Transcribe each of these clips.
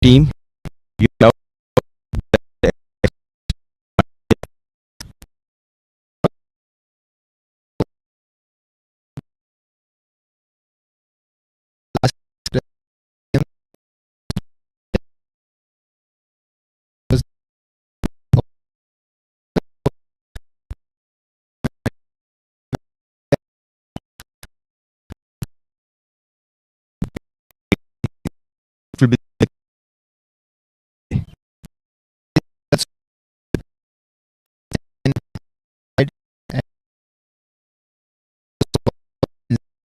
team. You love last was will be that's inside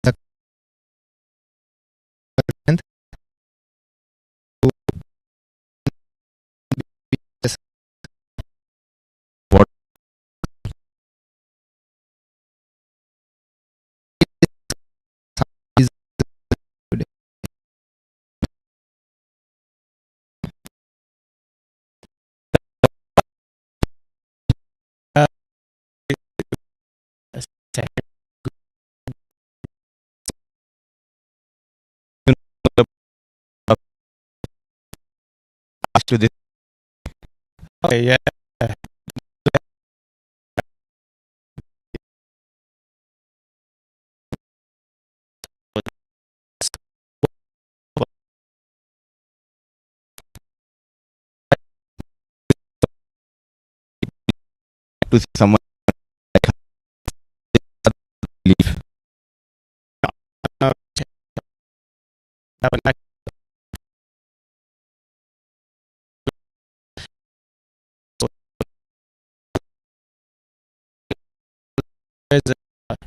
the current yes, what is today. Uh, second, you know, the past to this. Okay, yeah. To see someone like leave. Uh,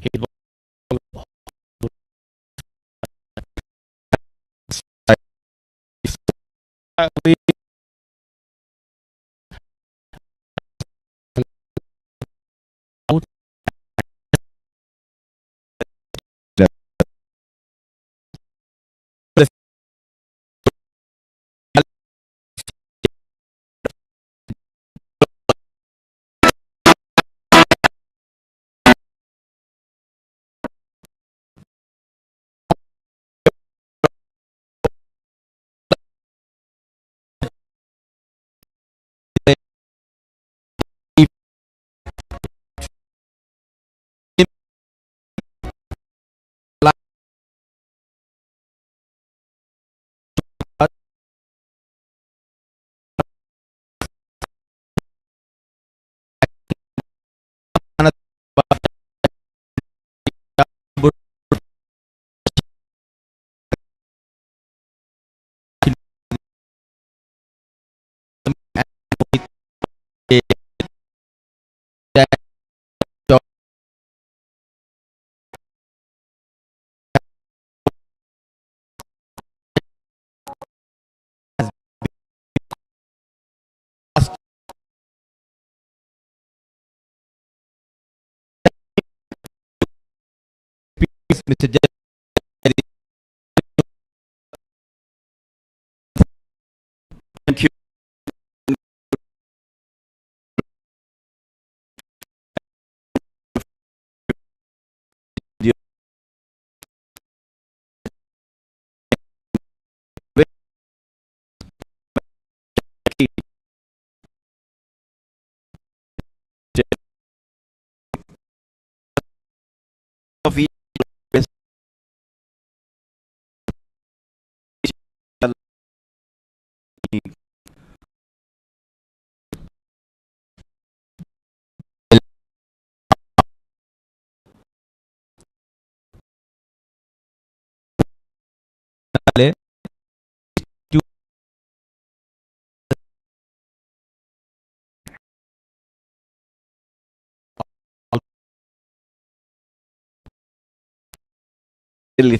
he we out the Mr. Thank you. In the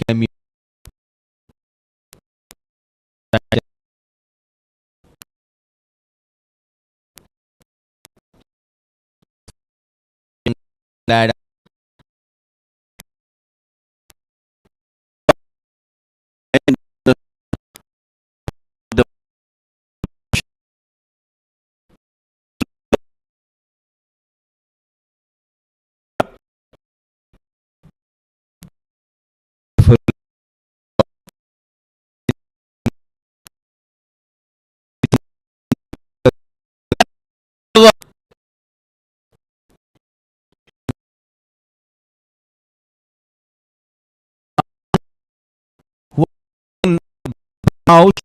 Can you that the, the out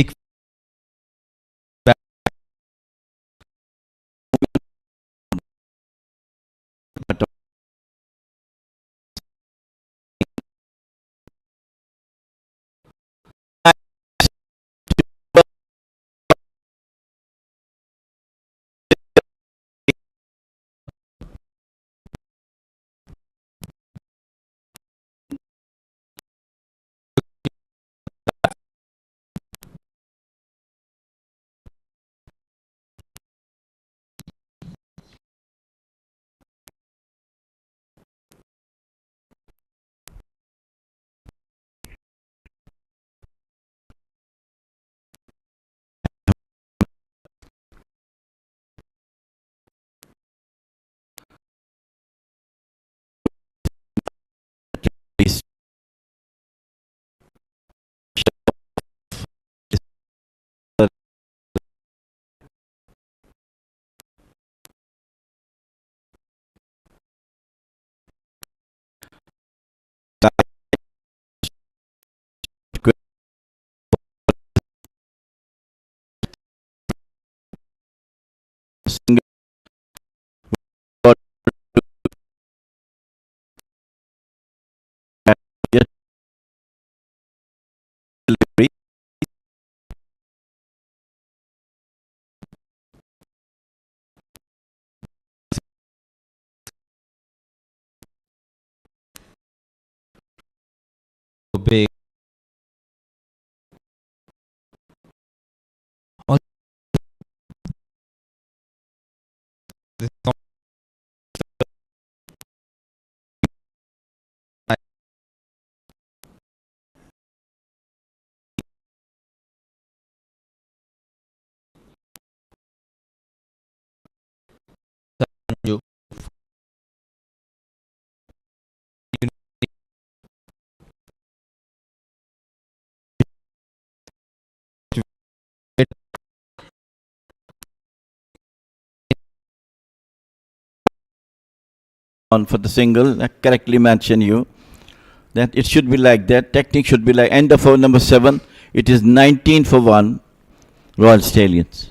big piece single delivery big you on for the single. I correctly mention you that it should be like that. Technique should be like end of over number 7. It is 19 for 1 Royal Stallions.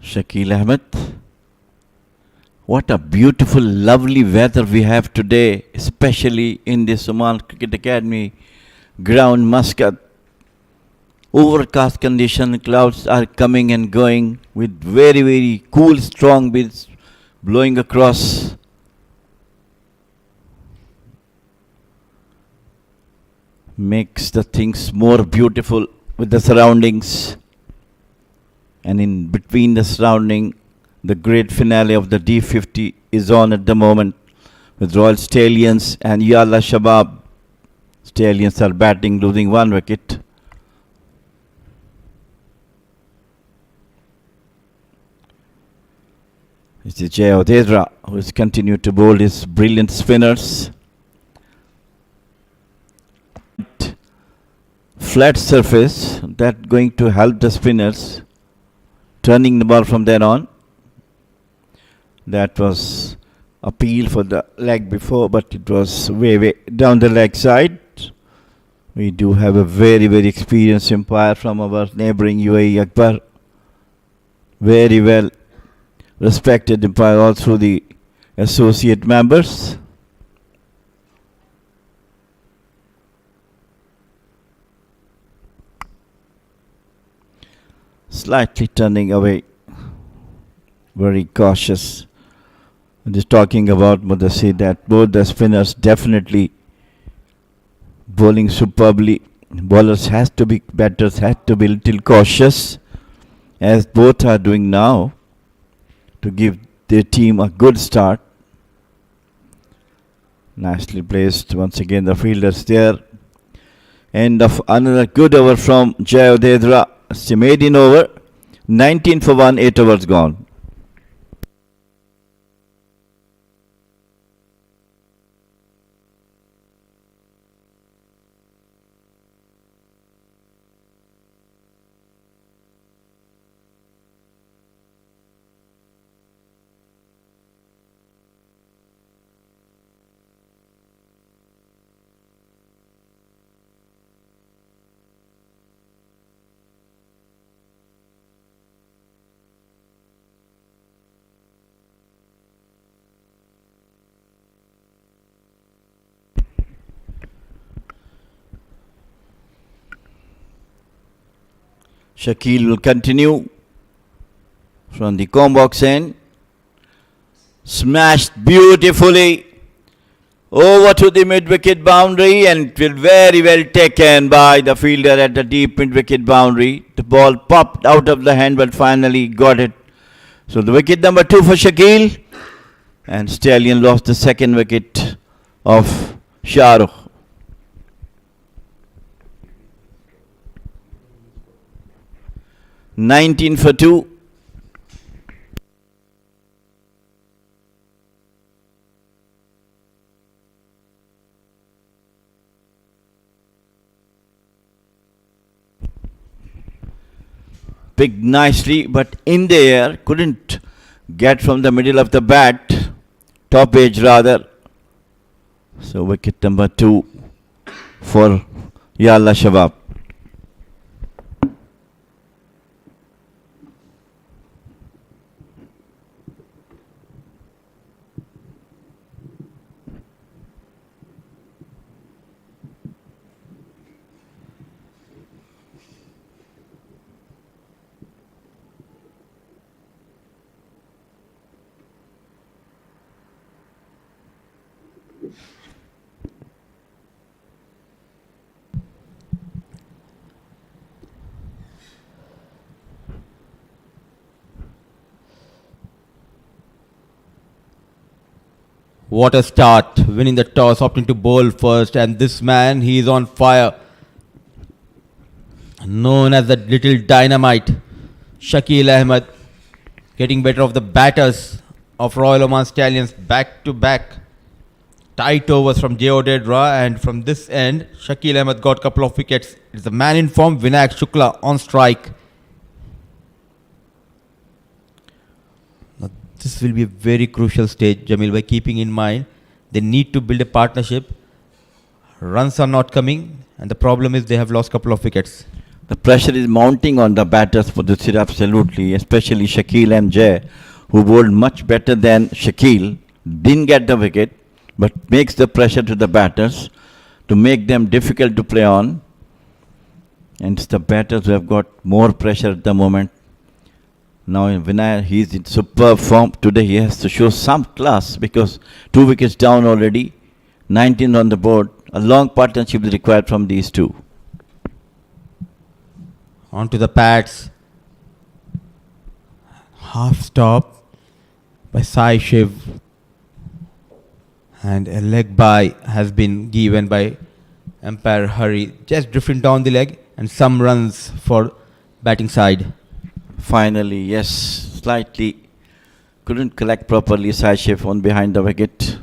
Shakil Ahmed. What a beautiful, lovely weather we have today, especially in this Oman Cricket Academy ground, Muscat. Overcast condition, clouds are coming and going with very, very cool, strong winds blowing across. Makes the things more beautiful with the surroundings. And in between the surrounding, the great finale of the D50 is on at the moment with Royal Stallions and Yalla Shabab. Stallions are batting, losing 1 wicket. It's Jayodedra who has continued to bowl his brilliant spinners. Flat surface, that going to help the spinners turning the ball from there on. That was appeal for the leg before, but it was way down the leg side. We do have a very, very experienced umpire from our neighbouring UAE, Akbar. Very well respected umpire all through the associate members. Slightly turning away, very cautious. I'm just talking about Mudassir that both the spinners definitely bowling superbly. Bowlers batters have to be little cautious, as both are doing now, to give their team a good start. Nicely placed once again, the fielders there. End of another good over from Jayodedra. It's a maiden over. 19 for 1, 8 overs gone. Shakil will continue from the comb box end. Smashed beautifully over to the mid-wicket boundary, and it will very well taken by the fielder at the deep mid-wicket boundary. The ball popped out of the hand but finally got it. So the wicket number 2 for Shakil, and Stallion lost the second wicket of Shah Rukh. "19 for 2". Picked nicely, but in the air, couldn't get from the middle of the bat, top edge rather. So wicket number 2 for Yalla Shabab. What a start, winning the toss, opting to bowl first, and this man, he is on fire. Known as the little dynamite, Shakil Ahmed, getting better of the batters of Royal Oman Stallions back to back. Tight overs from Jayodedra, and from this end, Shakil Ahmed got a couple of wickets. It's the man in form, Vinayak Shukla, on strike. This will be a very crucial stage, Jamil, by keeping in mind they need to build a partnership. Runs are not coming, and the problem is they have lost a couple of wickets. The pressure is mounting on the batters for this, absolutely, especially Shakil and Jay, who bowled much better than Shakil, didn't get the wicket, but makes the pressure to the batters to make them difficult to play on. And it's the batters who have got more pressure at the moment. Now Vinay, he's in superb form. Today he has to show some class because 2 wickets down already, 19 on the board. A long partnership is required from these two. On to the pads. Half stop by Sai Shiv. And a leg by has been given by umpire Hari. Just drifting down the leg and some runs for batting side. Finally, yes, slightly couldn't collect properly Saishev on behind the wicket.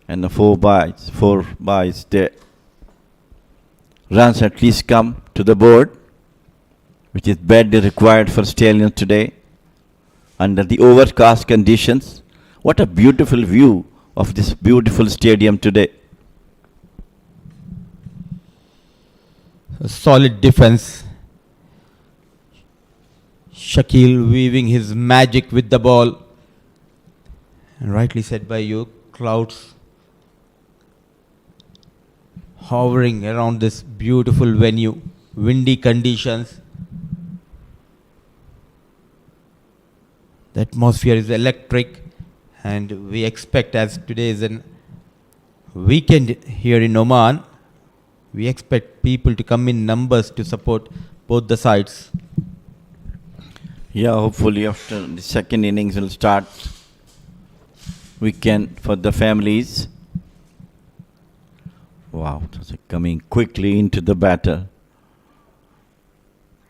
And the 4 byes there. Runs at least come to the board, which is badly required for Stallions today. Under the overcast conditions, what a beautiful view of this beautiful stadium today. A solid defense. Shakil weaving his magic with the ball. And rightly said by you, clouds hovering around this beautiful venue. Windy conditions. The atmosphere is electric, and we expect, as today is a weekend here in Oman, we expect people to come in numbers to support both the sides. Yeah, hopefully after the second innings will start. Weekend for the families. Wow, that's coming quickly into the batter.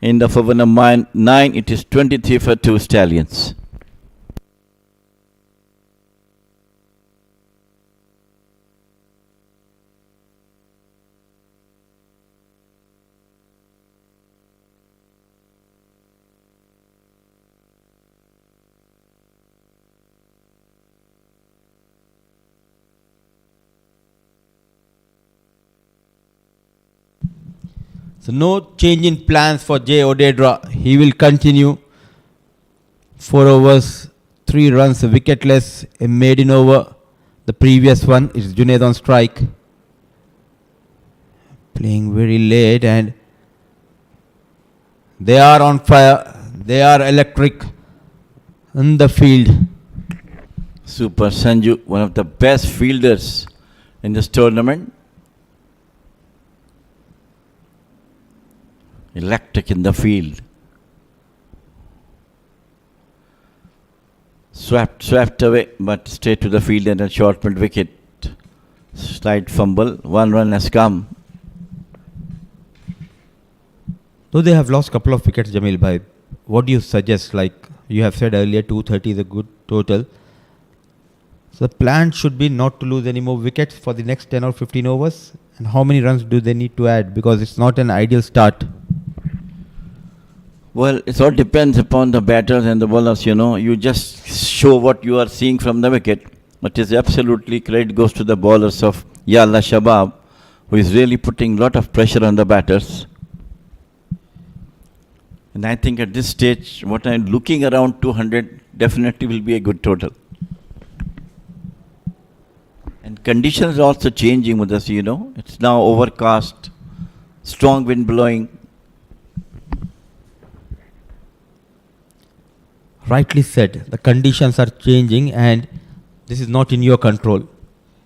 In the over number 9, it is 23 for 2 Stallions. So no change in plans for Jay Odedra. He will continue. 4 overs, 3 runs, wicketless, a maiden over. The previous one is Junaid on strike. Playing very late, and they are on fire. They are electric in the field. Super Sanju, one of the best fielders in this tournament. Electric in the field. Swept away, but straight to the field and a short mid wicket. Slight fumble. 1 run has come. Though they have lost a couple of wickets, Jamil bhai, what do you suggest? Like you have said earlier, 230 is a good total. So the plan should be not to lose any more wickets for the next 10 or 15 overs. And how many runs do they need to add? Because it's not an ideal start. Well, it all depends upon the batters and the bowlers, you know. You just show what you are seeing from the wicket. But it's absolutely credit goes to the bowlers of Yalla Shabab, who is really putting a lot of pressure on the batters. And I think at this stage, what I'm looking around 200 definitely will be a good total. And conditions are also changing with us, you know. It's now overcast, strong wind blowing. Rightly said, the conditions are changing and this is not in your control.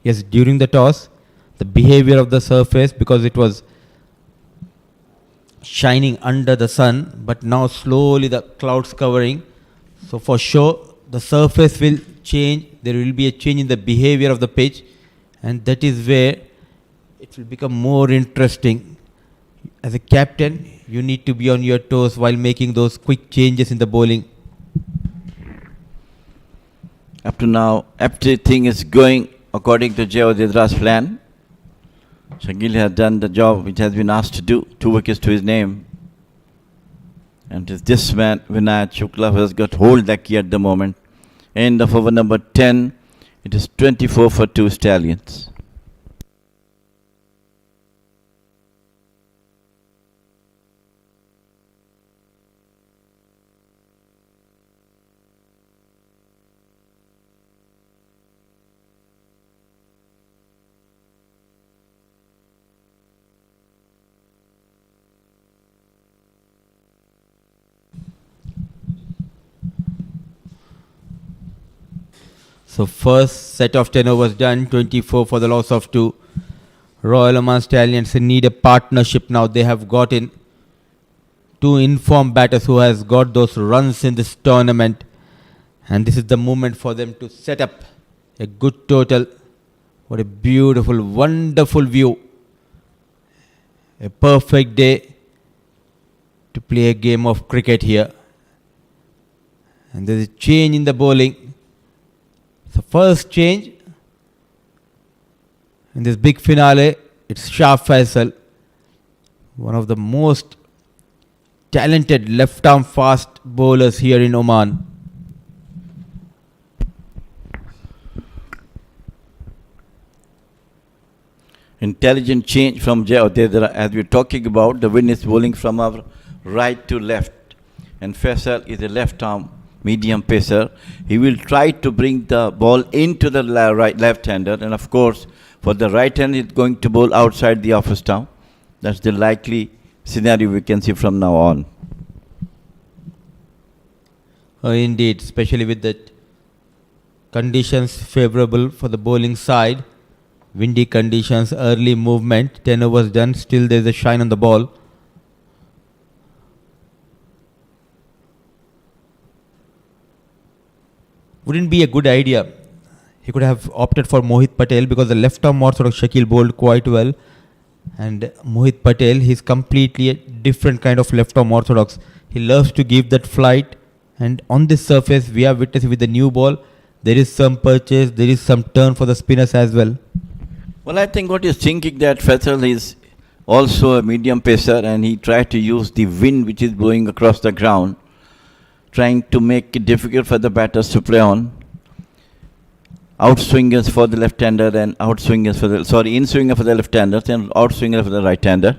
Yes, during the toss, the behavior of the surface, because it was shining under the sun, but now slowly the clouds covering. So for sure, the surface will change. There will be a change in the behavior of the pitch, and that is where it will become more interesting. As a captain, you need to be on your toes while making those quick changes in the bowling. Up to now, everything is going according to Jay Odedra's plan. Shakil has done the job which has been asked to do. 2 wickets to his name. And it is this man, Vinay Shukla, who has got hold the key at the moment. End of over number 10. It is 24 for 2 Stallions. So first set of 10 overs done, 24 for the loss of 2. Royal Oman Stallions need a partnership now. They have got in two informed batters who has got those runs in this tournament. And this is the moment for them to set up a good total. What a beautiful, wonderful view. A perfect day to play a game of cricket here. And there is a change in the bowling. The first change in this big finale, it's Shah Faisal, one of the most talented left-arm fast bowlers here in Oman. Intelligent change from Jayodedra, as we're talking about. The wind is bowling from our right to left. And Faisal is a left-arm medium pacer. He will try to bring the ball into the left-hander. And of course, for the right-hander, it's going to bowl outside the off stump. That's the likely scenario we can see from now on. Indeed, especially with the conditions favorable for the bowling side. Windy conditions, early movement, 10 overs done, still there's a shine on the ball. Wouldn't be a good idea. He could have opted for Mohit Patel because the left arm orthodox Shakil bowled quite well. And Mohit Patel, he's completely a different kind of left arm orthodox. He loves to give that flight. And on this surface, we are witnessing with the new ball, there is some purchase, there is some turn for the spinners as well. Well, I think what he's thinking that Faisal is also a medium pacer and he tried to use the wind which is blowing across the ground, trying to make it difficult for the batters to play on. Outswingers for the left-hander and outswingers for the, in-swinger for the left-handers and outswinger for the right-hander.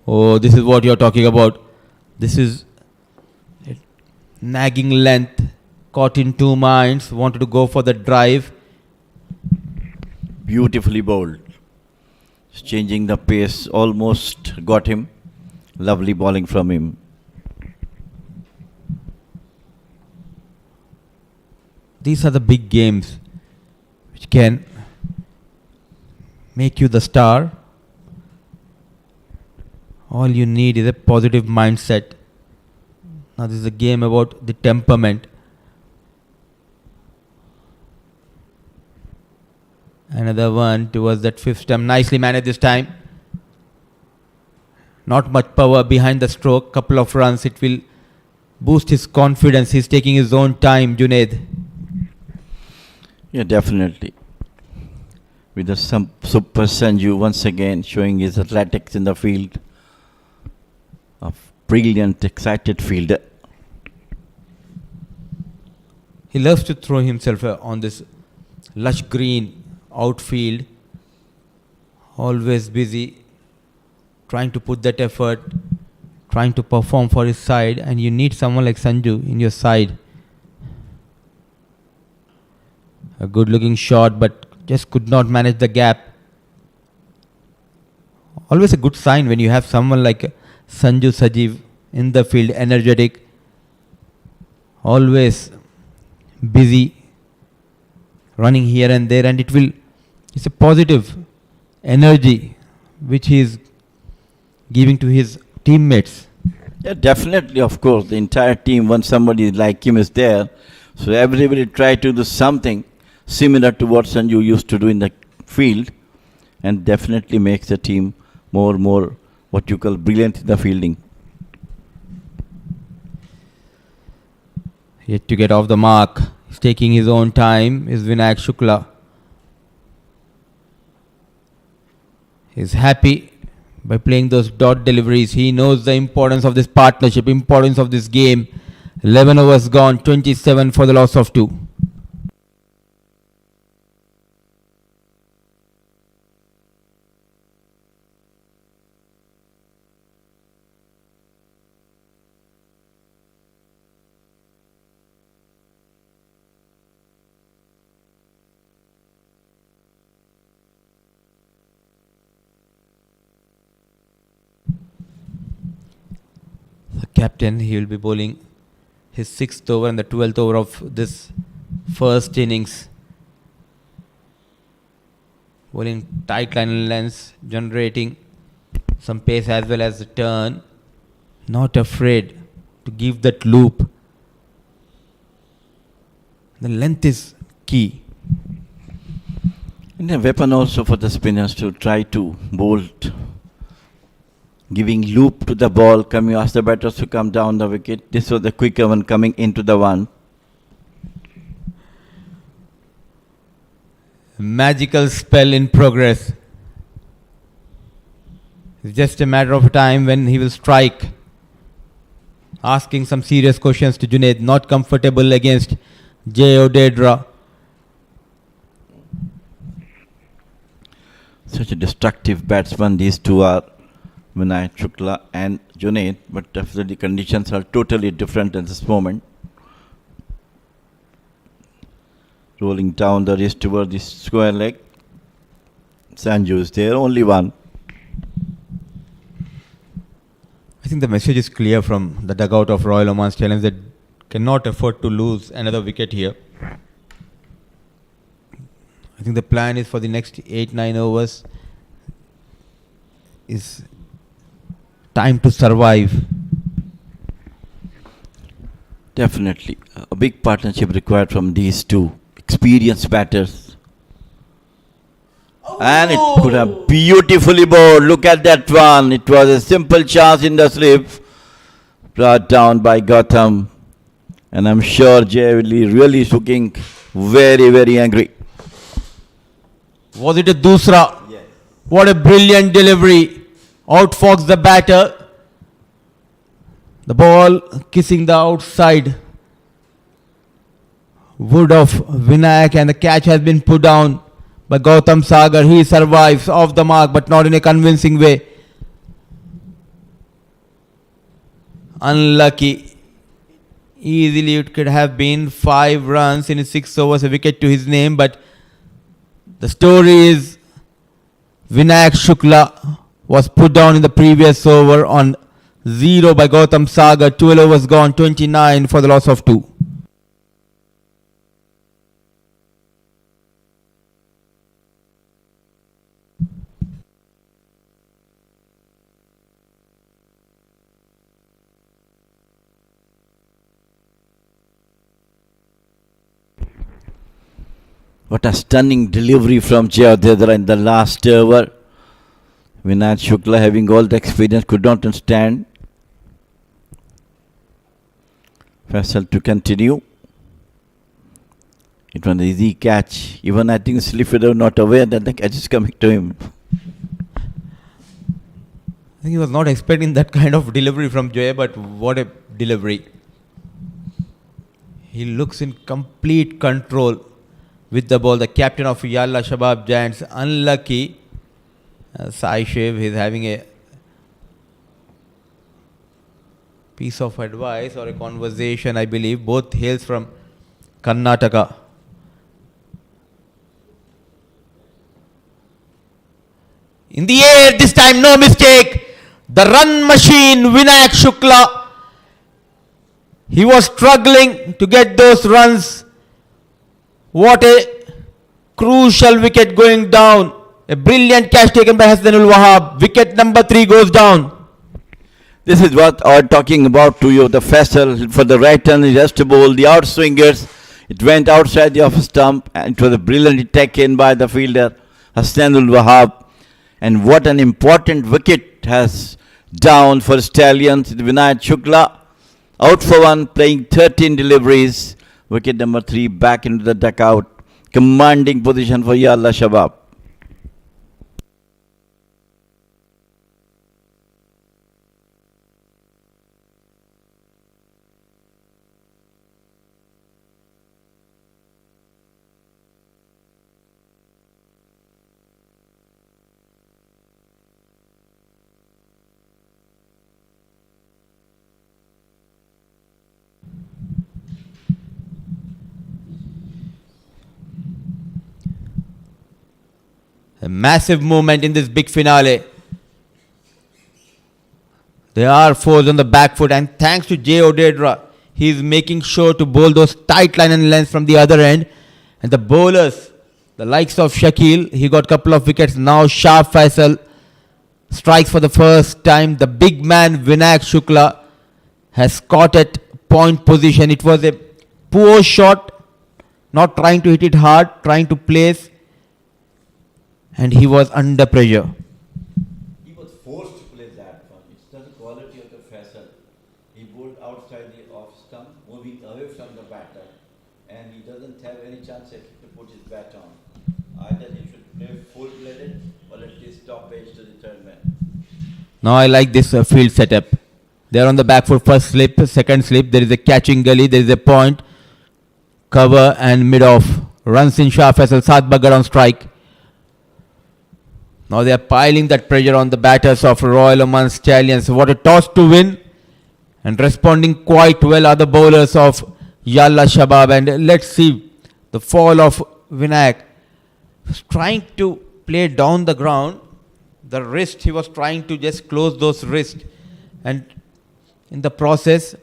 Oh, this is what you're talking about. This is nagging length, caught in two minds, wanted to go for the drive. Beautifully bowled. Changing the pace, almost got him. Lovely bowling from him. These are the big games which can make you the star. All you need is a positive mindset. Now this is a game about the temperament. Another one towards that fifth stump. Nicely managed this time. Not much power behind the stroke. Couple of runs. It will boost his confidence. He's taking his own time, Junaid. Yeah, definitely. With the Super Sanju once again showing his athletics in the field. A brilliant, excited fielder. He loves to throw himself on this lush green outfield. Always busy, trying to put that effort, trying to perform for his side, and you need someone like Sanju in your side. A good looking shot, but just could not manage the gap. Always a good sign when you have someone like Sanju Sajiv in the field, energetic, always busy, running here and there, and it's a positive energy which he is giving to his teammates. Yeah, definitely, of course. The entire team, when somebody like him is there, so everybody try to do something similar to what Sanju used to do in the field, and definitely makes the team more what you call brilliant in the fielding. Yet to get off the mark. He's taking his own time, is Vinayak Shukla. He's happy by playing those dot deliveries. He knows the importance of this partnership, importance of this game. 11 overs gone, 27 for the loss of 2. The captain, he will be bowling his 6th over and the 12th over of this first innings. Bowling tight line and lengths, generating some pace as well as the turn. Not afraid to give that loop. The length is key. And a weapon also for the spinners to try to bolt, giving loop to the ball, coming ask the batters to come down the wicket. This was the quicker one coming into the one. Magical spell in progress. It's just a matter of time when he will strike. Asking some serious questions to Junaid, not comfortable against J. Odedra. Such a destructive batsman these two are, Vinay Shukla and Junaid, but definitely conditions are totally different at this moment. Rolling down the wrist toward the square leg. Sanju is there, only one. I think the message is clear from the dugout of Royal Oman Stallions that cannot afford to lose another wicket here. I think the plan is for the next 8-9 overs is time to survive. Definitely. A big partnership required from these two experienced batters. And it could have beautifully bowled. Look at that one. It was a simple chance in the slip. Brought down by Gautam. And I'm sure Jay will be really looking very, very angry. Was it a dusra? Yes. What a brilliant delivery. Outfoxed the batter. The ball kissing the outside wood of Vinayak, and the catch has been put down by Gautam Sagar. He survives off the mark, but not in a convincing way. Unlucky. Easily it could have been 5 runs in 6 overs, a wicket to his name, but the story is Vinayak Shukla was put down in the previous over on 0 by Gautam Sagar. 12 overs gone, 29 for the loss of 2. What a stunning delivery from Jay Odedra in the last over. Vinay Shukla, having all the experience, could not stand. Faisal to continue. It was an easy catch. Even I think Slipper was not aware that the catch is coming to him. I think he was not expecting that kind of delivery from Jay, but what a delivery. He looks in complete control with the ball. The captain of Yalla Shabab Giants, unlucky. Sai Shev is having a piece of advice or a conversation, I believe. Both hails from Karnataka. In the air this time, no mistake. The run machine, Vinayak Shukla. He was struggling to get those runs. What a crucial wicket going down. A brilliant catch taken by Hassanul Wahab. Wicket number 3 goes down. This is what I was talking about to you. The Faisal for the right turn, he has to bowl the outswingers. It went outside the off stump, and it was a brilliantly taken by the fielder Hassanul Wahab. And what an important wicket has down for Stallions. Vinay Shukla out for 1, playing 13 deliveries. Wicket number 3 back into the dugout. Commanding position for Yalla Shabab. A massive movement in this big finale. There are fours on the back foot, and thanks to J. Odedra, He's making sure to bowl those tight line and lengths from the other end. And the bowlers, the likes of Shakil, he got a couple of wickets. Now Shah Faisal strikes for the first time. The big man Vinayak Shukla has caught at point position. It was a poor shot, not trying to hit it hard, trying to place, and he was under pressure. He was forced to play that one. It's not the quality of the Faisal. He bowled outside the off stump, moving away from the batter, and he doesn't have any chance to put his bat on. Either he should play full-bladed or at least top edge to the third man. Now I like this field setup. They're on the back foot, first slip, second slip. There is a catching gully, there is a point, cover and mid-off. Runs in Shah Faisal, Saad Baggar on strike. Now they are piling that pressure on the batters of Royal Oman Stallions. What a toss to win. And responding quite well are the bowlers of Yalla Shabab. And let's see the fall of Vinayak. He's trying to play down the ground. The wrist, he was trying to just close those wrists. And in the process,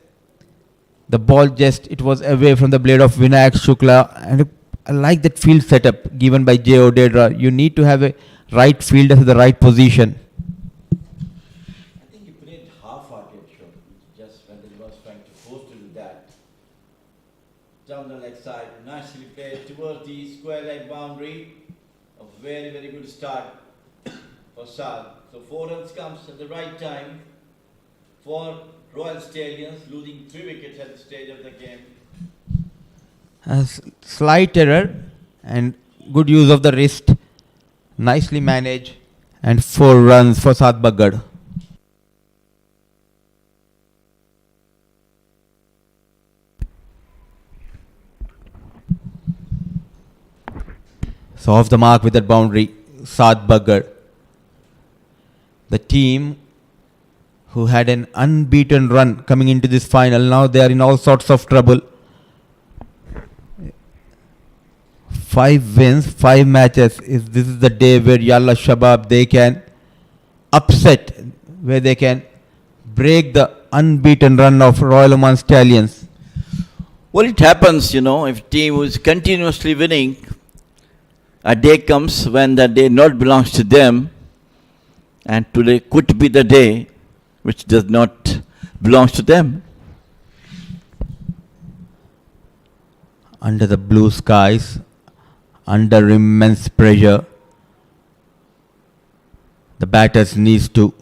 the ball just, it was away from the blade of Vinayak Shukla. And I like that field setup given by J. Odedra. You need to have a right fielder to the right position. I think he played half-hearted shot, just when he was trying to force to do that. Down the leg side, nicely played towards the square leg boundary. A very, very good start for Saad. So 4 runs comes at the right time for Royal Stallions, losing 3 wickets at the stage of the game. A slight error and good use of the wrist. Nicely managed, and 4 runs for Saad Baggar. So off the mark with that boundary, Saad Baggar. The team who had an unbeaten run coming into this final, now they are in all sorts of trouble. 5 wins, 5 matches. This is the day where Yalla Shabab, they can upset, where they can break the unbeaten run of Royal Oman Stallions. Well, it happens, if a team is continuously winning, a day comes when the day not belongs to them, and today could be the day which does not belongs to them. Under the blue skies, under immense pressure, the batters needs to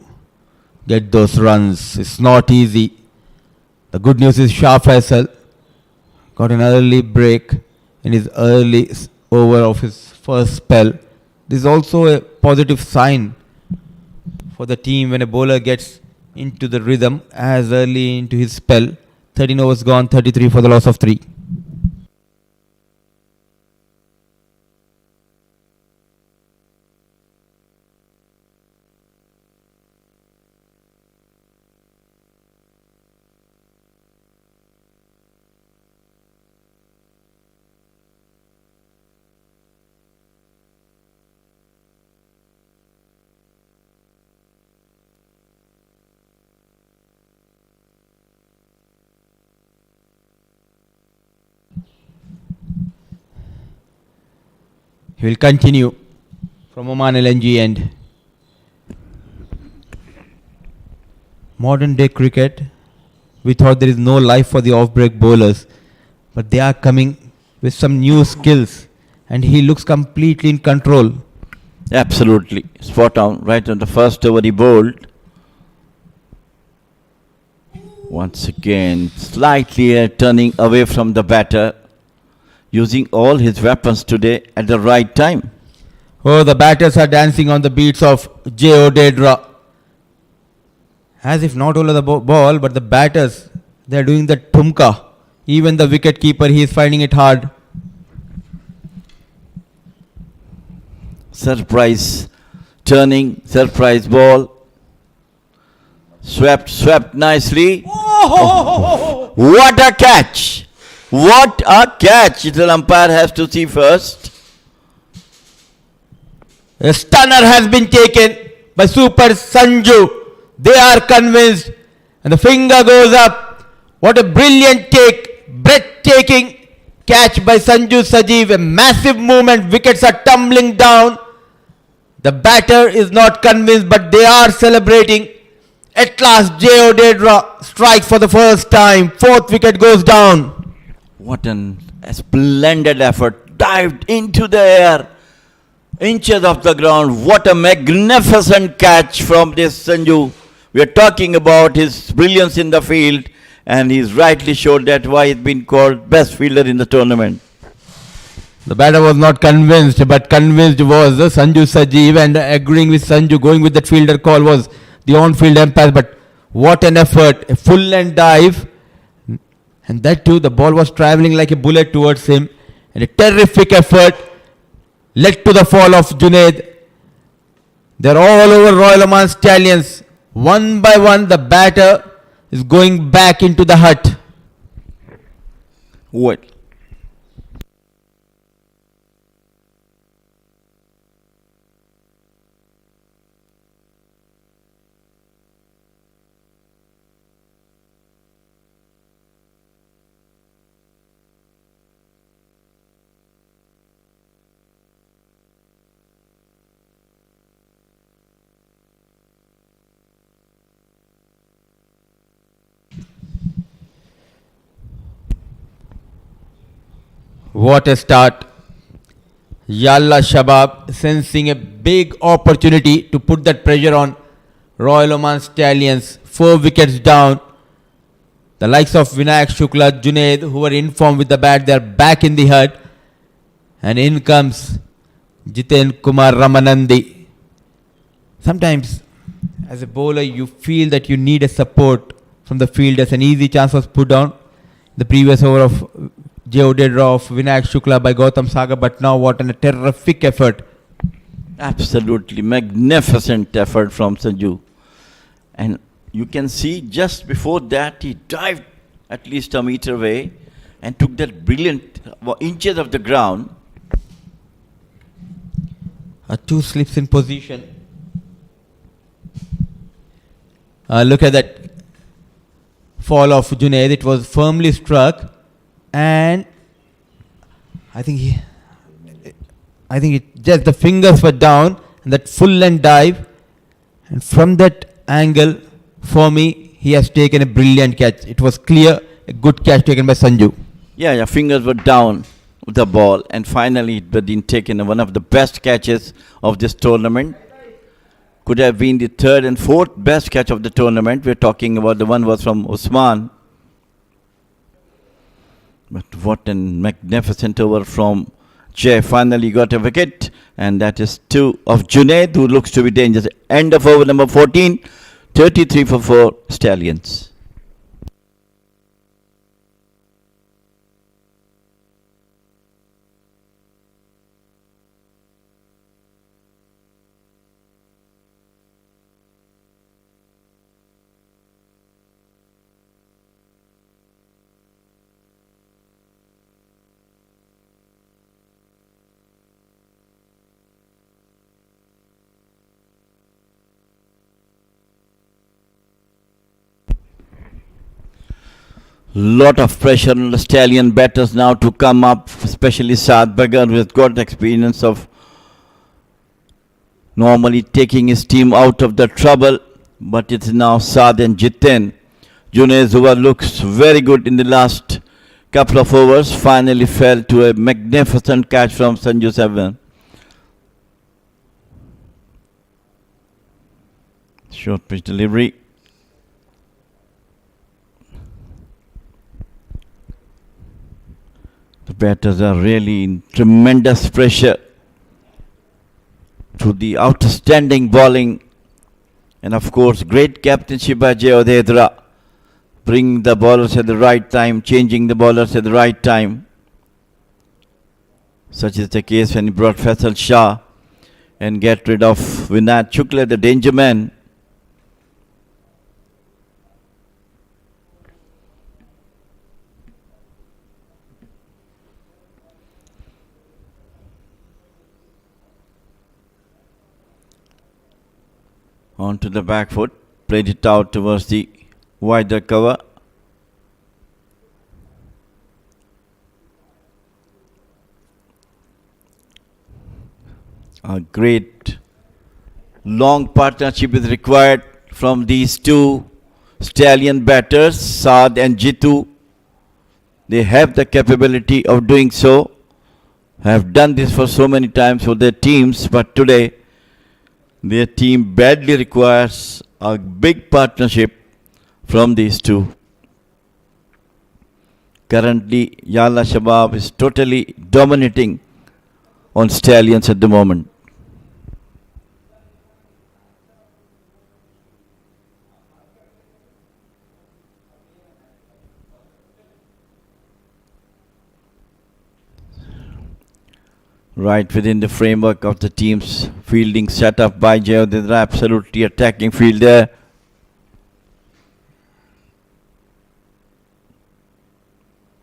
get those runs. It's not easy. The good news is Shah Faisal got an early break in his early over of his first spell. This is also a positive sign for the team when a bowler gets into the rhythm as early into his spell. 13 overs gone, 33 for the loss of 3. He will continue from Oman LNG end. Modern day cricket, we thought there is no life for the off-break bowlers, but they are coming with some new skills, and he looks completely in control. Absolutely. Spot on. Right on the first over he bowled. Once again, slightly turning away from the batter, using all his weapons today at the right time. Oh, the batters are dancing on the beats of J. Odedra. As if not only the ball, but the batters, they are doing the tumka. Even the wicket keeper, he is finding it hard. Surprise turning, surprise ball. Swept nicely. Oh, what a catch! What a catch! The umpire has to see first. A stunner has been taken by Super Sanju. They are convinced, and the finger goes up. What a brilliant take, breathtaking catch by Sanju Sajeev, a massive movement, wickets are tumbling down. The batter is not convinced, but they are celebrating. At last, J.O. Dedra strikes for the first time. Fourth wicket goes down. What a splendid effort. Dived into the air. Inches off the ground. What a magnificent catch from this Sanju. We are talking about his brilliance in the field, and he's rightly showed that why he's been called best fielder in the tournament. The batter was not convinced, but convinced was Sanju Sajeev, and agreeing with Sanju, going with that fielder call was the on-field umpire. But what an effort, a full length dive, and that too, the ball was travelling like a bullet towards him, and a terrific effort led to the fall of Junaid. They're all over Royal Oman Stallions. One by one, the batter is going back into the hut. What? What a start. Yalla Shabab sensing a big opportunity to put that pressure on Royal Oman Stallions. 4 wickets down. The likes of Vinayak Shukla, Junaid, who were in form with the bat, they are back in the hut. And in comes Jiten Kumar Ramanandi. Sometimes, as a bowler, you feel that you need a support from the fielders. An easy chance was put down the previous over of J.O. Dedra of Vinayak Shukla by Gautam Sagar, but now what a terrific effort. Absolutely magnificent effort from Sanju. And you can see just before that he dived at least a meter away and took that brilliant inches of the ground. 2 slips in position. Look at that fall of Junaid. It was firmly struck. And I think just the fingers were down, and that full length dive, and from that angle, for me, he has taken a brilliant catch. It was clear, a good catch taken by Sanju. Yeah, fingers were down with the ball, and finally it had been taken. One of the best catches of this tournament. Could have been the third and fourth best catch of the tournament. We're talking about the one was from Usman. But what a magnificent over from Jay. Finally got a wicket, and that is 2 of Junaid, who looks to be dangerous. End of over number 14, 33 for 4 Stallions. Lot of pressure on the Stallion batters now to come up, especially Saad Bagar, who has got experience of normally taking his team out of the trouble. But it's now Saad and Jiten. Junaid, who looks very good in the last couple of overs, finally fell to a magnificent catch from Sanju Sajeev. Short pitch delivery. The batters are really in tremendous pressure through the outstanding bowling, and of course great captainship by J.O. Dedra, bringing the bowlers at the right time, changing the bowlers at the right time. Such is the case when he brought Faisal Shah and get rid of Vinayak Shukla, the danger man. Onto the back foot, played it out towards the wider cover. A great long partnership is required from these two stallion batters, Saad and Jitu. They have the capability of doing so, have done this for so many times for their teams, but today their team badly requires a big partnership from these two. Currently, Yalla Shabab is totally dominating on Stallions at the moment. Right within the framework of the team's fielding set up by Jayodendra, absolutely attacking fielder.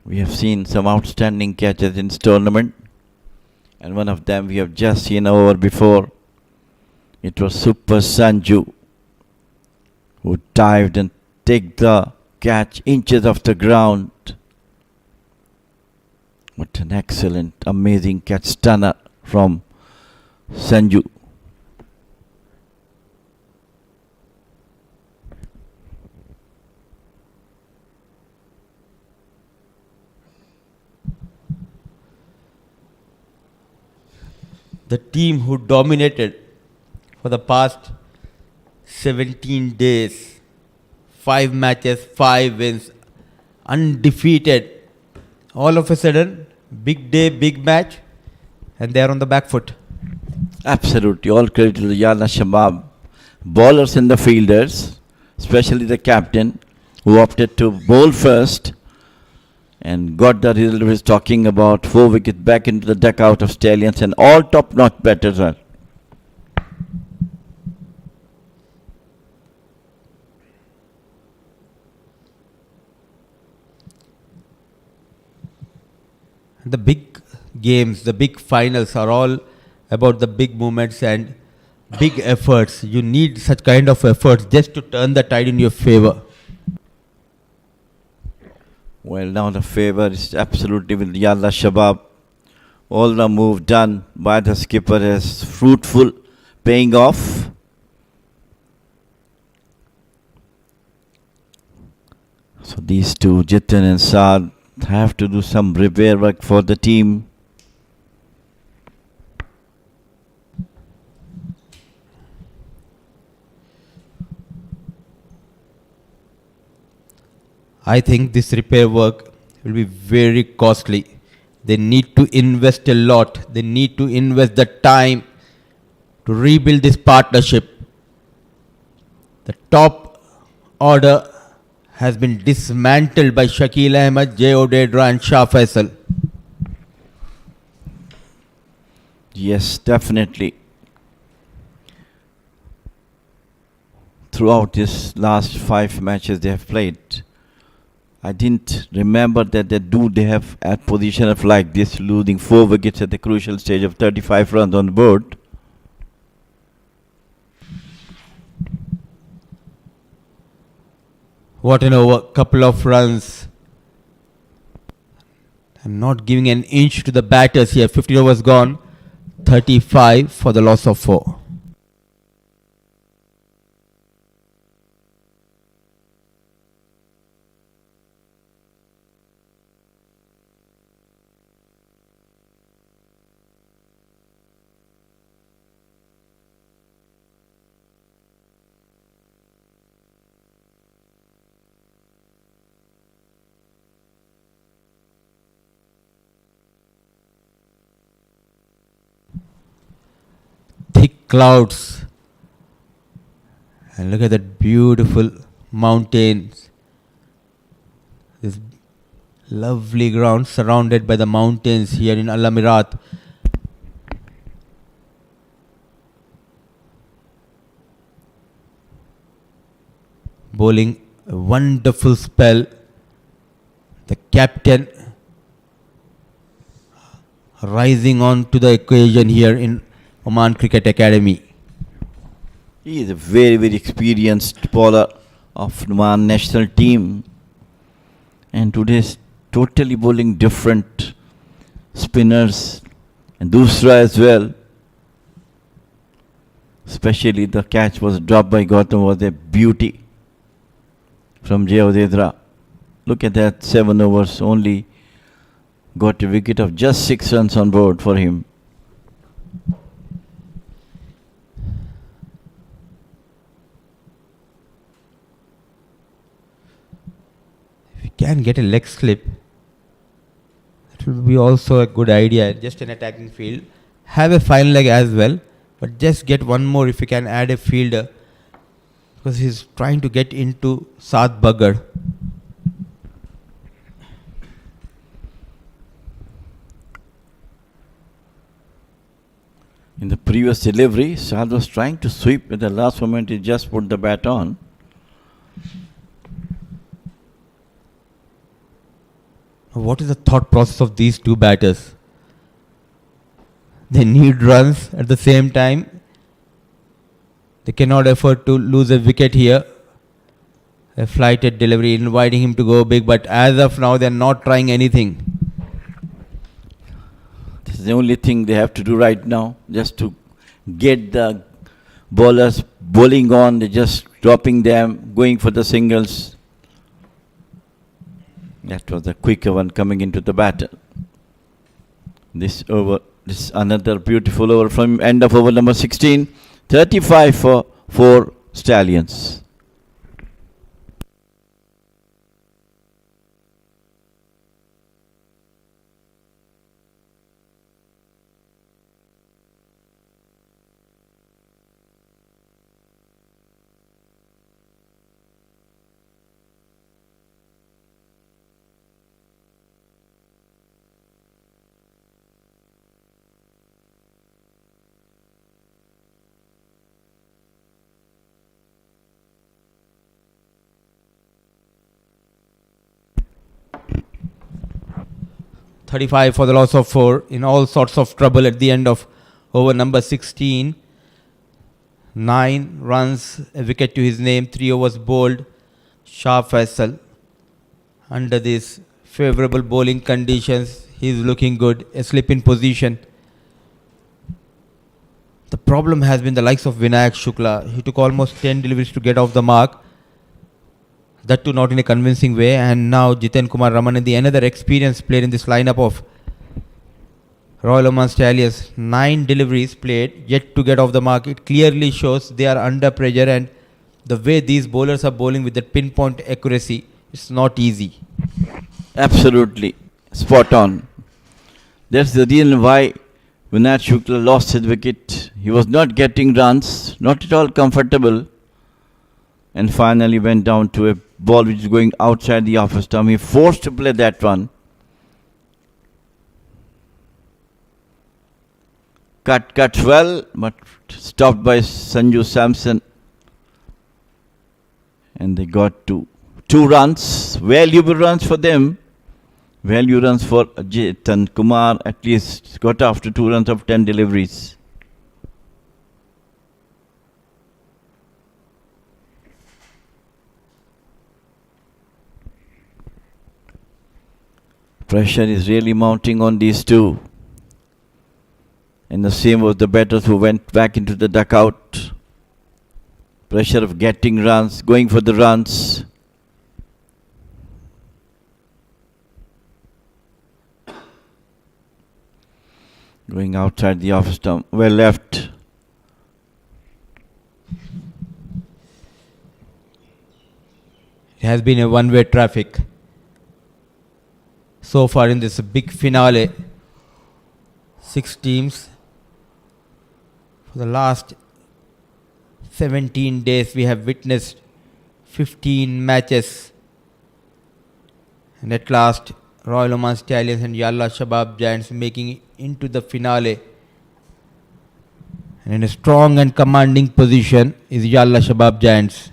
We have seen some outstanding catches in this tournament, and one of them we have just seen over before. It was Super Sanju who dived and took the catch inches off the ground. What an excellent, amazing catch stunner from Sanju. The team who dominated for the past 17 days, 5 matches, 5 wins, undefeated. All of a sudden, big day, big match, and they are on the back foot. Absolutely, all credit to the Yalla Shabab bowlers and the fielders, especially the captain who opted to bowl first and got the result we was talking about. 4 wickets back into the dugout of Stallions, and all top-notch batters are. The big games, the big finals are all about the big moments and big efforts. You need such kind of efforts just to turn the tide in your favor. Well, now the favor is absolutely with Yalla Shabab. All the move done by the skipper is fruitful, paying off. So these two, Jitin and Saad, have to do some repair work for the team. I think this repair work will be very costly. They need to invest a lot. They need to invest the time to rebuild this partnership. The top order has been dismantled by Shakil Ahmed, Jay Odedra and Shah Faisal. Yes, definitely. Throughout this last 5 matches they have played, I didn't remember that they have at position of like this, losing 4 wickets at the crucial stage of 35 runs on the board. What an over, couple of runs. I'm not giving an inch to the batters here. 15 overs gone. 35 for the loss of 4. Thick clouds, and look at that beautiful mountains. This lovely ground surrounded by the mountains here in Al Amirat. Bowling a wonderful spell. The captain rising on to the occasion here in Oman Cricket Academy. He is a very, very experienced bowler of Oman national team, and today is totally bowling different spinners and Dusra as well. Especially the catch was dropped by Gautam was a beauty from Jayodedra. Look at that, 7 overs only got a wicket of just 6 runs on board for him. If you can get a leg slip, that will be also a good idea. Just an attacking field. Have a fine leg as well, but just get one more if you can add a fielder, because he's trying to get into Saad Bagar. In the previous delivery, Saad was trying to sweep. At the last moment, he just put the bat on. What is the thought process of these two batters? They need runs at the same time. They cannot afford to lose a wicket here. A flighted delivery inviting him to go big, but as of now, they are not trying anything. This is the only thing they have to do right now, just to get the bowlers bowling on. They're just dropping them, going for the singles. That was a quicker one coming into the batter. This is another beautiful over from end of over number 16. 35 for 4 Stallions. .35 for the loss of 4, in all sorts of trouble at the end of over number 16. 9 runs, a wicket to his name, 3 overs bowled. Shah Faisal. Under these favourable bowling conditions, he is looking good. A slip in position. The problem has been the likes of Vinayak Shukla. He took almost 10 deliveries to get off the mark. That too not in a convincing way. And now Jiten Kumar Ramanandi, another experienced player in this lineup of Royal Oman Stallions. 9 deliveries played, yet to get off the mark. It clearly shows they are under pressure, and the way these bowlers are bowling with that pinpoint accuracy, it's not easy. Absolutely. Spot on. That's the reason why Vinay Shukla lost his wicket. He was not getting runs, not at all comfortable, and finally went down to a ball which is going outside the off stump. He forced to play that one. Cut well, but stopped by Sanju Samson. And they got 2 runs, valuable runs for them. Value runs for Jiten Kumar, at least got after 2 runs of 10 deliveries. Pressure is really mounting on these two. And the same was the batters who went back into the dugout. Pressure of getting runs, going for the runs. Going outside the off stump. Well left. It has been a one-way traffic so far in this big finale. 6 teams. For the last 17 days we have witnessed 15 matches, and at last Royal Oman Stallions and Yalla Shabab Giants making it into the finale. And in a strong and commanding position is Yalla Shabab Giants.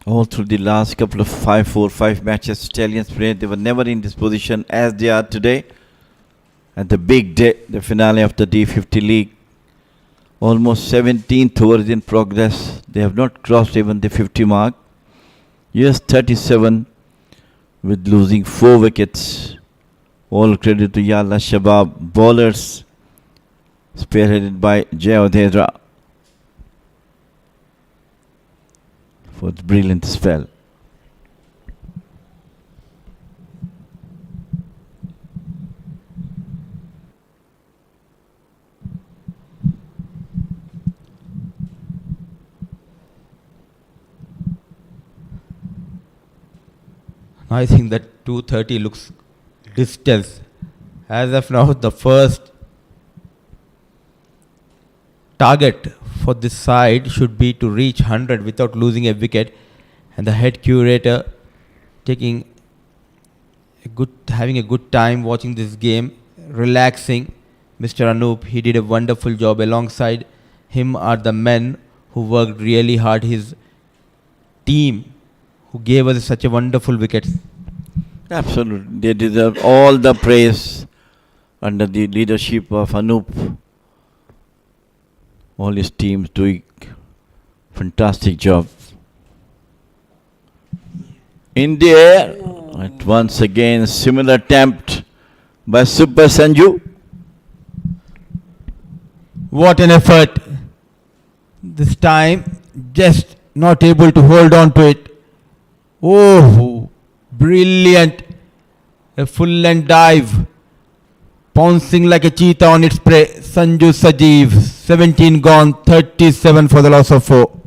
All through the last couple of 5 matches Stallions played, they were never in this position as they are today. At the big day, the finale of the D50 League. Almost 17th overs in progress. They have not crossed even the 50 mark. Yes, 37 with losing 4 wickets. All credit to Yalla Shabab bowlers spearheaded by Jayodedra for the brilliant spell. I think that 230 looks distance. As of now, the first target for this side should be to reach 100 without losing a wicket, and the head curator having a good time watching this game, relaxing. Mr. Anoop, he did a wonderful job. Alongside him are the men who worked really hard. His team who gave us such a wonderful wicket. Absolutely, they deserve all the praise under the leadership of Anoop. All his teams doing fantastic job. In the air, and once again similar attempt by Super Sanju. What an effort! This time, just not able to hold on to it. Oh, brilliant! A full length dive, pouncing like a cheetah on its prey. Sanju Sajeev, 17 gone, 37 for the loss of 4.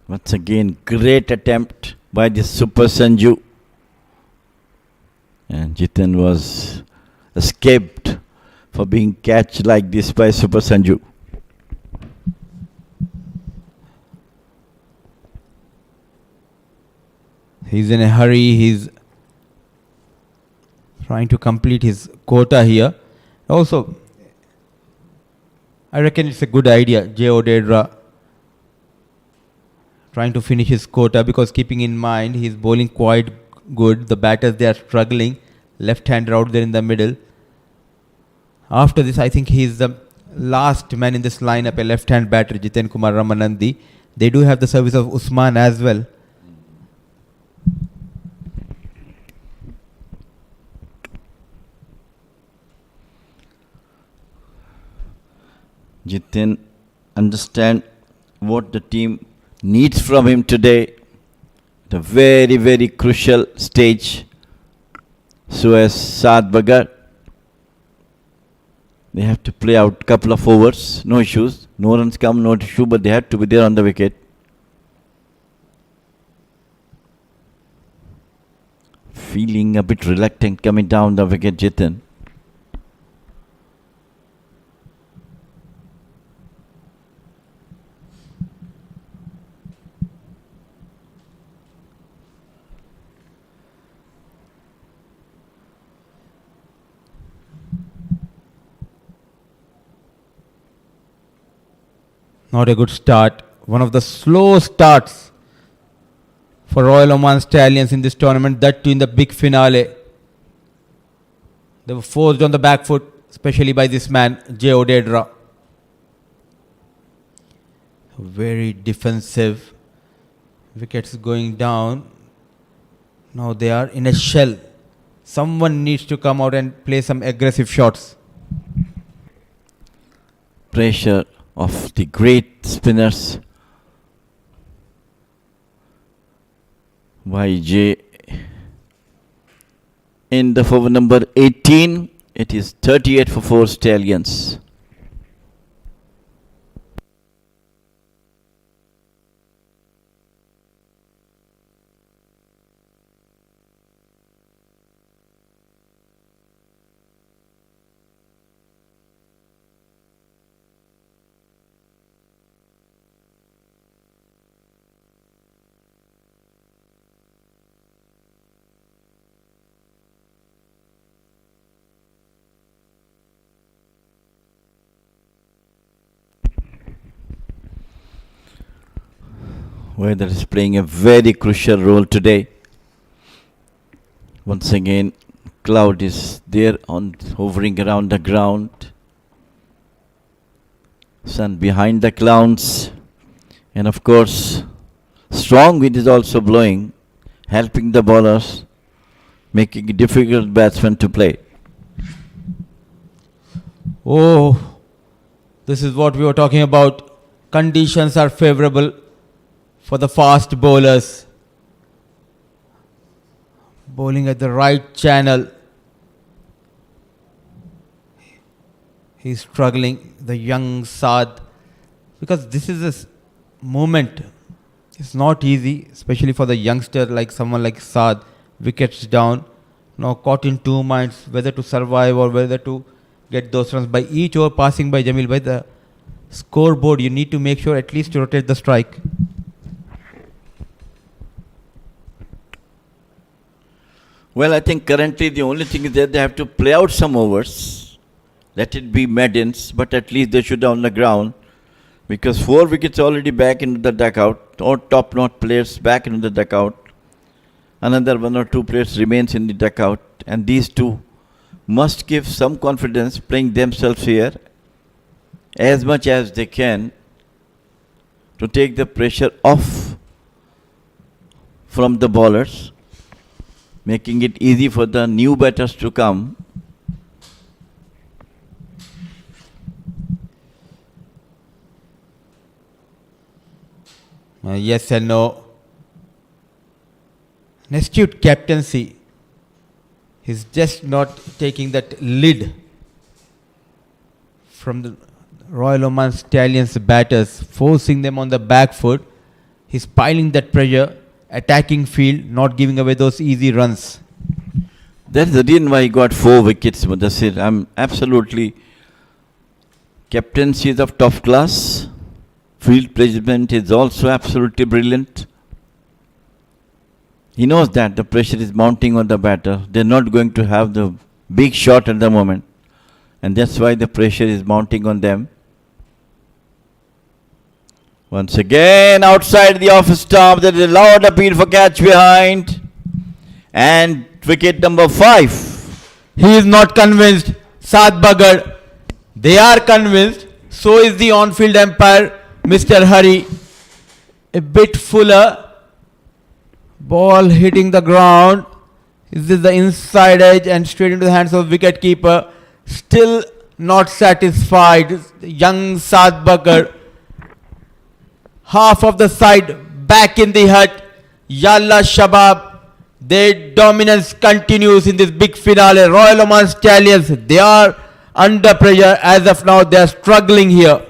Once again, great attempt by the Super Sanju. And Jitin was escaped for being catched like this by Super Sanju. He's in a hurry. He's trying to complete his quota here. Also, I reckon it's a good idea, Jayodedra trying to finish his quota, because keeping in mind he's bowling quite good. The batters, they are struggling. Left-hander out there in the middle. After this, I think he's the last man in this lineup, a left-hand batter, Jiten Kumar Ramanandi. They do have the service of Usman as well. Jitin understand what the team needs from him today. The very, very crucial stage. So as Saad Bagar, they have to play out a couple of overs, no issues. No runs come, no issue, but they have to be there on the wicket. Feeling a bit reluctant coming down the wicket, Jitin. Not a good start. One of the slow starts for Royal Oman Stallions in this tournament, that too in the big finale. They were forced on the back foot, especially by this man, Jayodedra. Very defensive. Wickets going down. Now they are in a shell. Someone needs to come out and play some aggressive shots. Pressure of the great spinners. YJ in the over number 18. It is 38 for 4 Stallions. Weather is playing a very crucial role today. Once again, cloud is there on hovering around the ground. Sun behind the clouds, and of course, strong wind is also blowing, helping the bowlers, making it difficult batsmen to play. Oh, this is what we were talking about. Conditions are favorable for the fast bowlers. Bowling at the right channel. He's struggling, the young Saad, because this is a moment. It's not easy, especially for the youngster like someone like Saad. Wickets down, now caught in two minds whether to survive or whether to get those runs. By each over passing by Jamil, by the scoreboard, you need to make sure at least to rotate the strike. Well, I think currently the only thing is that they have to play out some overs. Let it be maidens, but at least they should on the ground, because 4 wickets already back into the dugout, or top knot players back into the dugout. Another 1 or 2 players remains in the dugout, and these two must give some confidence playing themselves here as much as they can to take the pressure off from the bowlers, making it easy for the new batters to come. Yes and no. An astute captaincy. He's just not taking that lid from the Royal Oman Stallions batters, forcing them on the back foot. He's piling that pressure, attacking field, not giving away those easy runs. That's the reason why he got 4 wickets, Mudassir. I'm absolutely. Captaincy is of top class. Field placement is also absolutely brilliant. He knows that the pressure is mounting on the batter. They're not going to have the big shot at the moment. And that's why the pressure is mounting on them. Once again, outside the off stump, there is a loud appeal for catch behind. And wicket number 5. He is not convinced. Saad Bagar. They are convinced. So is the on-field umpire, Mr. Hari. A bit fuller. Ball hitting the ground. Is this the inside edge and straight into the hands of wicket keeper? Still not satisfied. Young Saad Bagar. Half of the side back in the hut. Yalla Shabab. Their dominance continues in this big finale. Royal Oman Stallions, they are under pressure as of now. They are struggling here.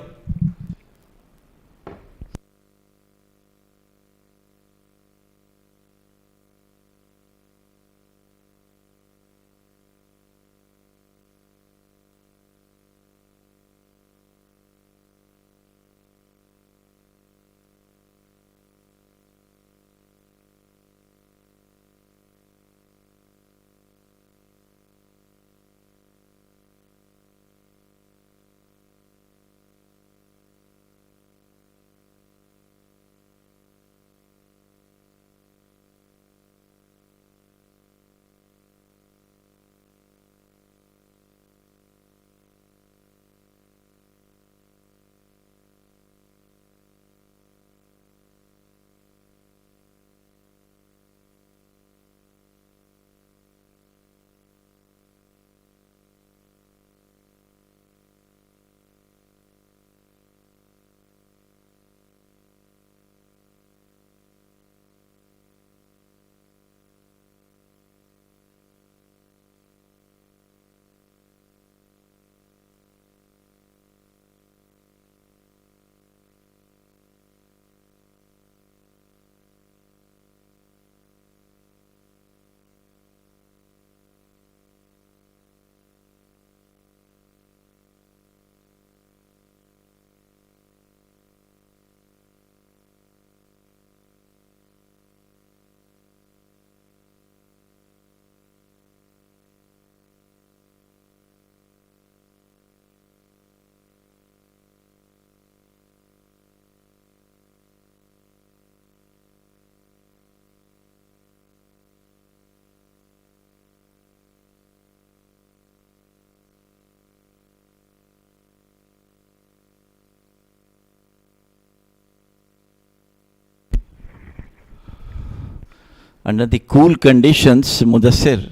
Under the cool conditions, Mudassir,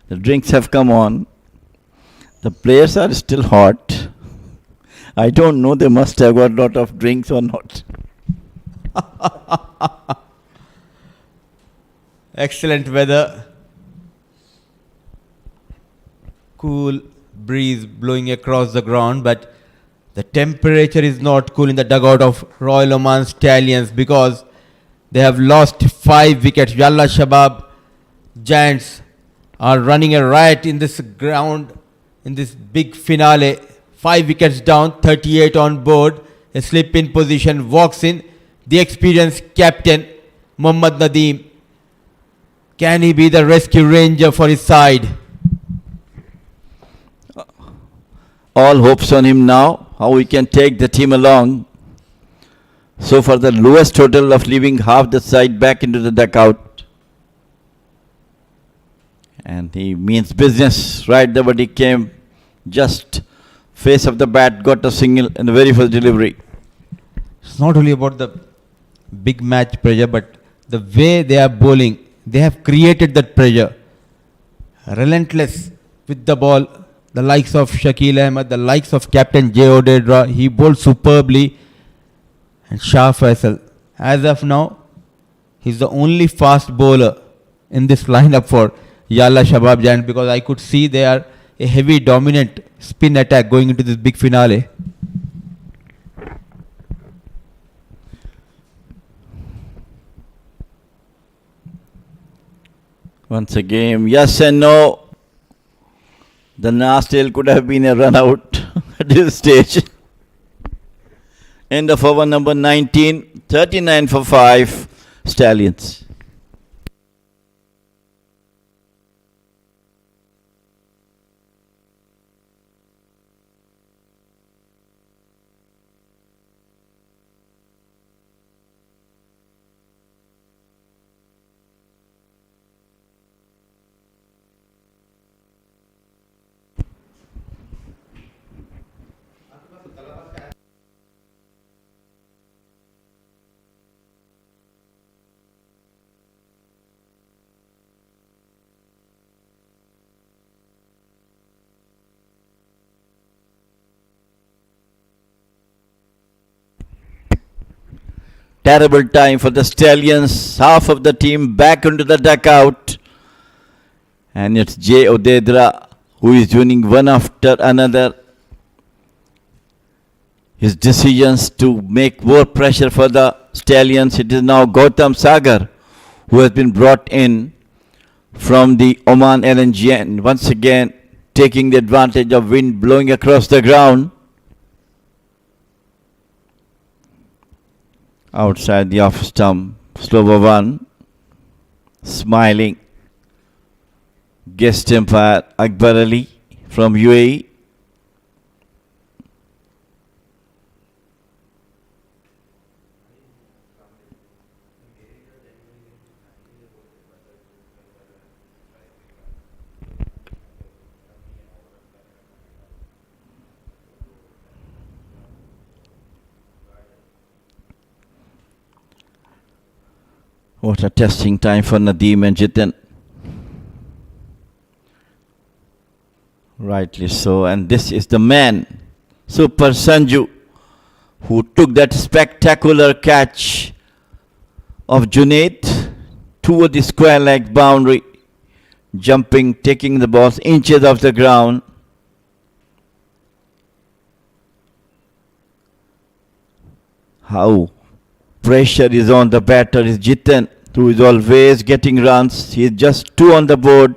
the drinks have come on. The players are still hot. I don't know, they must have got a lot of drinks or not. Excellent weather. Cool breeze blowing across the ground, but the temperature is not cool in the dugout of Royal Oman Stallions because they have lost 5 wickets. Yalla Shabab Giants are running a riot in this ground, in this big finale. 5 wickets down, 38 on board. A slip in position, walks in. The experienced captain, Mohammad Nadeem. Can he be the rescue ranger for his side? All hopes on him now, how we can take the team along. So far the lowest total of leaving half the side back into the dugout. And he means business. Right there, but he came just face of the bat, got a single in the very first delivery. It's not only about the big match pressure, but the way they are bowling. They have created that pressure. Relentless with the ball. The likes of Shakil Ahmed, the likes of Captain J. Odedra, he bowled superbly. And Shah Faisal, as of now, he's the only fast bowler in this lineup for Yalla Shabab Giants because I could see they are a heavy dominant spin attack going into this big finale. Once again, yes and no. The Nastil could have been a run out at this stage. End of over number 19, 39 for 5, Stallions. Terrible time for the Stallions. Half of the team back into the dugout. And it's J. Odedra who is winning one after another. His decisions to make more pressure for the Stallions. It is now Gautam Sagar who has been brought in from the Oman LNG and once again taking the advantage of wind blowing across the ground. Outside the off stump, slow one, smiling. Guest umpire Akbar Ali from UAE. What a testing time for Nadeem and Jitin. Rightly so. And this is the man, Super Sanju, who took that spectacular catch of Junaid toward the square leg boundary, jumping, taking the ball inches off the ground. How pressure is on the batter is Jitin, who is always getting runs. He is just 2 on the board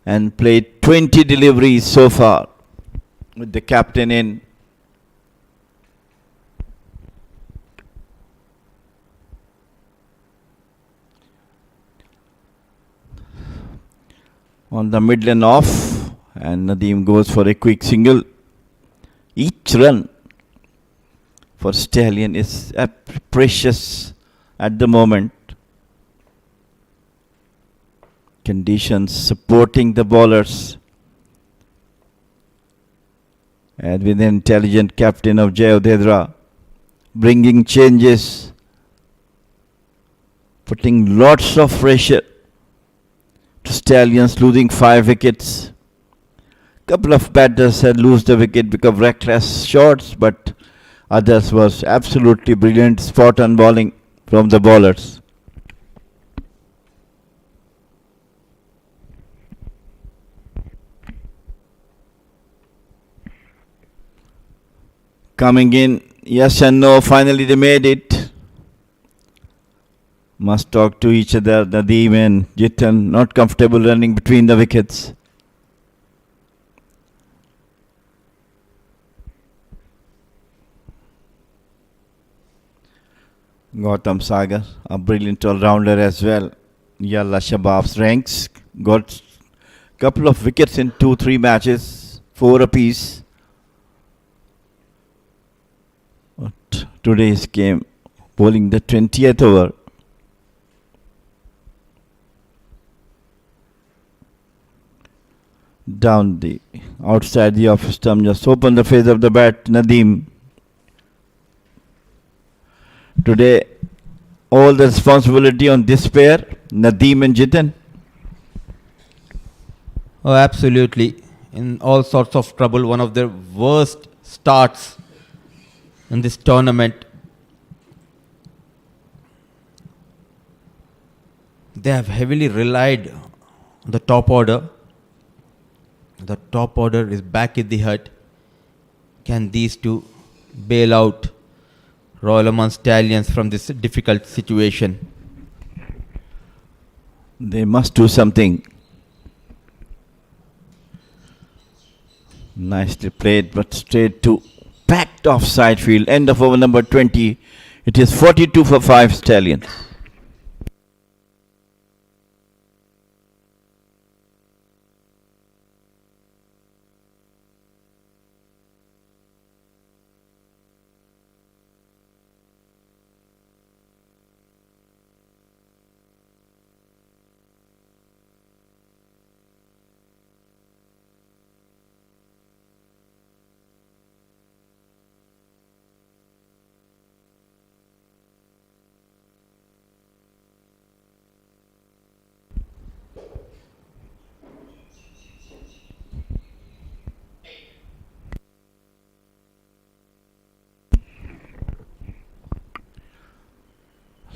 and played 20 deliveries so far with the captain in. On the middle and off, and Nadeem goes for a quick single. Each run for Stallion is precious at the moment. Conditions supporting the bowlers. And with the intelligent captain of Jay Odedra bringing changes putting lots of pressure to Stallions, losing 5 wickets. Couple of batters had lose the wicket because of reckless shots, but others was absolutely brilliant spot on bowling from the bowlers. Coming in, yes and no, finally they made it. Must talk to each other, Nadeem and Jitan, not comfortable running between the wickets. Gautam Sagar, a brilliant all-rounder as well. Yalla Shabab's ranks, got couple of wickets in 2-3 matches, 4 apiece. But today's game, bowling the 20th over. Down the outside the off stump, just open the face of the bat, Nadeem. Today, all the responsibility on this pair, Nadeem and Jitan. Oh, absolutely. In all sorts of trouble. One of their worst starts in this tournament. They have heavily relied on the top order. The top order is back in the hut. Can these two bail out Royal Oman Stallions from this difficult situation? They must do something. Nicely played, but straight to packed offside field. End of over number 20. It is 42 for 5 Stallions.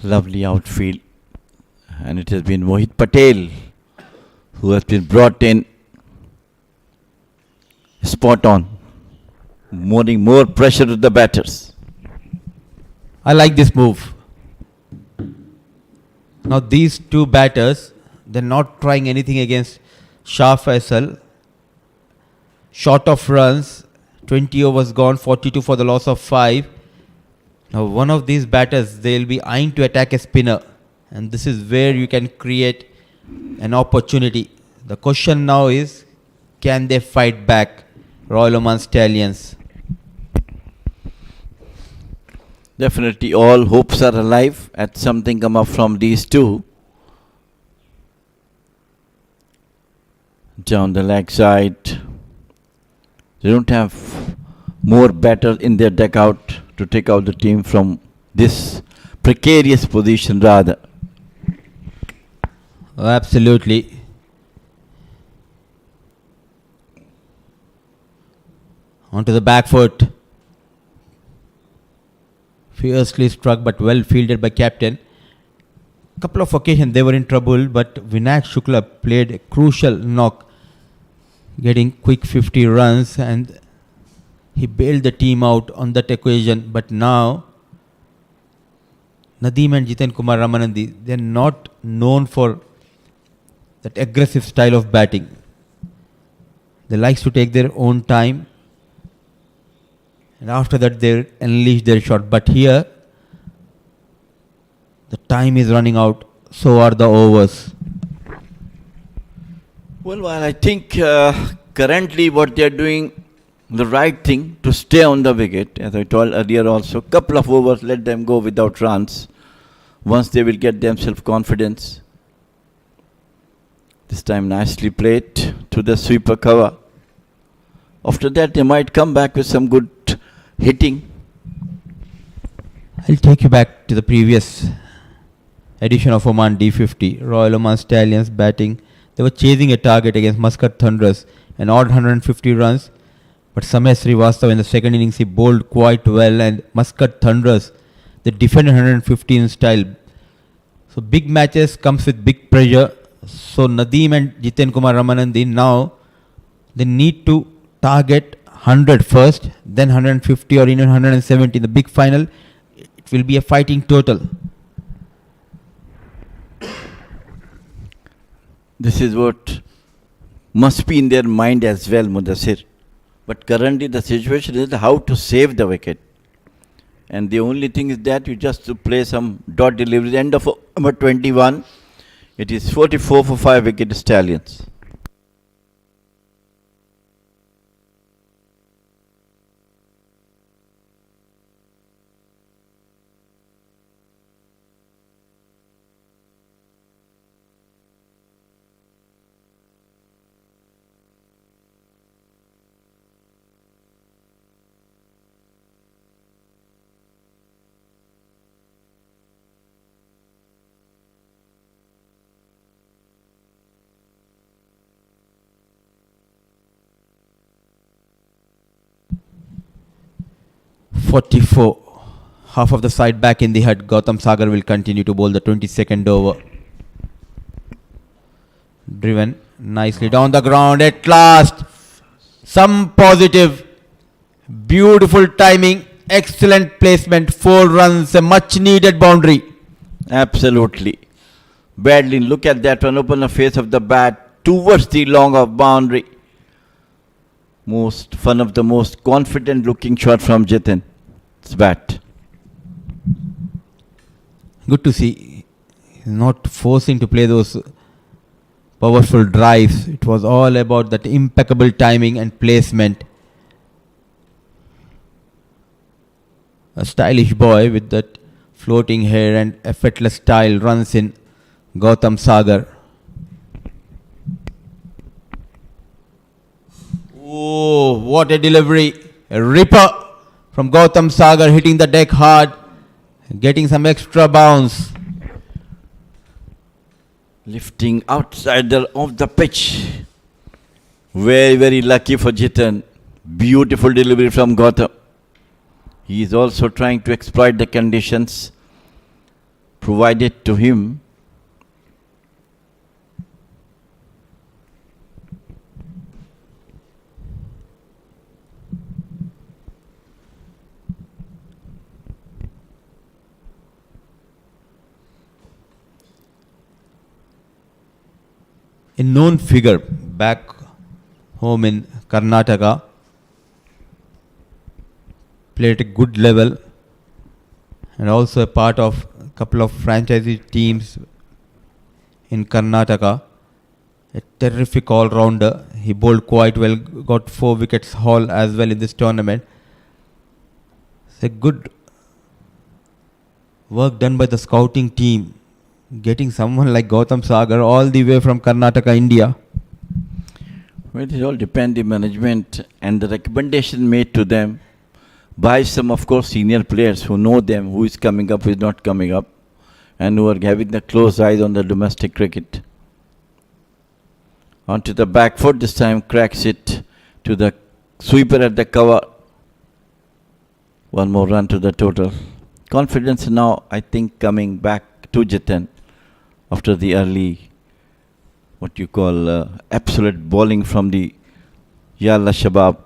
Lovely outfield. And it has been Mohit Patel who has been brought in spot on, putting more pressure to the batters. I like this move. Now these two batters, they're not trying anything against Shah Faisal. Short of runs, 20 overs gone, 42 for the loss of 5. Now one of these batters, they'll be eyeing to attack a spinner. And this is where you can create an opportunity. The question now is, can they fight back, Royal Oman Stallions? Definitely all hopes are alive at something come up from these two. Down the leg side. They don't have more batters in their dugout to take out the team from this precarious position rather. Oh, absolutely. Onto the back foot. Fiercely struck but well fielded by captain. Couple of occasions they were in trouble, but Vinayak Shukla played a crucial knock, getting quick 50 runs, and he bailed the team out on that occasion. But now Nadeem and Jitan Kumar Ramanandi, they are not known for that aggressive style of batting. They like to take their own time, and after that they unleash their shot. But here the time is running out, so are the overs. Well, I think currently what they are doing, the right thing to stay on the wicket. As I told earlier also, couple of overs, let them go without runs. Once they will get themselves confidence. This time nicely played to the sweeper cover. After that they might come back with some good hitting. I'll take you back to the previous edition of Oman D50. Royal Oman Stallions batting. They were chasing a target against Muscat Thunderers, an odd 150 runs. But Samay Srivastava in the second innings he bowled quite well, and Muscat Thunderers, they defended 150 in style. So big matches comes with big pressure. So Nadeem and Jiten Kumar Ramanandi now they need to target 100 first, then 150 or even 170 in the big final. It will be a fighting total. This is what must be in their mind as well, Mudassir. But currently the situation is how to save the wicket. And the only thing is that you just to play some dot delivery. End of over 21. It is 44 for 5 wicket Stallions. .44. Half of the side back in the hut. Gautam Sagar will continue to bowl the 22nd over. Driven nicely down the ground at last. Some positive. Beautiful timing. Excellent placement. 4 runs. A much needed boundary. Absolutely. Badly. Look at that one. Open the face of the bat towards the long off boundary. One of the most confident looking shot from Jiten. It's bat. Good to see. He's not forcing to play those powerful drives. It was all about that impeccable timing and placement. A stylish boy with that floating hair and effortless style runs in. Gautam Sagar. Oh, what a delivery. A ripper from Gautam Sagar, hitting the deck hard, getting some extra bounce. Lifting outside of the pitch. Very, very lucky for Jiten. Beautiful delivery from Gautam. He is also trying to exploit the conditions provided to him. A known figure back home in Karnataka, played at a good level and also a part of a couple of franchisee teams in Karnataka. A terrific all-rounder. He bowled quite well, got 4 wickets haul as well in this tournament. It's a good work done by the scouting team, getting someone like Gautam Sagar all the way from Karnataka, India. Well, it all depends the management and the recommendation made to them by some, of course, senior players who know them, who is coming up, who is not coming up, and who are having the close eyes on the domestic cricket. Onto the back foot this time, cracks it to the sweeper at the cover. 1 more run to the total. Confidence now, I think, coming back to Jiten after the early, what you call, absolute bowling from the Yalla Shabab.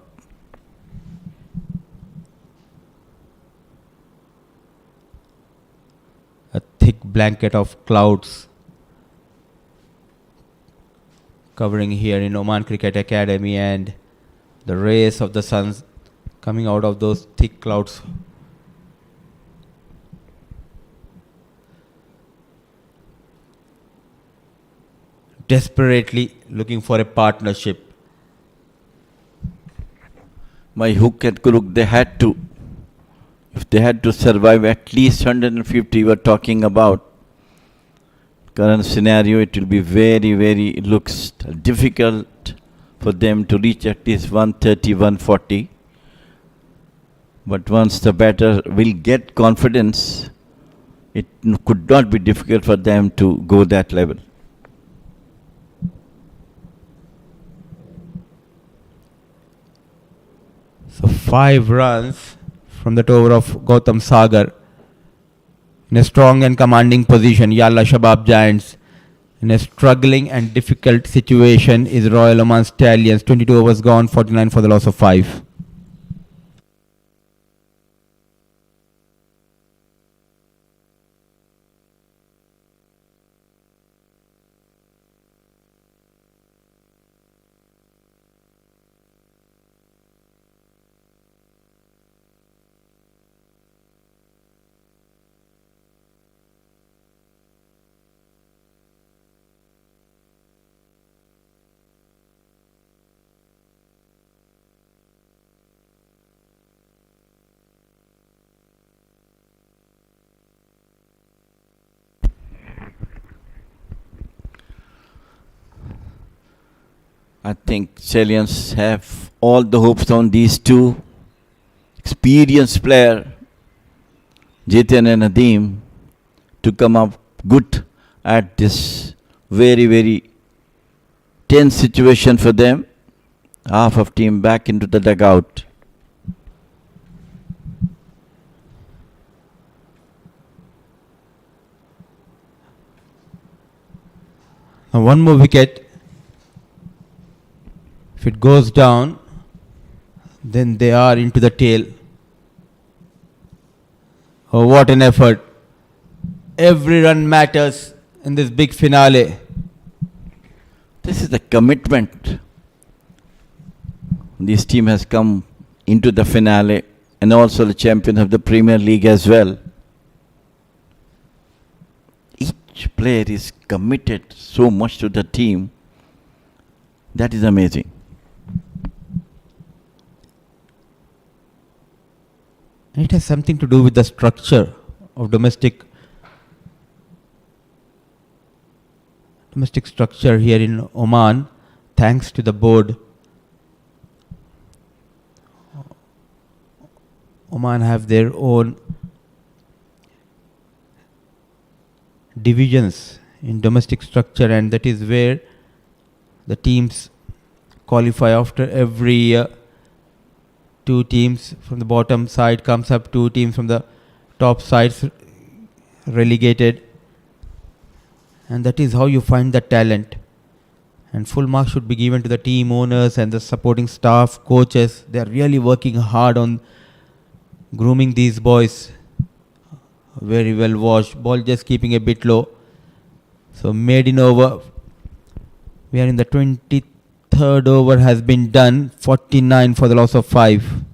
A thick blanket of clouds covering here in Oman Cricket Academy, and the rays of the sun coming out of those thick clouds. Desperately looking for a partnership. My hook and crook, they had to, if they had to survive at least 150 we were talking about. Current scenario, it will be very, very, it looks difficult for them to reach at least 130, 140. But once the batter will get confidence could not be difficult for them to go that level. So 5 runs from that over of Gautam Sagar. In a strong and commanding position, Yalla Shabab Giants. In a struggling and difficult situation is Royal Oman Stallions. 22 overs gone, 49 for the loss of 5. I think Stallions have all the hopes on these two experienced players, Jitin and Nadeem, to come up good at this very, very tense situation for them. Half of team back into the dugout. Now one more wicket. If it goes down, then they are into the tail. Oh, what an effort. Every run matters in this big finale. This is the commitment. This team has come into the finale and also the champion of the Premier League as well. Each player is committed so much to the team. That is amazing. It has something to do with the structure of domestic structure here in Oman, thanks to the board. Oman have their own divisions in domestic structure, and that is where the teams qualify after every year. 2 teams from the bottom side comes up, 2 teams from the top sides relegated, and that is how you find the talent. And full marks should be given to the team owners and the supporting staff, coaches. They are really working hard on grooming these boys. Very well washed. Ball just keeping a bit low. So maiden over. We are in the 23rd over has been done. 49 for the loss of 5.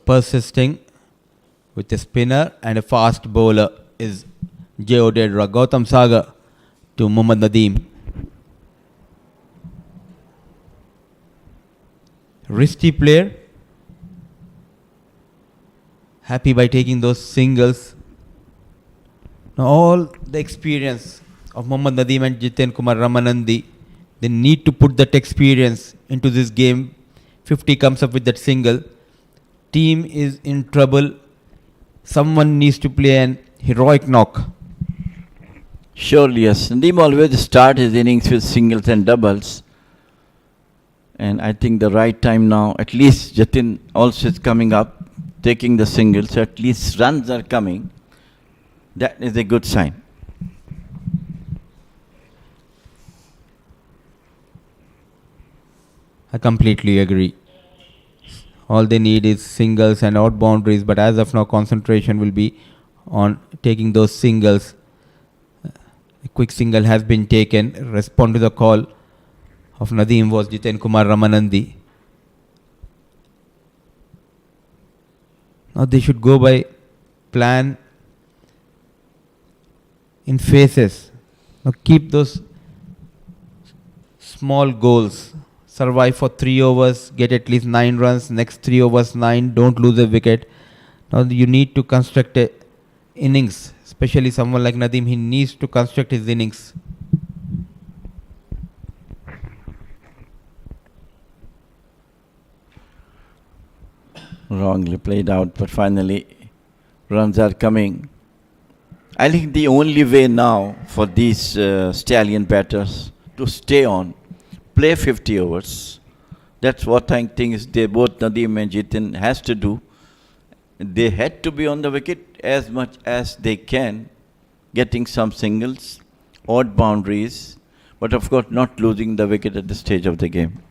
Persisting with a spinner and a fast bowler is J.O. Dedra. Gautam Sagar to Mohammad Nadeem. Risky player. Happy by taking those singles. Now all the experience of Mohammad Nadeem and Jiten Kumar Ramanandi, they need to put that experience into this game. 50 comes up with that single. Team is in trouble. Someone needs to play an heroic knock. Surely, yes. Nadeem always starts his innings with singles and doubles. And I think the right time now, at least Jatin also is coming up, taking the singles. At least runs are coming. That is a good sign. I completely agree. All they need is singles and out boundaries, but as of now, concentration will be on taking those singles. A quick single has been taken. Respond to the call of Nadeem was Jiten Kumar Ramanandi. Now they should go by plan in phases. Now keep those small goals. Survive for 3 overs, get at least 9 runs. Next 3 overs, 9. Don't lose a wicket. Now you need to construct a innings. Especially someone like Nadeem, he needs to construct his innings. Wrongly played out, but finally runs are coming. I think the only way now for these stallion batters to stay on, play 50 overs. That's what I think is they both Nadeem and Jitin has to do. They had to be on the wicket as much as they can, getting some singles, odd boundaries, but of course not losing the wicket at this stage of the game.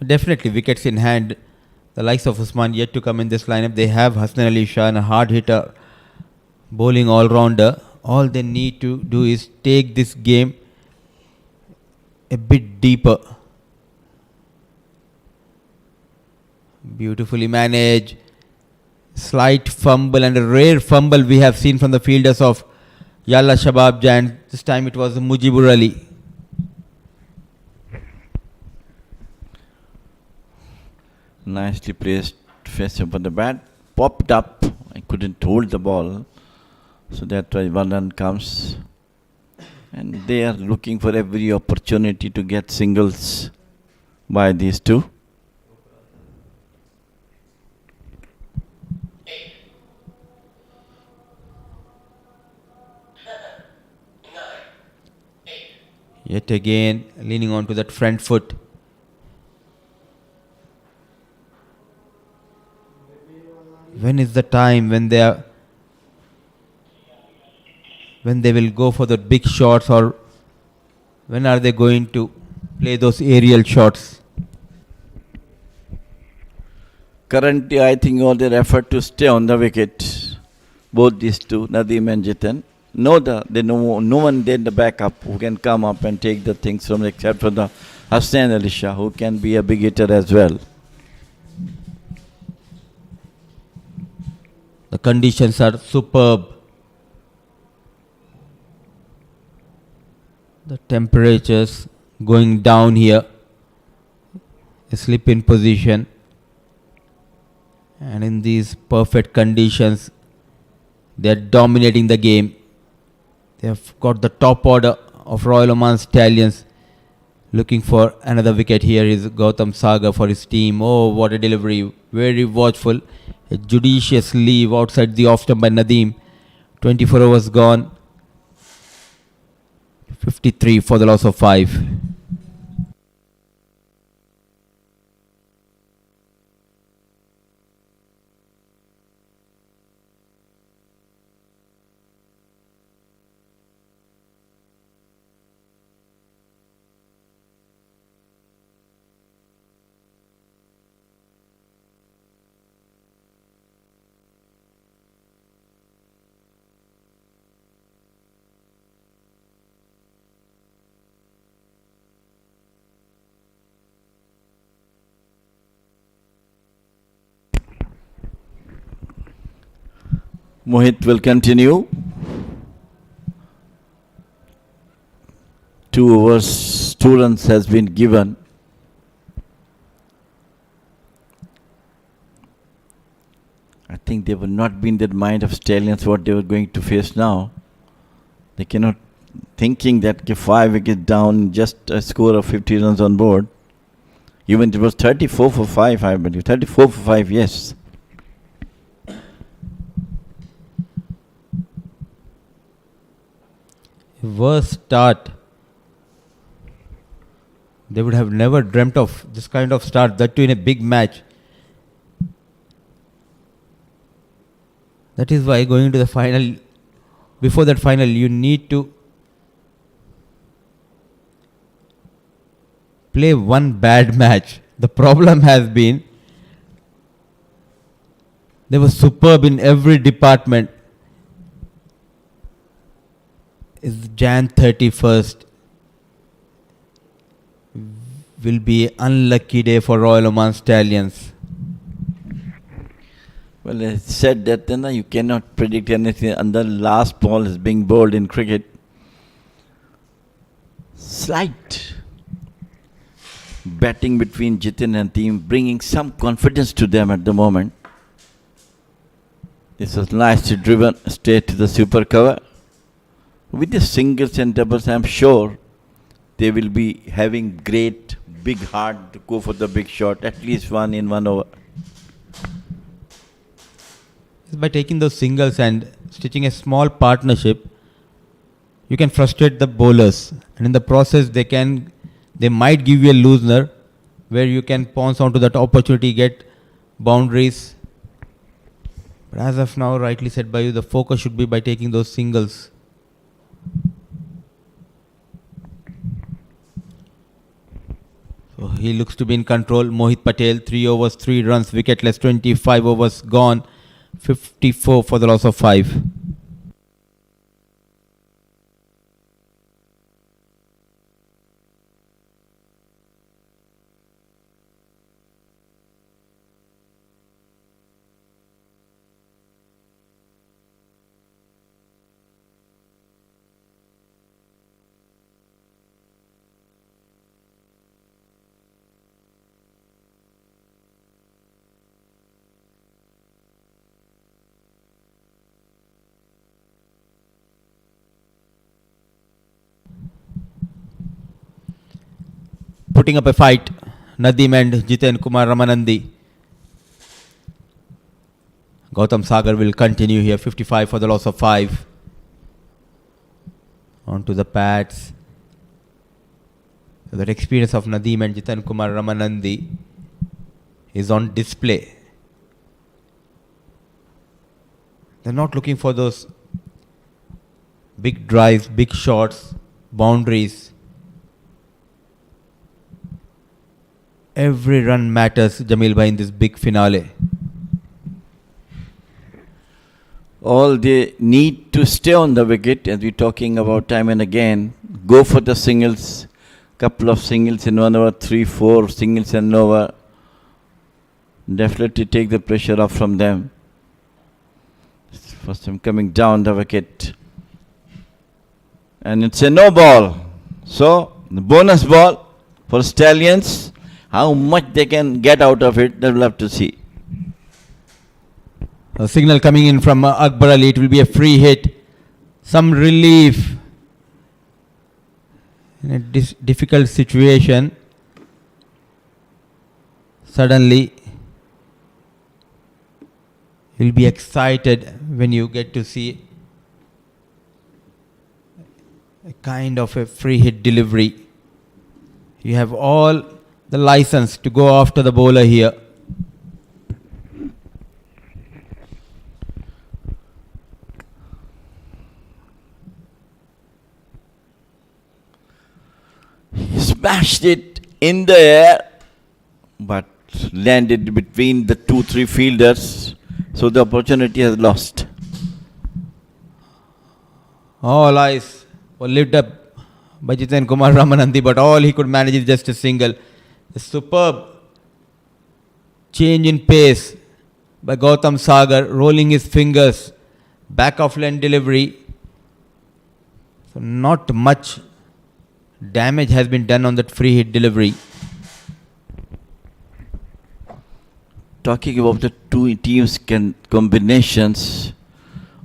Definitely wickets in hand. The likes of Usman yet to come in this lineup. They have Hassan Ali Shah, a hard hitter, bowling all-rounder. All they need to do is take this game a bit deeper. Beautifully managed. Slight fumble, and a rare fumble we have seen from the fielders of Yalla Shabab, and this time it was Mujibur Ali. Nicely placed face up on the bat. Popped up. I couldn't hold the ball. So that's why one run comes. And they are looking for every opportunity to get singles by these two. Yet again, leaning on to that front foot. When is the time when they will go for the big shots, or when are they going to play those aerial shots? Currently, I think all their effort to stay on the wicket, both these two, Nadeem and Jitin. No one there in the backup who can come up and take the things from, except for the Hassan Ali Shah, who can be a big hitter as well. The conditions are superb. The temperatures going down here. A slip in position. And in these perfect conditions, they are dominating the game. They have got the top order of Royal Oman Stallions. Looking for another wicket. Here is Gautam Sagar for his team. Oh, what a delivery. Very watchful. A judicious leave outside the off stump by Nadeem. 24 overs gone. 53 for the loss of 5. Mohit will continue. 2 overs, 2 runs has been given. I think they will not be in the mind of Stallions what they were going to face now. They cannot, thinking that 5 wickets down, just a score of 50 runs on board. Even it was 34 for 5, I believe. 34 for 5, yes. Worst start. They would have never dreamt of this kind of start, that too in a big match. That is why going to the final, before that final, you need to play one bad match. The problem has been they were superb in every department. Is Jan 31st. will be an unlucky day for Royal Oman Stallions. Well, it's said that you cannot predict anything, and the last ball is being bowled in cricket. Slight batting between Jitin and team, bringing some confidence to them at the moment. This was nicely driven straight to the super cover. With the singles and doubles, I'm sure they will be having great big heart to go for the big shot, at least one in 1 over. By taking those singles and stitching a small partnership, you can frustrate the bowlers, and in the process they might give you a loosener where you can pounce onto that opportunity, get boundaries. But as of now, rightly said by you, the focus should be by taking those singles. So he looks to be in control. Mohit Patel, 3 overs, 3 runs, wicketless, 25 overs gone, 54 for the loss of 5. Putting up a fight, Nadeem and Jiten Kumar Ramanandi. Gautam Sagar will continue here, 55 for the loss of 5. On to the pads. So that experience of Nadeem and Jiten Kumar Ramanandi is on display. They're not looking for those big drives, big shots, boundaries. Every run matters, Jamil Bhai, in this big finale. All they need to stay on the wicket, as we're talking about time and again, go for the singles, couple of singles in 1 over, 3, 4 singles and over. Definitely take the pressure off from them. First time coming down the wicket. And it's a no ball. So, the bonus ball for Stallions. How much they can get out of it, they'll have to see. A signal coming in from Akbar Ali. It will be a free hit. Some relief in a difficult situation. Suddenly, you'll be excited when you get to see a kind of a free hit delivery. You have all the license to go after the bowler here. He smashed it in the air, but landed between the 2-3 fielders, so the opportunity has lost. All eyes were lit up by Jiten Kumar Ramanandi, but all he could manage is just a single. A superb change in pace by Gautam Sagar, rolling his fingers, back of lane delivery. So not much damage has been done on that free hit delivery. Talking about the two teams' combinations,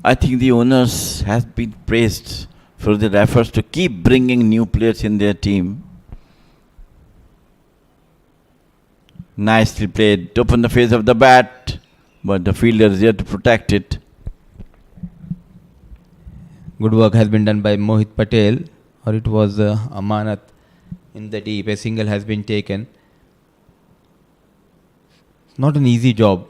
I think the owners have been praised for their efforts to keep bringing new players in their team. Nicely played, to open the face of the bat, but the fielder is there to protect it. Good work has been done by Mohit Patel, or it was Amanat in the deep. A single has been taken. Not an easy job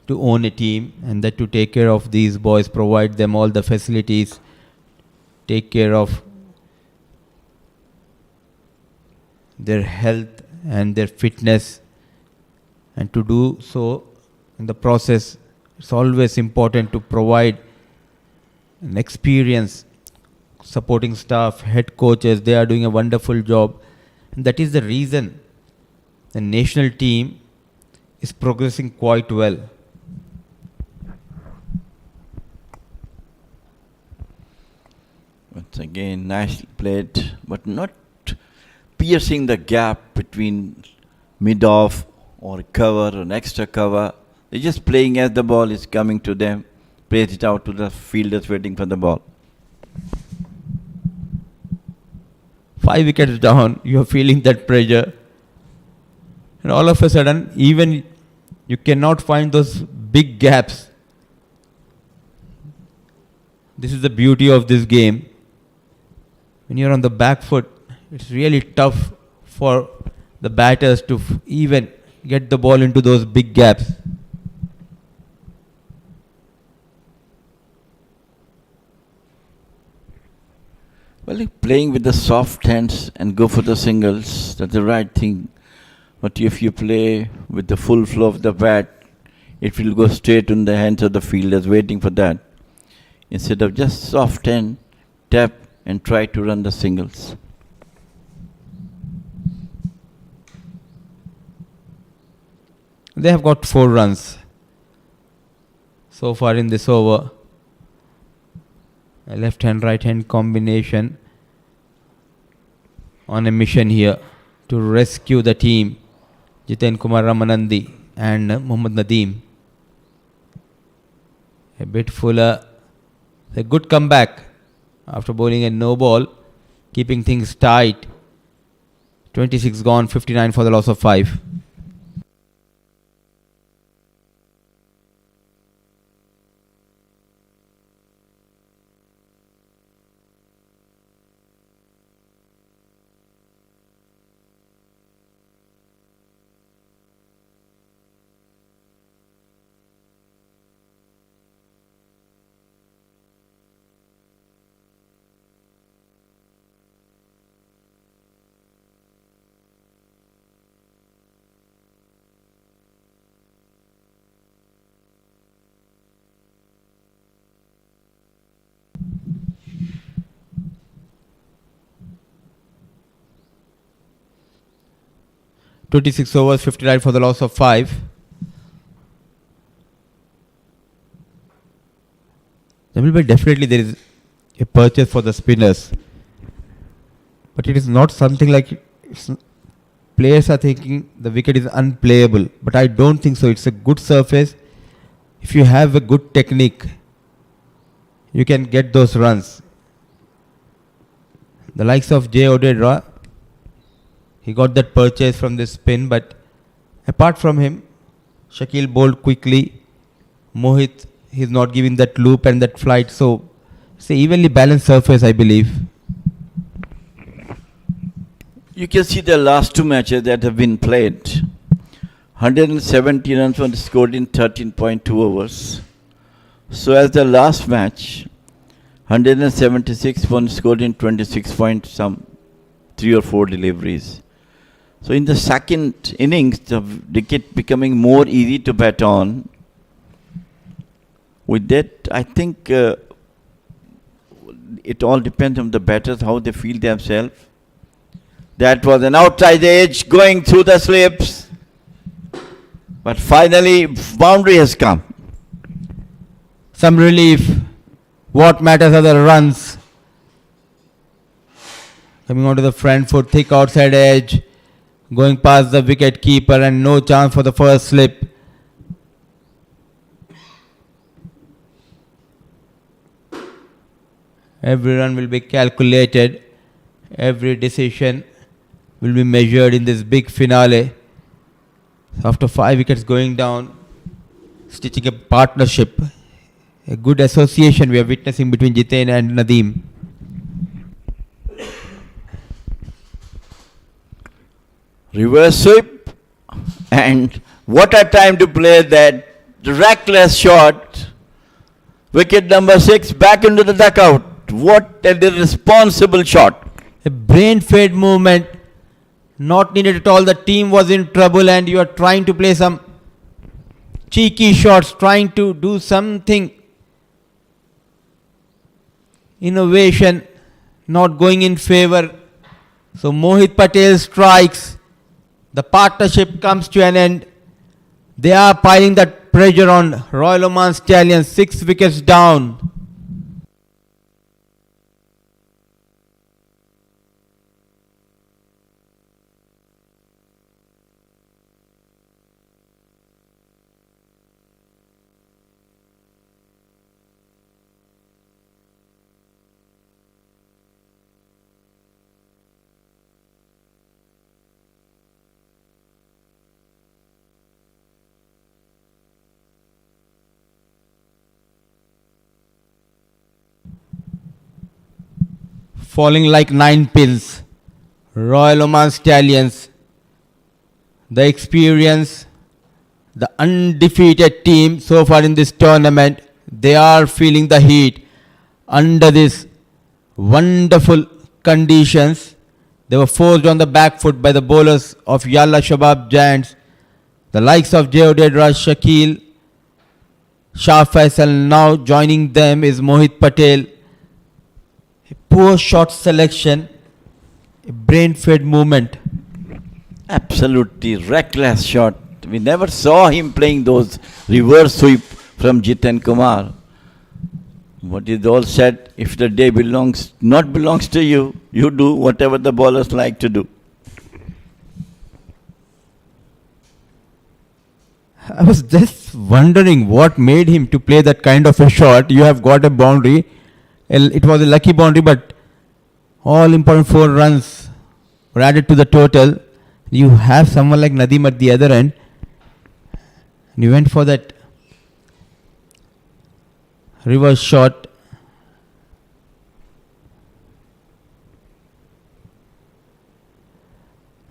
to own a team, and that to take care of these boys, provide them all the facilities, take care of their health and their fitness, and to do so in the process, it's always important to provide an experience. Supporting staff, head coaches, they are doing a wonderful job And that is the reason the national team is progressing quite well. Once again, nicely played, but not piercing the gap between mid-off or cover or an extra cover. They're just playing as the ball is coming to them, plays it out to the fielders waiting for the ball. 5 wickets down, you're feeling that pressure. And all of a sudden, even you cannot find those big gaps. This is the beauty of this game. When you're on the back foot, it's really tough for the batters to even get the ball into those big gaps. Well, playing with the soft hands and go for the singles, that's the right thing. But if you play with the full flow of the bat, it will go straight in the hands of the fielders waiting for that. Instead of just soft hand, tap and try to run the singles. They have got 4 runs so far in this over. A left hand, right hand combination on a mission here to rescue the team. Jiten Kumar Ramanandi and Mohammad Nadeem. A bit fuller. A good comeback after bowling a no ball, keeping things tight. 26 gone, 59 for the loss of 5. .26 overs, 59 for the loss of 5. Definitely there is a purchase for the spinners. But it is not something like players are thinking the wicket is unplayable. But I don't think so. It's a good surface. If you have a good technique, you can get those runs. The likes of J. Odedra, he got that purchase from the spin, but apart from him, Shakil bowled quickly. Mohit, he's not giving that loop and that flight. So it's an evenly balanced surface, I believe. You can see the last 2 matches that have been played. 170 runs were scored in 13.2 overs. So as the last match, 176 were scored in 26 point some 3 or 4 deliveries. So in the second innings, the wicket becoming more easy to bat on. With that, I think it all depends on the batters, how they feel themselves. That was an outside edge going through the slips. But finally, boundary has come. Some relief. What matters are the runs. Coming onto the front foot, thick outside edge. Going past the wicket keeper and no chance for the first slip. Every run will be calculated. Every decision will be measured in this big finale. After 5 wickets going down, stitching a partnership, a good association we are witnessing between Jiten and Nadeem. Reverse sweep, and what a time to play that reckless shot. Wicket number 6 back into the dugout. What a irresponsible shot. A brain-fade movement, not needed at all. The team was in trouble and you are trying to play some cheeky shots, trying to do something. Innovation not going in favor. So Mohit Patel strikes. The partnership comes to an end. They are piling that pressure on Royal Oman Stallions. 6 wickets down. Falling like 9 pins. Royal Oman Stallions, the experience, the undefeated team so far in this tournament, they are feeling the heat under these wonderful conditions. They were forced on the back foot by the bowlers of Yalla Shabab giants, the likes of Deodedra, Shakil, Shah Faisal. Now joining them is Mohit Patel. A poor shot selection, a brain-fed movement. Absolutely reckless shot. We never saw him playing those reverse sweep from Jiten Kumar. What is all said, if the day belongs to you, you do whatever the bowlers like to do. I was just wondering what made him to play that kind of a shot. You have got a boundary. It was a lucky boundary, but all important 4 runs were added to the total. You have someone like Nadeem at the other end. And you went for that reverse shot.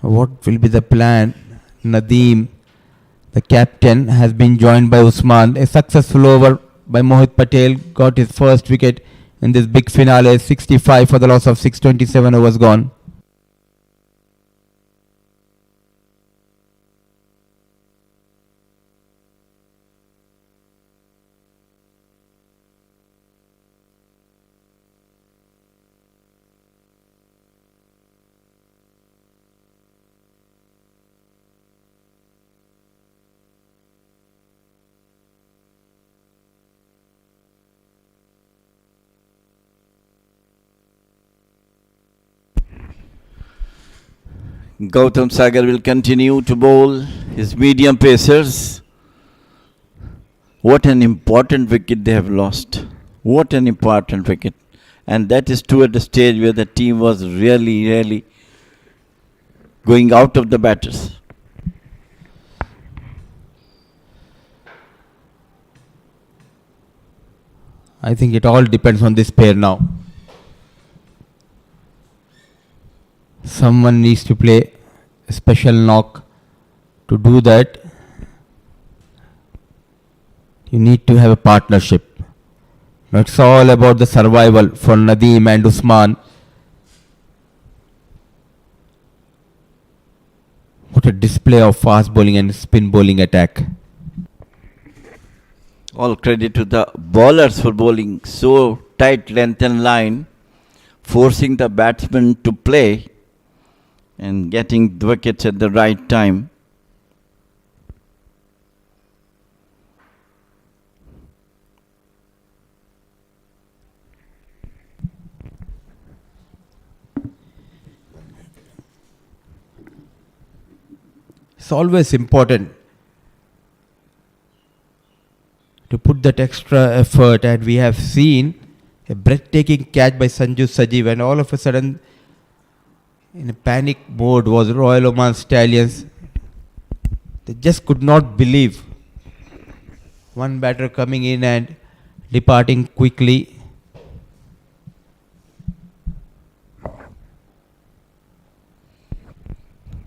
What will be the plan? Nadeem, the captain, has been joined by Usman. A successful over by Mohit Patel got his first wicket in this big finale. 65 for the loss of 627 overs gone. Gautam Sagar will continue to bowl his medium pacers. What an important wicket they have lost. What an important wicket. And that is too at the stage where the team was really going out of the batters. I think it all depends on this pair now. Someone needs to play a special knock. To do that, you need to have a partnership. Now it's all about the survival for Nadeem and Usman. What a display of fast bowling and spin bowling attack. All credit to the bowlers for bowling so tight length and line, forcing the batsman to play and getting the wickets at the right time. It's always important to put that extra effort, and we have seen a breathtaking catch by Sanju Saji when all of a sudden in a panic mode was Royal Oman Stallions. They just could not believe one batter coming in and departing quickly.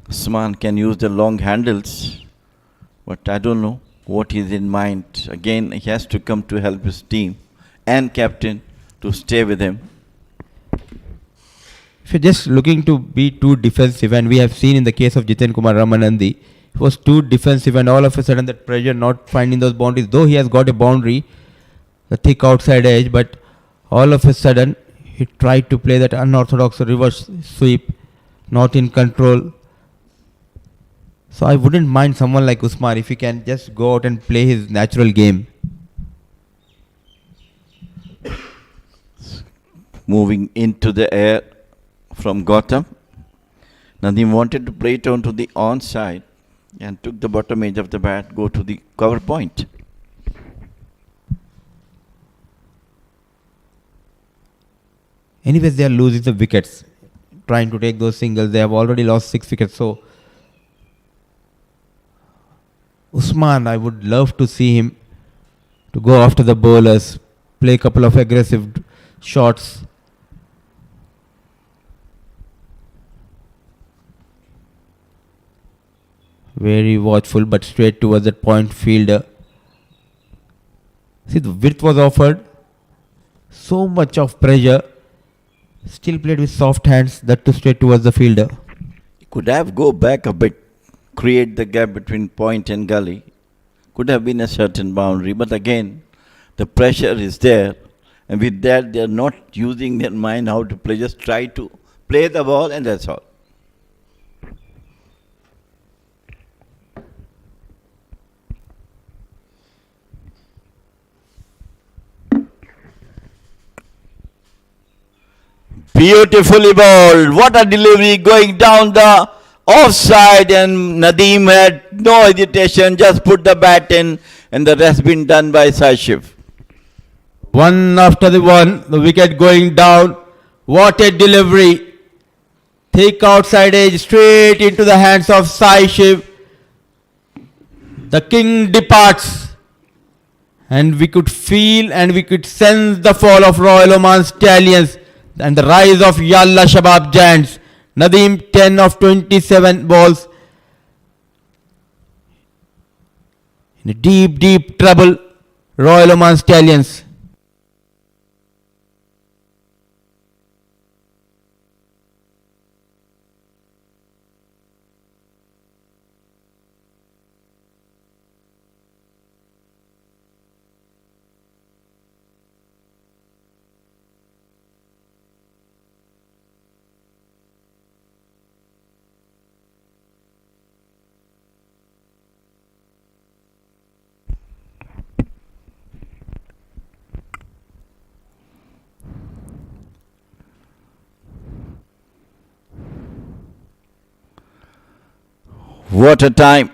Usman can use the long handles, but I don't know what is in mind. Again, he has to come to help his team and captain to stay with him. If you're just looking to be too defensive, and we have seen in the case of Jiten Kumar Ramanandi, he was too defensive, and all of a sudden that pressure not finding those boundaries, though he has got a boundary, the thick outside edge, but all of a sudden he tried to play that unorthodox reverse sweep not in control. So I wouldn't mind someone like Usman if he can just go out and play his natural game. Moving into the air from Gotham. Nadeem wanted to play it onto the onside and took the bottom edge of the bat, go to the cover point. Anyways, they are losing the wickets. Trying to take those singles. They have already lost 6 wickets. So, Usman, I would love to see him to go after the bowlers, play a couple of aggressive shots. Very watchful, but straight towards that point fielder. See, the width was offered. So much of pressure. Still played with soft hands, that too straight towards the fielder. Could have go back a bit, create the gap between point and gully. Could have been a certain boundary, but again, the pressure is there. And with that, they are not using their mind how to play. Just try to play the ball and that's all. Beautifully bowled. What a delivery going down the offside, and Nadeem had no hesitation, just put the bat in, and the rest been done by Saishif. One after the one, the wicket going down. What a delivery. Thick outside edge straight into the hands of Saishif. The king departs. And we could feel and we could sense the fall of Royal Oman Stallions and the rise of Yalla Shabab giants. Nadeem 10 of 27 balls. In a deep, deep trouble. Royal Oman Stallions. What a time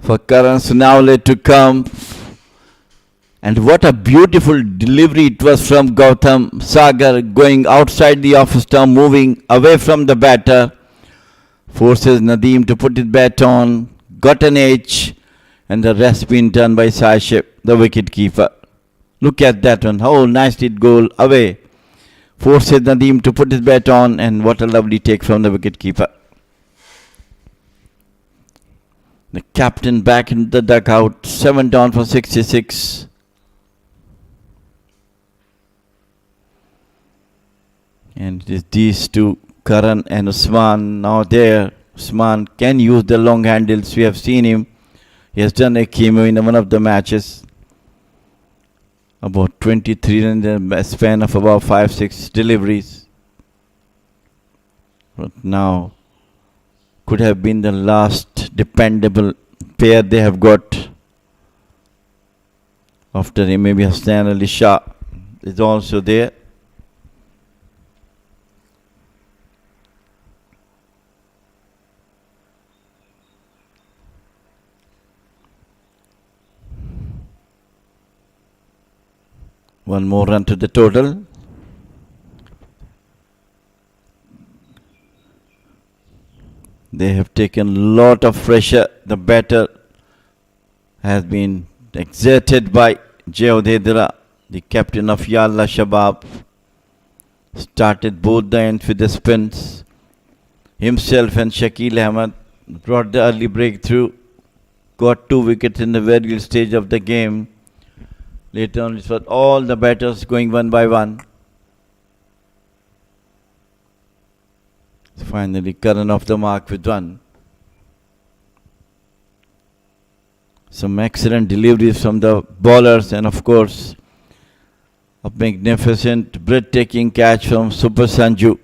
for Karan Sunawale to come. And what a beautiful delivery it was from Gautam Sagar, going outside the off stump, moving away from the batter. Forces Nadeem to put his bat on, got an edge, and the rest been done by Saiship, the wicket keeper. Look at that one, how nicely it goal away. Forces Nadeem to put his bat on, and what a lovely take from the wicket keeper. The captain back in the dugout, 7 down for 66. And it is these two, Karan and Usman, now there. Usman can use the long handles. We have seen him. He has done a chemo in one of the matches. About 23 in a span of about 5-6 deliveries. But now could have been the last dependable pair they have got. After him, maybe Hassan Ali Shah is also there. One more run to the total. They have taken lot of pressure. The batter has been exerted by Jayodedra, the captain of Yalla Shabab. Started both the ends with the spins. Himself and Shakil Ahmed brought the early breakthrough. Got 2 wickets in the very early stage of the game. Later on, it was all the batters going one by one. Finally, Karan off the mark with 1. Some excellent deliveries from the bowlers, and of course, a magnificent, breathtaking catch from Super Sanju.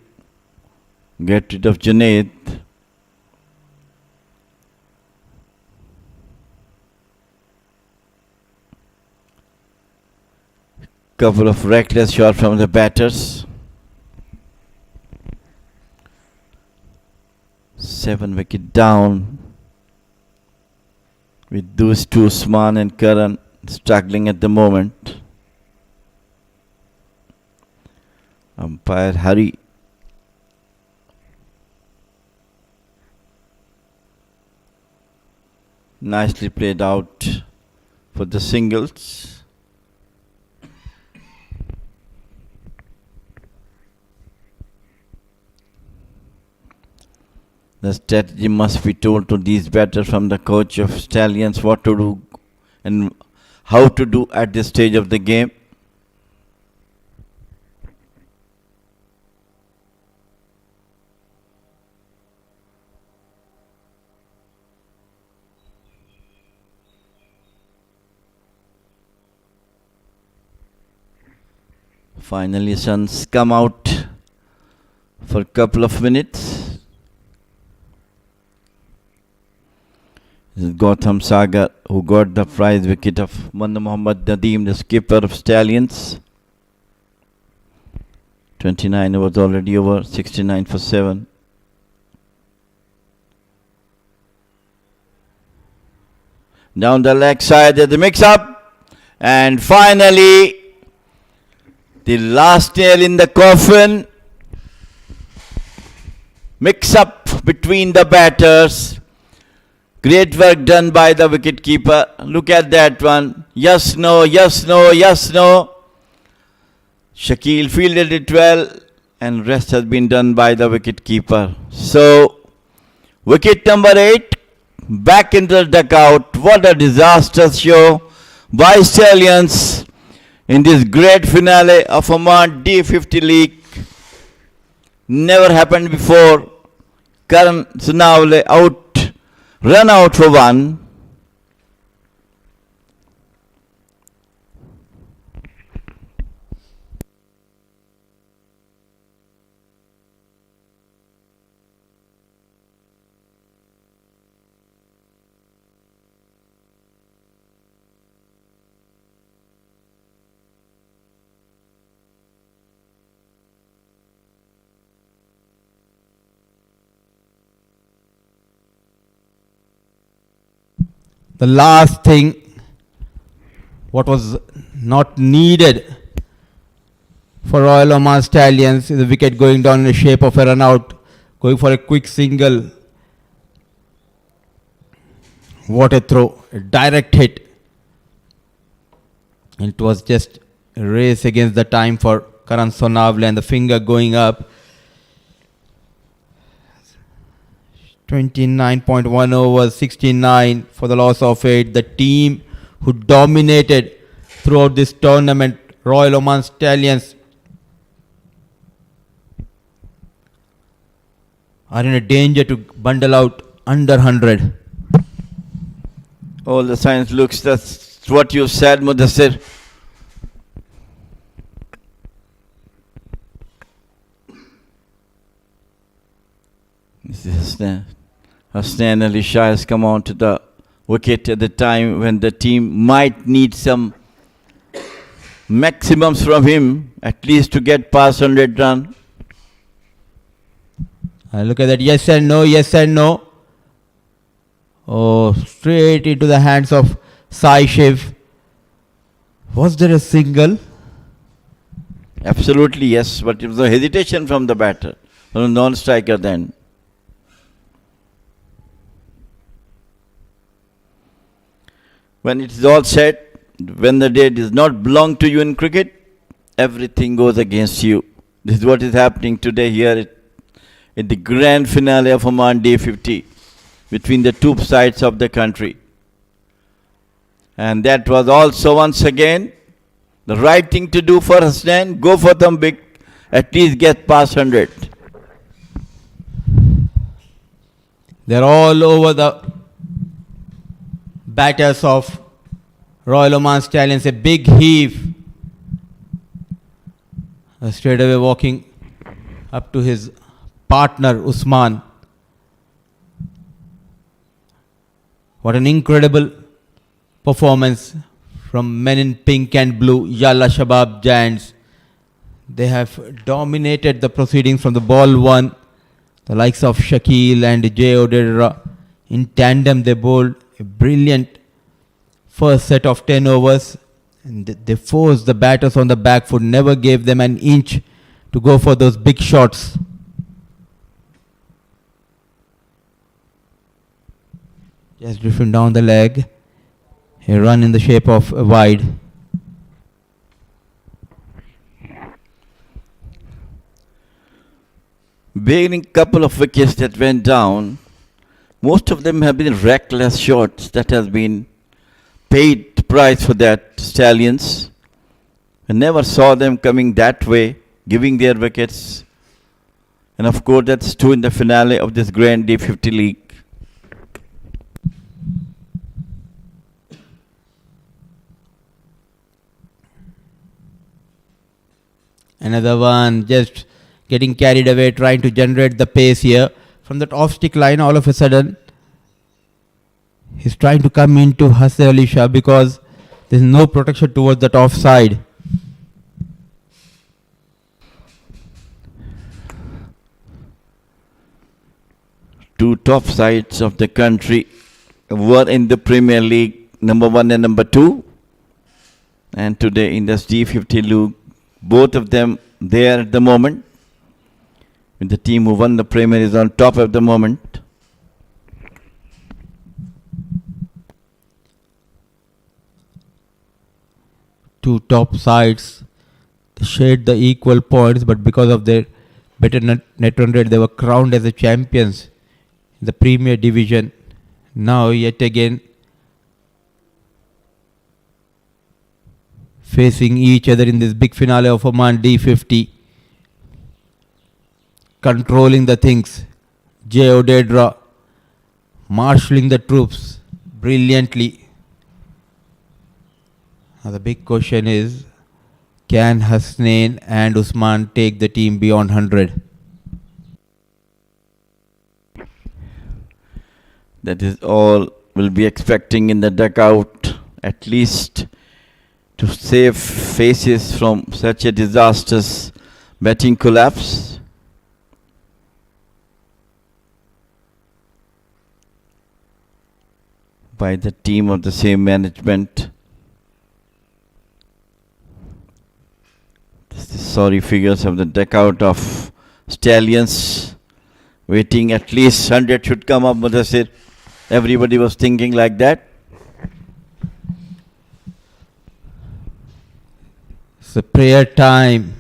get rid of Junaid. Couple of reckless shots from the batters. 7 wicket down, with those two, Usman and Karan, struggling at the moment. Umpire Hari. Nicely played out for the singles. The strategy must be told to these batters from the coach of Stallions, what to do and how to do at this stage of the game. Finally, Suns come out for a couple of minutes. This is Gautam Sagar, who got the prize wicket of Muhammad Nadeem, the skipper of Stallions. 29 overs already over, 69 for 7. Down the leg side, there's the mix-up. And finally, the last nail in the coffin. Mix-up between the batters. Great work done by the wicket-keeper. Look at that one. Yes, no, yes, no, yes, no. Shakil fielded it well, and rest has been done by the wicket-keeper. So, wicket number 8, back into the dugout. What a disastrous show by Stallions in this great finale of Oman D50 League. Never happened before. Karan Sunawale out. Run out for 1. The last thing, what was not needed for Royal Oman Stallions, is the wicket going down in the shape of a run out, going for a quick single. What a throw, a direct hit. It was just a race against the time for Karan Sonavle, and the finger going up. 29.1 overs, 69 for the loss of 8. The team who dominated throughout this tournament, Royal Oman Stallions, are in a danger to bundle out under 100. All the signs looks, that's what you said, Mudassir. This is Hasnain Ali Shah has come on to the wicket at the time when the team might need some maximums from him, at least to get past 100 run. Look at that, yes and no, yes and no. Oh, straight into the hands of Sai Shiv. Was there a single? Absolutely yes, but it was a hesitation from the batter, from the non-striker then. When it is all set, when the day does not belong to you in cricket, everything goes against you. This is what is happening today here in the grand finale of Oman D50 between the two sides of the country. And that was also once again the right thing to do for Hasnain. Go for them big, at least get past 100. They're all over the batters of Royal Oman Stallions. A big heave. Straight away walking up to his partner Usman. What an incredible performance from men in pink and blue, Yalla Shabab Giants. They have dominated the proceedings from the ball one. The likes of Shakil and Odedra in tandem, they bowled a brilliant first set of 10 overs. And they forced the batters on the back foot, never gave them an inch to go for those big shots. Just drifting down the leg. A run in the shape of a wide. Bearing couple of wickets that went down, most of them have been reckless shots that has been paid price for that Stallions. I never saw them coming that way, giving their wickets. And of course, that's true in the finale of this Grand D50 League. Another one just getting carried away, trying to generate the pace here. From that off-stick line, all of a sudden, he's trying to come into Hassan Ali Shah because there's no protection towards that offside. Two top sides of the country were in the Premier League, number 1 and number 2. And today in this G50 League, both of them there at the moment. And the team who won the Premier is on top at the moment. Two top sides, they shared the equal points, but because of their better net run rate, they were crowned as the champions in the Premier Division. Now, yet again, facing each other in this big finale of Oman D50. Controlling the things. Odedra marshalling the troops brilliantly. Now the big question is, can Hasnain and Usman take the team beyond 100? That is all we'll be expecting in the dugout, at least to save faces from such a disastrous batting collapse. By the team of the same management. This is sorry figures of the dugout of Stallions. Waiting at least 100 should come up, Mudassir. Everybody was thinking like that. It's a prayer time.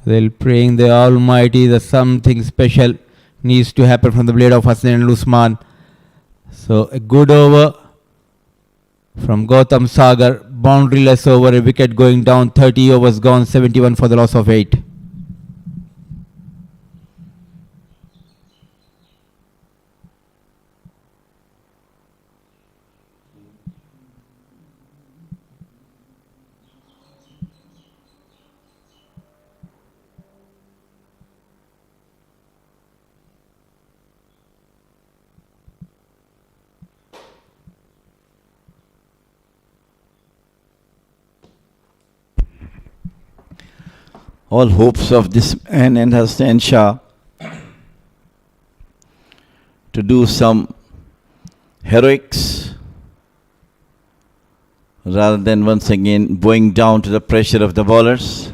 They're praying the Almighty that something special needs to happen from the blade of Hasnain and Usman. So a good over from Gautam Sagar, boundaryless over, a wicket going down, 30 overs gone, 71 for the loss of 8. All hopes of this man and Hassan Shah to do some heroics rather than once again bowing down to the pressure of the bowlers.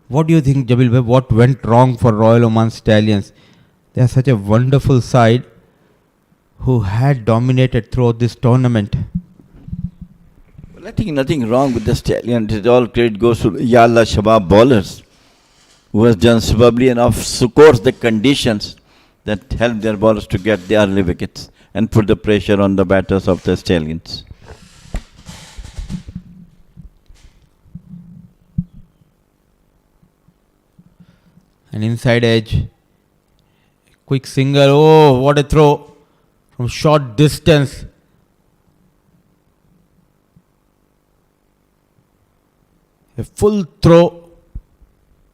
What do you think, Jabil bhai, what went wrong for Royal Oman Stallions? They are such a wonderful side who had dominated throughout this tournament. Well, I think nothing wrong with the Stallions. It all credit goes to Yalla Shabab bowlers, who has done superbly enough, of course, the conditions that helped their bowlers to get the early wickets. and put the pressure on the batters of the Stallions. An inside edge. Quick single. Oh, what a throw from short distance. A full throw.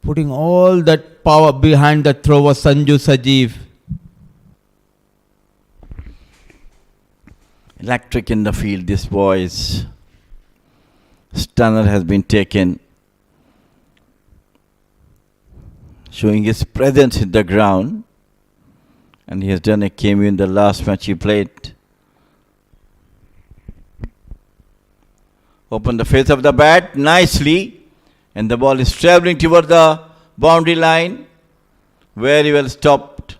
Putting all that power behind the throw was Sanju Sajeev. Electric in the field, this boy's stunner has been taken, showing his presence in the ground, and he has done a cameo in the last match he played. Open the face of the bat nicely, and the ball is travelling toward the boundary line. Very well stopped,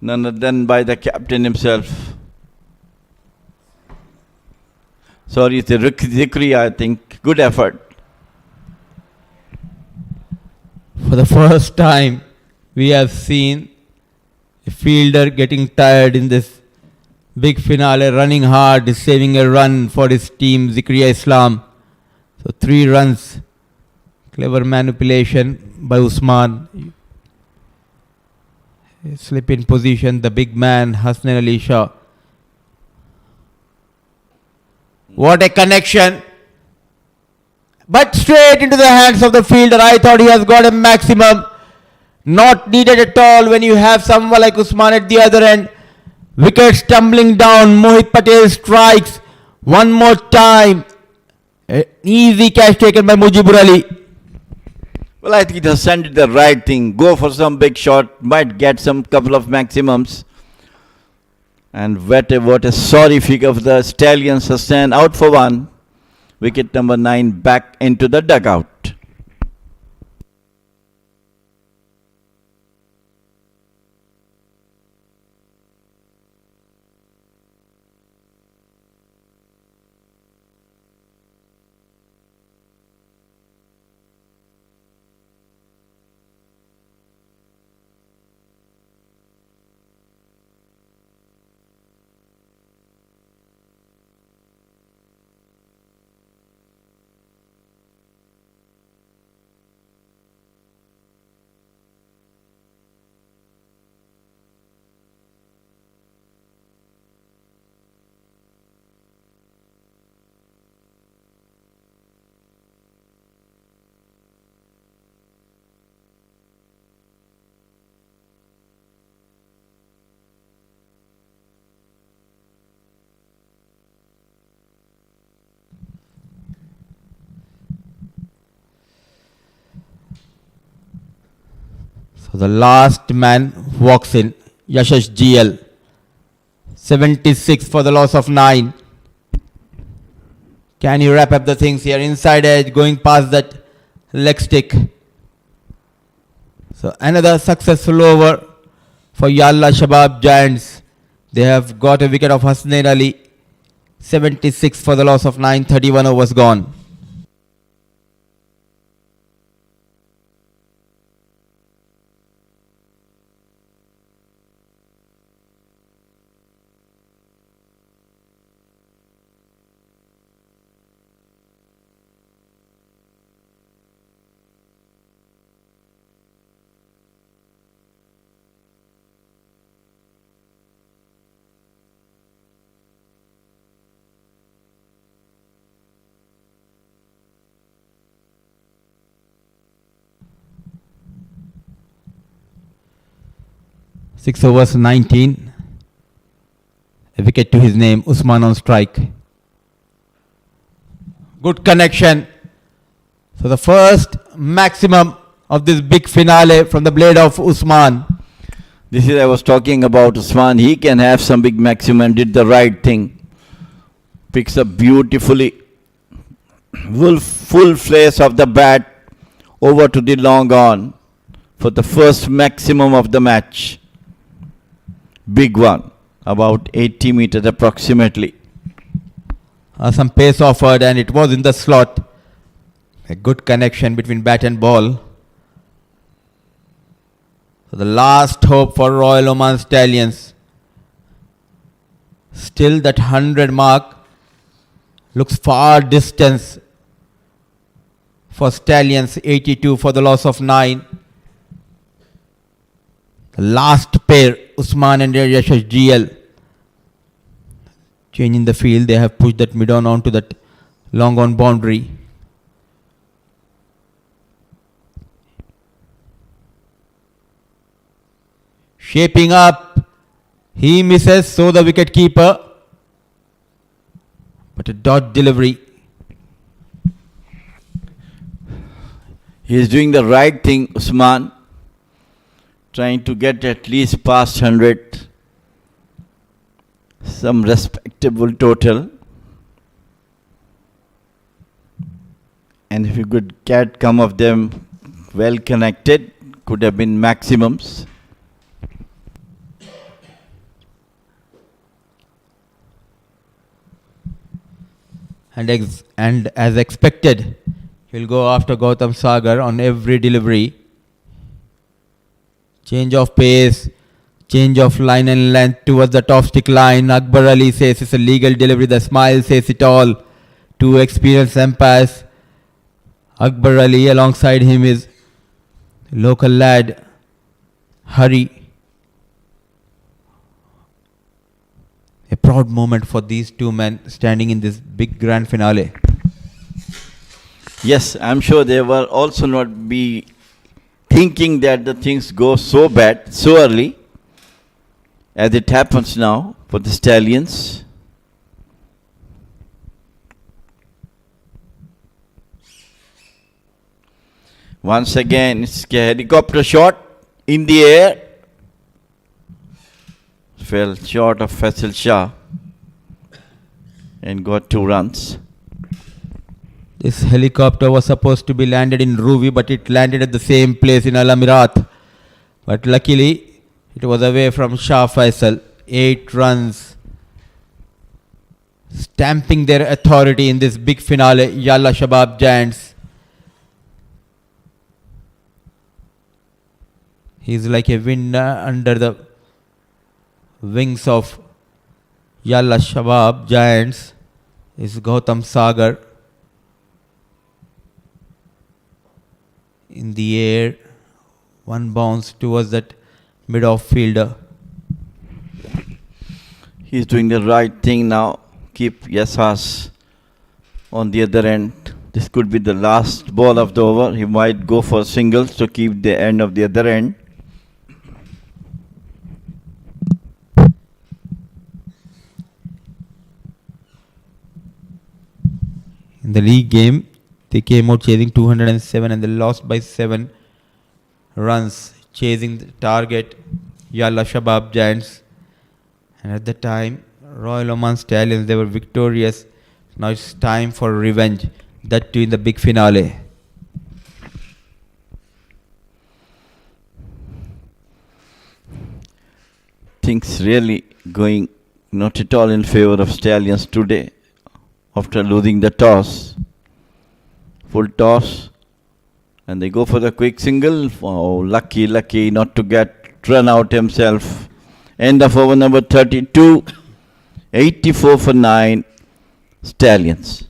none other than by the captain himself. Sorry, it's a Zikri, I think. Good effort. For the first time, we have seen a fielder getting tired in this big finale, running hard, saving a run for his team, Zikriya Islam. So 3 runs. Clever manipulation by Usman. Slip in position, the big man, Hasnain Ali Shah. What a connection. But straight into the hands of the fielder. I thought he has got a maximum. Not needed at all when you have someone like Usman at the other end. Wickets tumbling down. Mohit Patel strikes. One more time. An easy catch taken by Mujibur Ali. Well, I think it has sent the right thing. Go for some big shot. Might get some couple of maximums. And what a sorry figure of the Stallions. Hassan out for 1. Wicket number 9 back into the dugout. So the last man walks in, Yashash GL. 76 for the loss of 9. Can you wrap up the things here? Inside edge, going past that leg stick. So another successful over for Yalla Shabab Giants. They have got a wicket of Hasnain Ali. 76 for the loss of 9. 31 overs gone. Six overs 19. A wicket to his name, Usman on strike. Good connection. So the first maximum of this big finale from the blade of Usman. This is I was talking about Usman. He can have some big maximum. Did the right thing. Picks up beautifully. Full flash of the bat over to the long on for the first maximum of the match. Big one, about 80 meters approximately. Some pace offered and it was in the slot. A good connection between bat and ball. So the last hope for Royal Oman Stallions. Still that 100 mark looks far distance for Stallions. 82 for the loss of 9. The last pair, Usman and Yashash GL. Changing the field, they have pushed that mid-on onto that long-on boundary. Shaping up. He misses, so the wicket keeper. But a dot delivery. He is doing the right thing, Usman. Trying to get at least past 100. Some respectable total. And if you could get some of them well connected, could have been maximums. And as expected, he'll go after Gautam Sagar on every delivery. Change of pace, change of line and length towards the top stick line. Akbar Ali says it's a legal delivery. The smile says it all. Two experienced umpires. Akbar Ali, alongside him is local lad Hari. A proud moment for these two men standing in this big grand finale. Yes, I'm sure they will also not be thinking that the things go so bad so early as it happens now for the Stallions. Once again, it's a helicopter shot in the air. Fell short of Faisal Shah and got 2 runs. This helicopter was supposed to be landed in Ruvi, but it landed at the same place in Al Amirat. But luckily, it was away from Shah Faisal. 8 runs. Stamping their authority in this big finale. Yalla Shabab Giants. He's like a wind under the wings of Yalla Shabab Giants is Gautam Sagar. In the air, one bounce towards that mid-off fielder. He's doing the right thing now. Keep Yasas on the other end. This could be the last ball of the over. He might go for singles to keep the end of the other end. In the league game, they came out chasing 207 and they lost by 7 runs, chasing the target Yalla Shabab Giants. And at the time, Royal Oman Stallions, they were victorious. Now it's time for revenge, that too in the big finale. Things really going not at all in favor of Stallions today. After losing the toss, full toss, and they go for the quick single. Oh, lucky not to get run out himself. End of over number 32, 84 for 9, Stallions.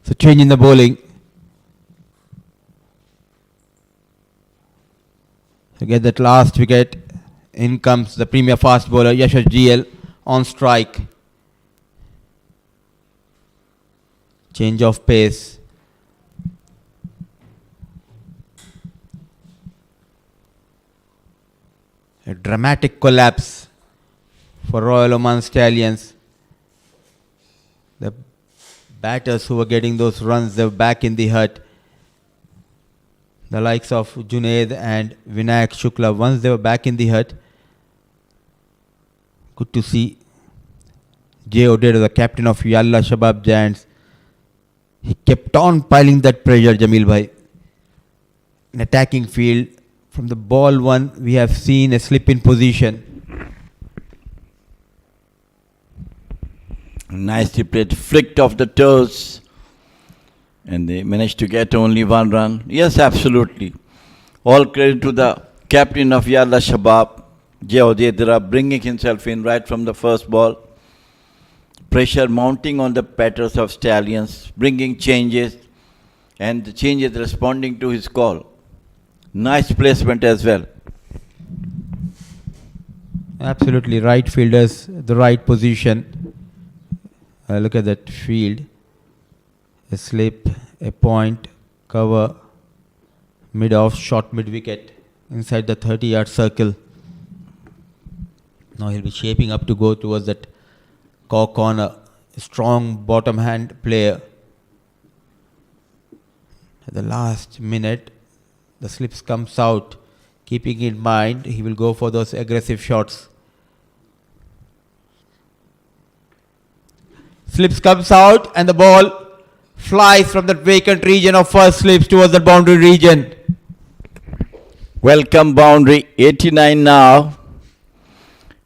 So change in the bowling. To get that last wicket, in comes the premier fast bowler Yashash GL on strike. Change of pace. A dramatic collapse for Royal Oman Stallions. The batters who were getting those runs, they were back in the hut. The likes of Junaid and Vinayak Shukla, once they were back in the hut, good to see Jay Oded, the captain of Yalla Shabab Giants. He kept on piling that pressure, Jamil Bhai. In attacking field, from the ball one, we have seen a slip in position. Nicely played, flicked off the toes, and they managed to get only one run. Yes, absolutely. All credit to the captain of Yalla Shabab, Jay Odedra, bringing himself in right from the first ball. Pressure mounting on the batters of Stallions, bringing changes, and the changes responding to his call. Nice placement as well. Absolutely, right fielders, the right position. Look at that field. A slip, a point, cover, mid-off, short mid-wicket, inside the 30-yard circle. Now he'll be shaping up to go towards that corner. A strong bottom hand player. At the last minute, the slips comes out. Keeping in mind, he will go for those aggressive shots. Slips comes out and the ball flies from that vacant region of first slips towards the boundary region. Welcome boundary, 89 now.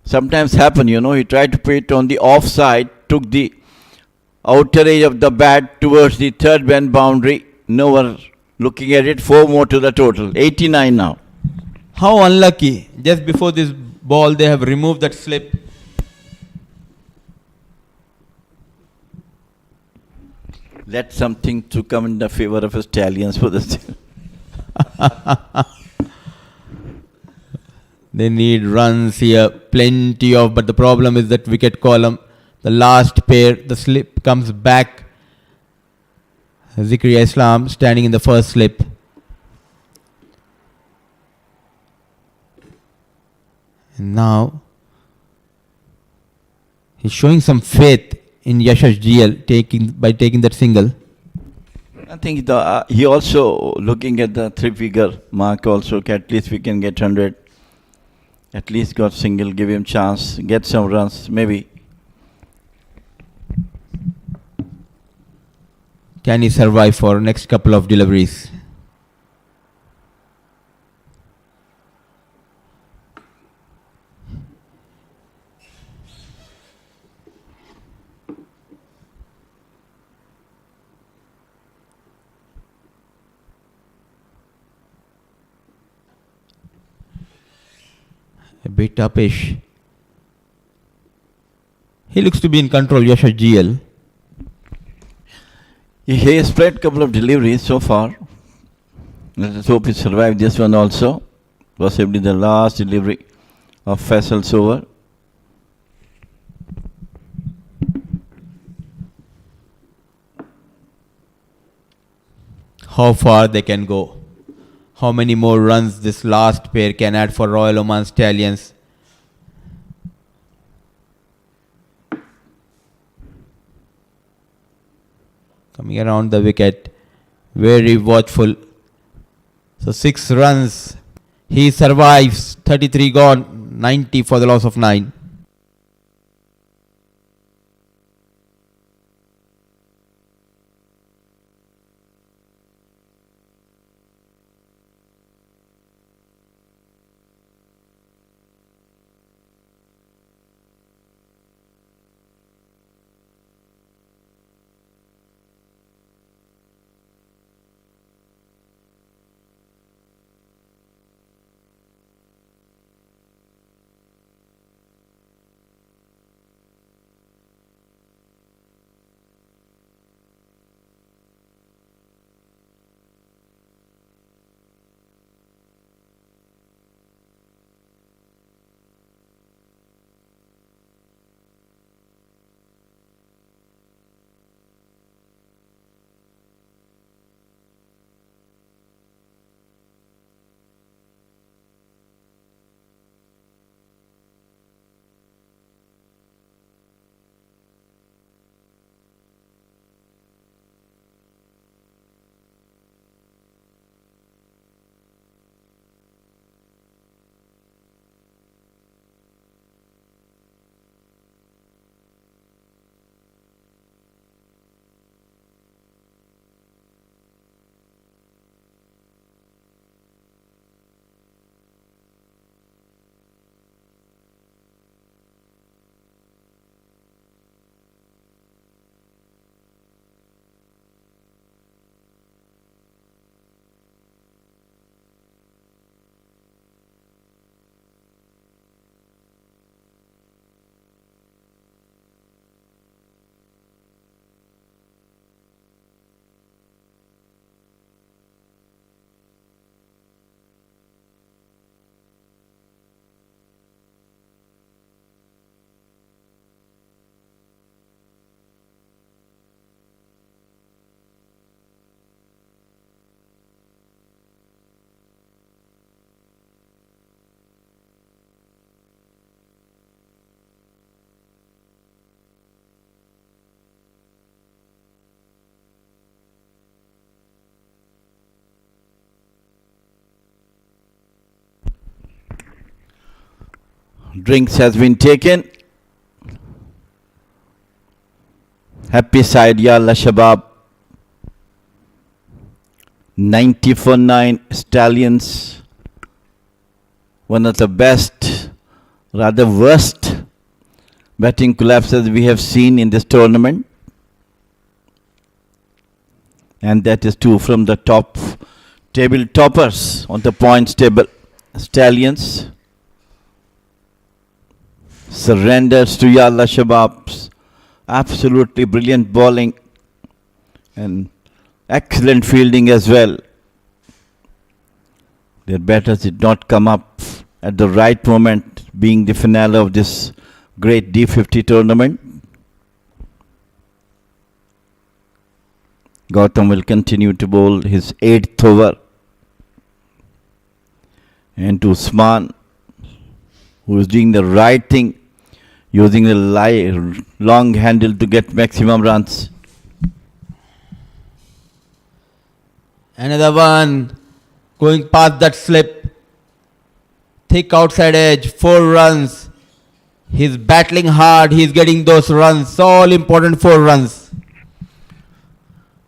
Sometimes happen, he tried to put it on the offside, took the outer edge of the bat towards the third man boundary. No one looking at it, 4 more to the total, 89 now. How unlucky. Just before this ball, they have removed that slip. Let something to come in the favor of Stallions for this. They need runs here, plenty of, but the problem is that wicket column. The last pair, the slip comes back. Zikri Islam standing in the first slip. And now, he's showing some faith in Yashash GL by taking that single. I think he also looking at the 3-figure mark also, at least we can get 100. At least got single, give him chance, get some runs, maybe. Can he survive for next couple of deliveries? A bit uppish. He looks to be in control, Yashash GL. He has played a couple of deliveries so far. Let us hope he survived this one also. Possibly the last delivery of Faisal's over. How far they can go. How many more runs this last pair can add for Royal Oman Stallions. Coming around the wicket. Very watchful. So 6 runs. He survives. 33 gone. 90 for the loss of 9. Drinks has been taken. Happy side, Yalla Shabab. 90 for 9 Stallions. One of the best, rather worst batting collapses we have seen in this tournament. And that is two from the top table toppers on the points table. Stallions surrenders to Yalla Shabab's absolutely brilliant bowling and excellent fielding as well. Their batters did not come up at the right moment, being the finale of this great D50 tournament. Gautam will continue to bowl his 8th over. And to Usman, who is doing the right thing, using the long handle to get maximum runs. Another one going past that slip. Thick outside edge, 4 runs. He's battling hard, he's getting those runs, all important 4 runs.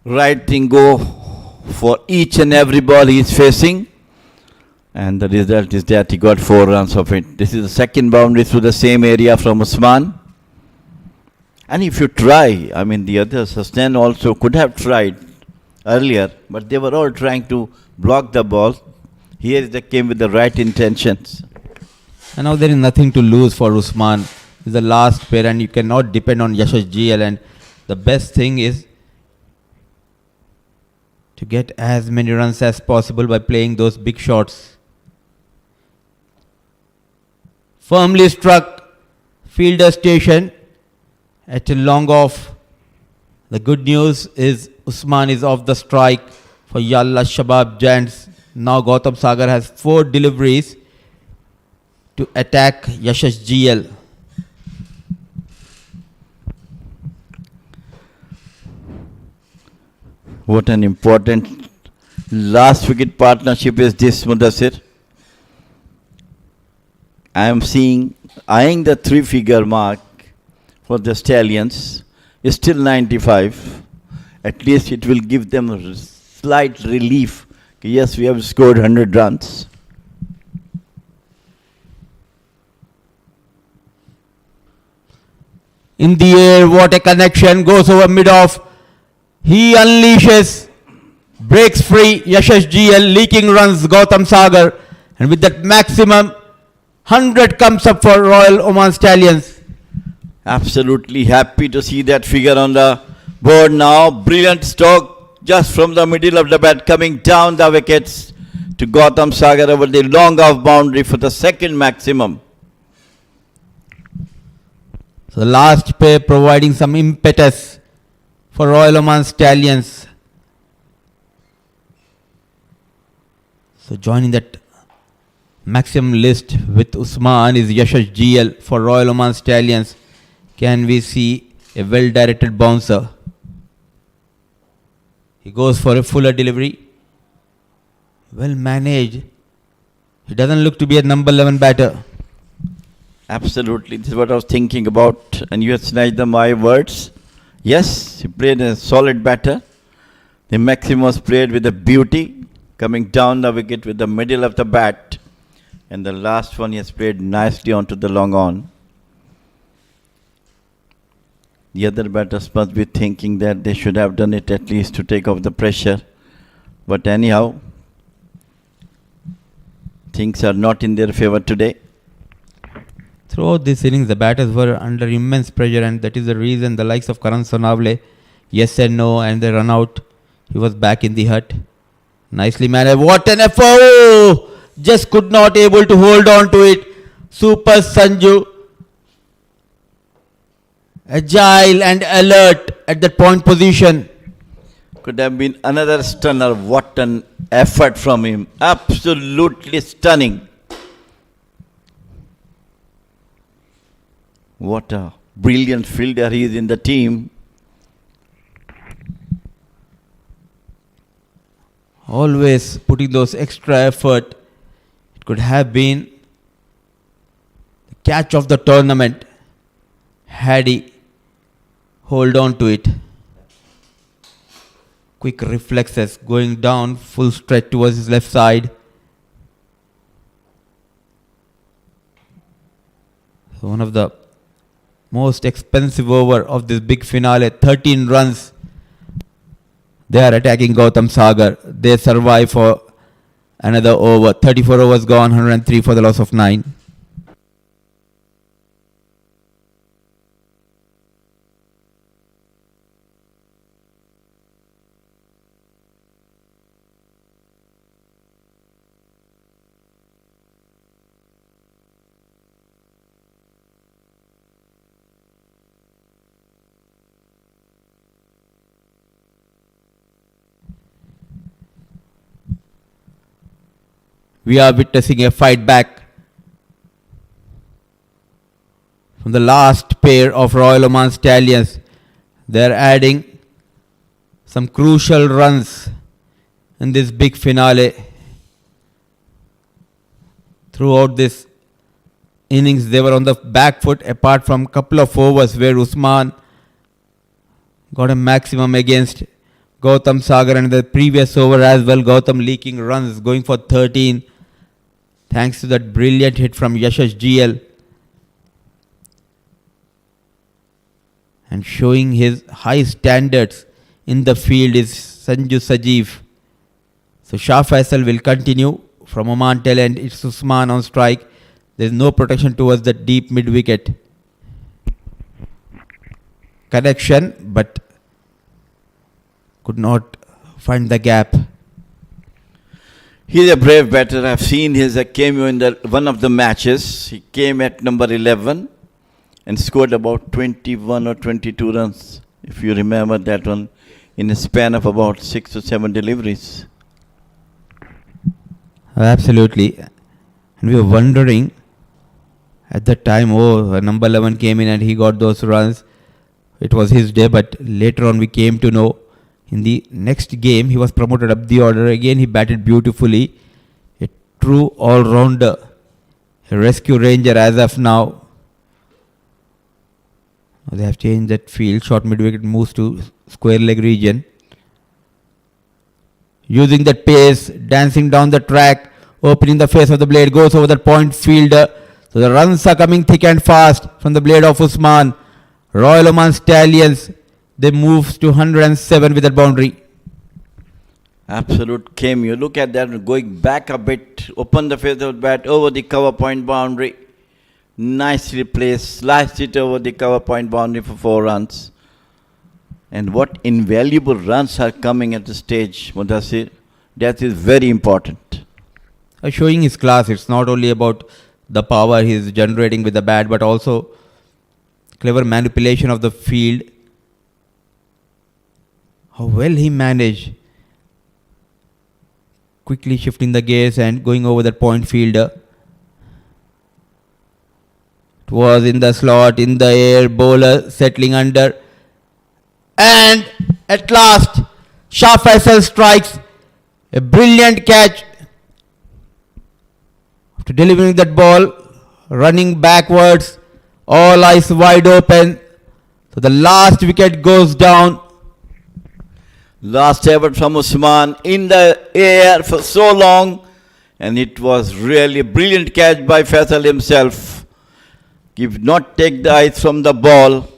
Right thing go for each and every ball he is facing. And the result is that he got 4 runs of it. This is the second boundary through the same area from Usman. And if you try, I mean the others, Hassan also could have tried earlier, but they were all trying to block the ball. Here they came with the right intentions. And now there is nothing to lose for Usman. It's the last pair and you cannot depend on Yashash GL. And the best thing is to get as many runs as possible by playing those big shots. Firmly struck, fielder station at a long off. The good news is Usman is off the strike for Yalla Shabab Giants. Now Gautam Sagar has 4 deliveries to attack Yashash GL. What an important last wicket partnership is this, Mudassir. I am eyeing the 3-figure mark for the Stallions. Is still 95. At least it will give them a slight relief. Yes, we have scored 100 runs. In the air, what a connection, goes over mid-off. He unleashes, breaks free, Yashash GL, leaking runs, Gautam Sagar. And with that maximum, 100 comes up for Royal Oman Stallions. Absolutely happy to see that figure on the board now. Brilliant stroke just from the middle of the bat, coming down the wickets to Gautam Sagar over the long off boundary for the second maximum. So the last pair providing some impetus for Royal Oman Stallions. So joining that maximum list with Usman is Yashash GL for Royal Oman Stallions. Can we see a well-directed bouncer? He goes for a fuller delivery. Well managed. He doesn't look to be a number 11 batter. Absolutely. This is what I was thinking about. And you have snatched my words. Yes, he played a solid batter. The maximum was played with a beauty, coming down the wicket with the middle of the bat. And the last one he has played nicely onto the long on. The other batters must be thinking that they should have done it at least to take off the pressure. But anyhow, things are not in their favor today. Throughout this innings, the batters were under immense pressure, and that is the reason the likes of Karan Sonavle, yes and no, and they run out. He was back in the hut. Nicely managed. What an effort! Oh! Just could not able to hold on to it. Super Sanju. Agile and alert at that point position. Could have been another stunner. What an effort from him. Absolutely stunning. What a brilliant fielder he is in the team. Always putting those extra effort. It could have been the catch of the tournament had he hold on to it. Quick reflexes, going down full stretch towards his left side. So one of the most expensive over of this big finale, 13 runs. They are attacking Gautam Sagar. They survive for another over. 34 overs gone, 103 for the loss of 9. We are witnessing a fight back from the last pair of Royal Oman Stallions. They are adding some crucial runs in this big finale. Throughout this innings, they were on the back foot apart from a couple of overs where Usman got a maximum against Gautam Sagar, and the previous over as well, Gautam leaking runs, going for 13. Thanks to that brilliant hit from Yashash GL. And showing his high standards in the field is Sanju Sajeev. So Shah Faisal will continue from Oman tail end. It's Usman on strike. There is no protection towards the deep mid wicket. Connection, but could not find the gap. He's a brave batter. I've seen his cameo in one of the matches. He came at number 11 and scored about 21 or 22 runs, if you remember that one, in a span of about 6 or 7 deliveries. Absolutely. And we were wondering at that time, number 11 came in and he got those runs. It was his day, but later on we came to know in the next game, he was promoted up the order. Again, he batted beautifully. A true all-rounder. A rescue ranger as of now. They have changed that field. Short mid-wicket moves to square leg region. Using that pace, dancing down the track, opening the face of the blade, goes over the point fielder. So the runs are coming thick and fast from the blade of Usman. Royal Oman Stallions, they move to 107 with that boundary. Absolute cameo. Look at that, going back a bit, open the face of the bat over the cover point boundary. Nicely placed, sliced it over the cover point boundary for 4 runs. And what invaluable runs are coming at the stage, Mudassir. That is very important. Showing his class, it's not only about the power he's generating with the bat, but also clever manipulation of the field. How well he managed. Quickly shifting the gaze and going over that point fielder. It was in the slot, in the air, bowler settling under. And at last, Shah Faisal strikes a brilliant catch. After delivering that ball, running backwards, all eyes wide open. So the last wicket goes down. Last effort from Usman in the air for so long, and it was really a brilliant catch by Faisal himself. He did not take the eyes from the ball,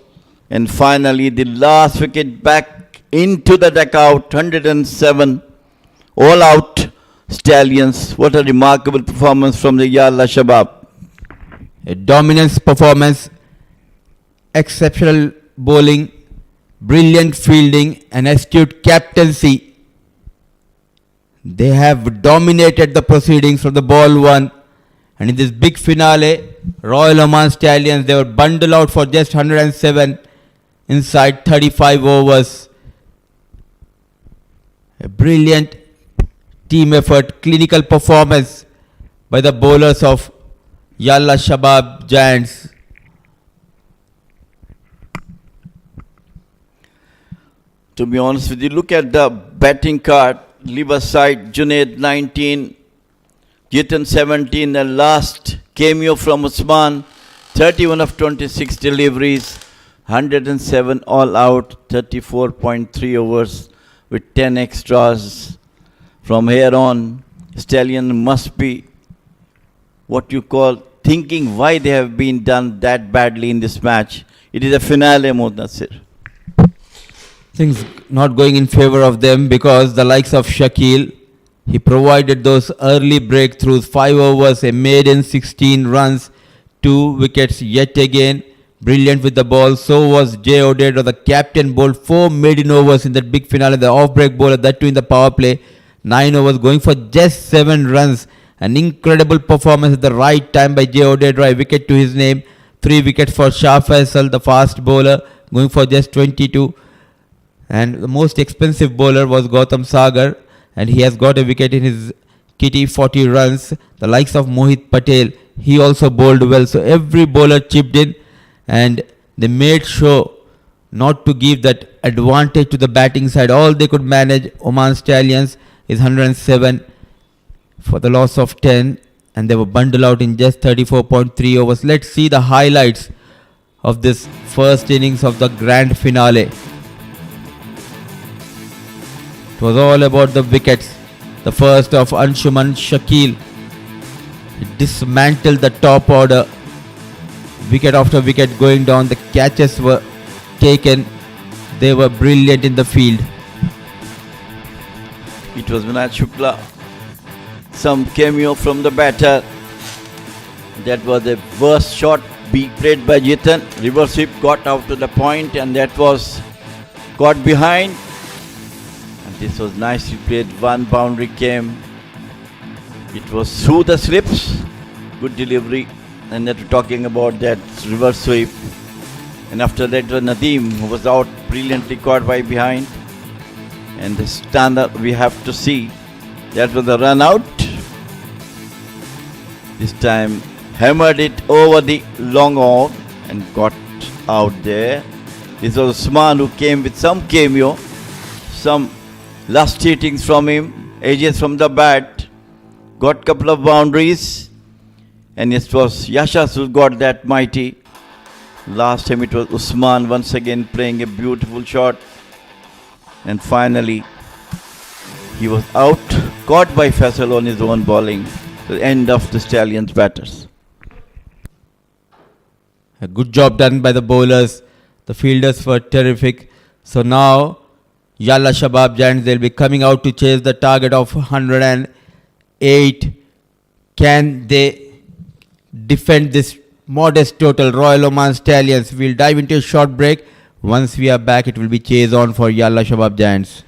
and finally the last wicket back into the dugout, 107, all out Stallions. What a remarkable performance from the Yalla Shabab. A dominance performance, exceptional bowling, brilliant fielding and astute captaincy. They have dominated the proceedings from the ball one. And in this big finale, Royal Oman Stallions, they were bundled out for just 107 inside 35 overs. A brilliant team effort, clinical performance by the bowlers of Yalla Shabab Giants. To be honest with you, look at the batting card. Liver side, Junaid 19, Jitan 17, the last cameo from Usman, 31 of 26 deliveries, 107 all out, 34.3 overs with 10 extras. From here on, Stallion must be what you call thinking why they have been done that badly in this match. It is a finale, Nasir. Things not going in favor of them because the likes of Shakil, he provided those early breakthroughs, 5 overs, a maiden 16 runs, 2 wickets yet again. Brilliant with the ball. So was Jay Odedra, the captain, bowled 4 maiden overs in that big finale. The off-break bowler, that too in the power play. 9 overs, going for just 7 runs. An incredible performance at the right time by Jay Odedra, a wicket to his name. 3 wickets for Shah Faisal, the fast bowler, going for just 22. And the most expensive bowler was Gautam Sagar, and he has got a wicket in his kitty, 40 runs. The likes of Mohit Patel, he also bowled well. So every bowler chipped in, and they made sure not to give that advantage to the batting side. All they could manage. Oman Stallions is 107 for the loss of 10, and they were bundled out in just 34.3 overs. Let's see the highlights of this first innings of the grand finale. It was all about the wickets. The first of Anshuman Shakil. He dismantled the top order. Wicket after wicket going down. The catches were taken. They were brilliant in the field. It was Vinay Shukla. Some cameo from the batter. That was the worst shot played by Jitan. Reverse sweep got out to the point, and that was got behind. This was nicely played. One boundary came. It was through the slips. Good delivery. And that we're talking about that reverse sweep. And after that was Nadeem, who was out, brilliantly caught by behind. And the standard we have to see. That was the run out. This time hammered it over the long on and got out there. This was Usman who came with some cameo. Some last hittings from him, edges from the bat, got couple of boundaries, and it was Yashas who got that mighty. Last time it was Usman once again playing a beautiful shot, and finally he was out, caught by Faisal on his own bowling. The end of the Stallions batters. A good job done by the bowlers. The fielders were terrific. So now Yalla Shabab Giants, they'll be coming out to chase the target of 108. Can they defend this modest total? Royal Oman Stallions. We'll dive into a short break. Once we are back, it will be chase on for Yalla Shabab Giants.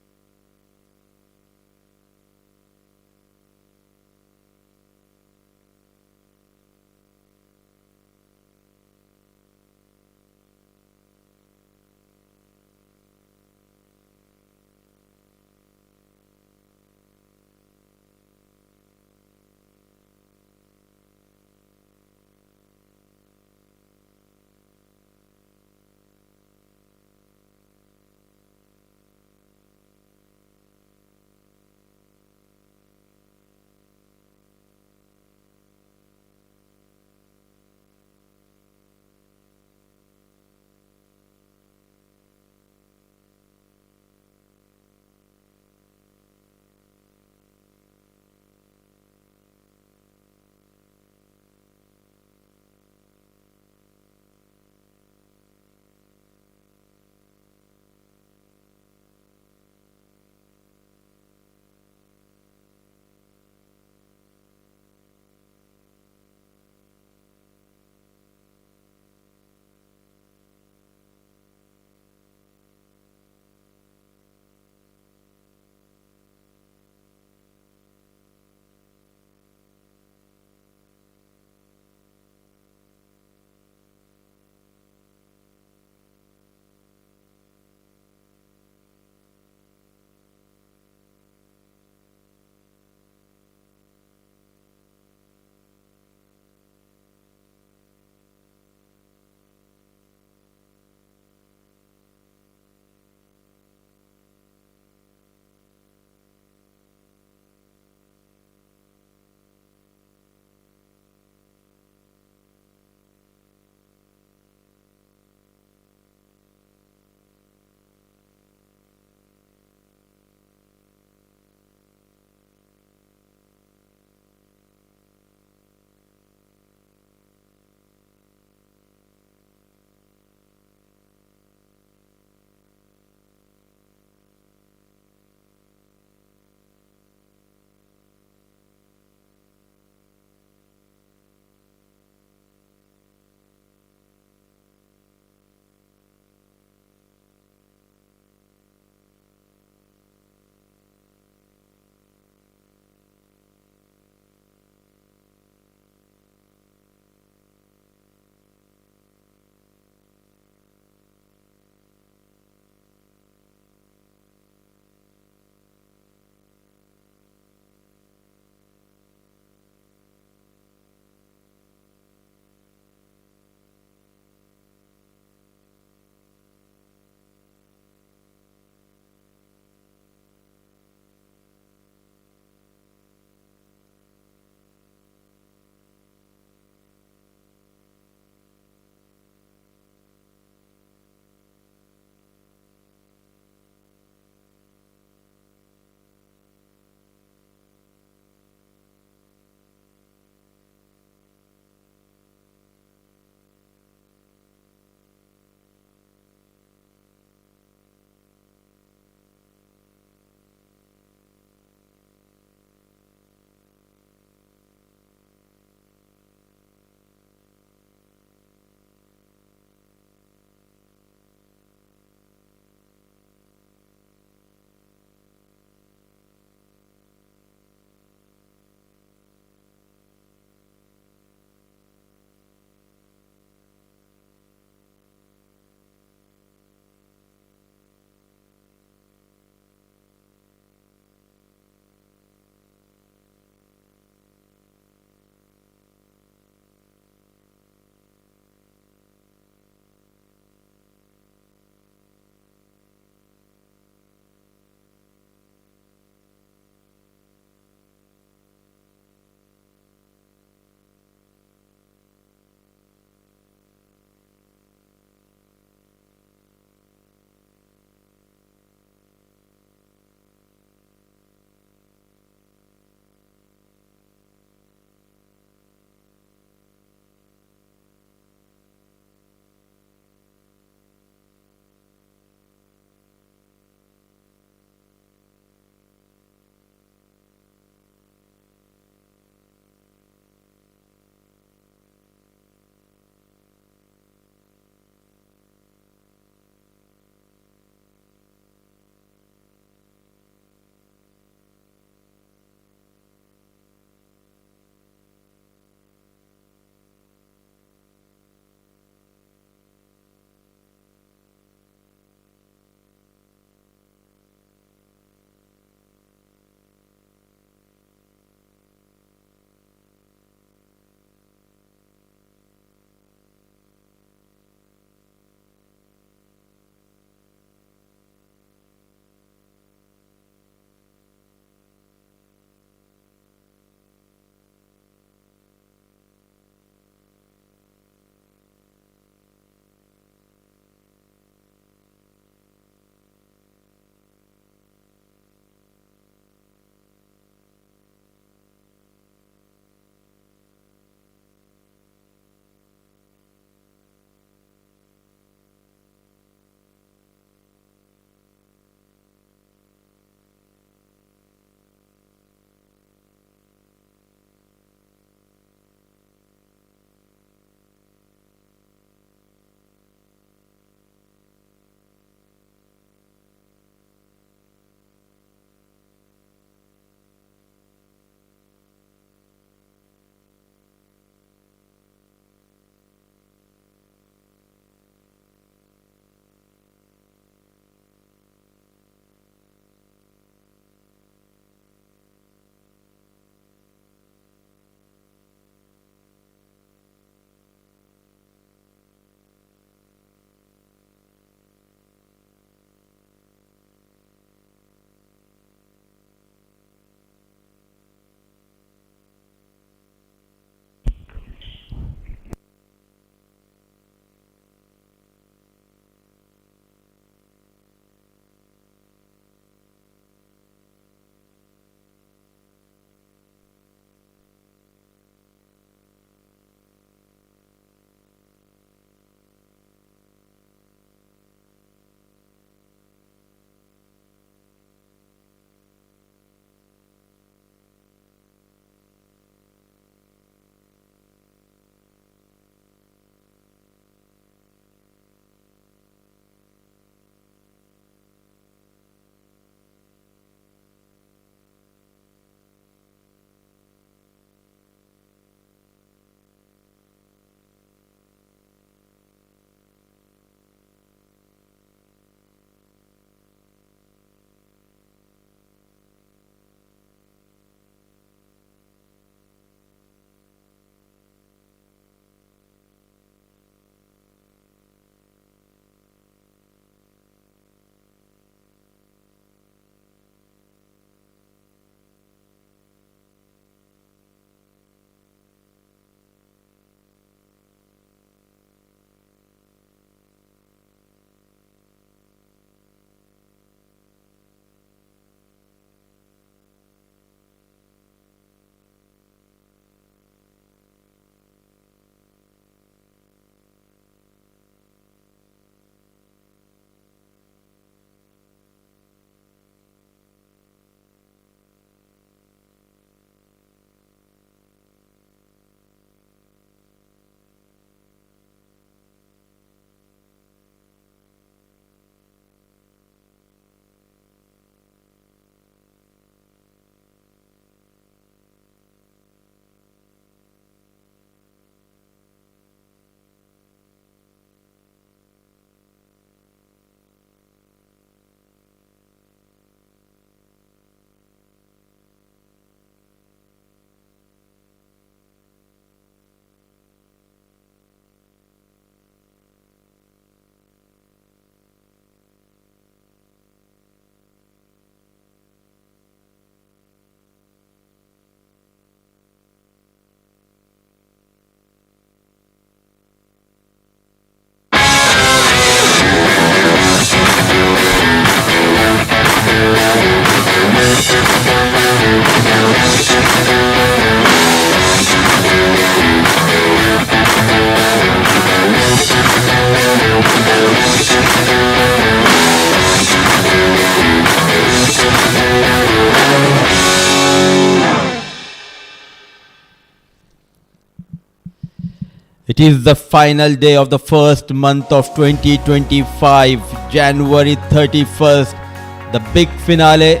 It is the final day of the first month of 2025, January 31st, the big finale.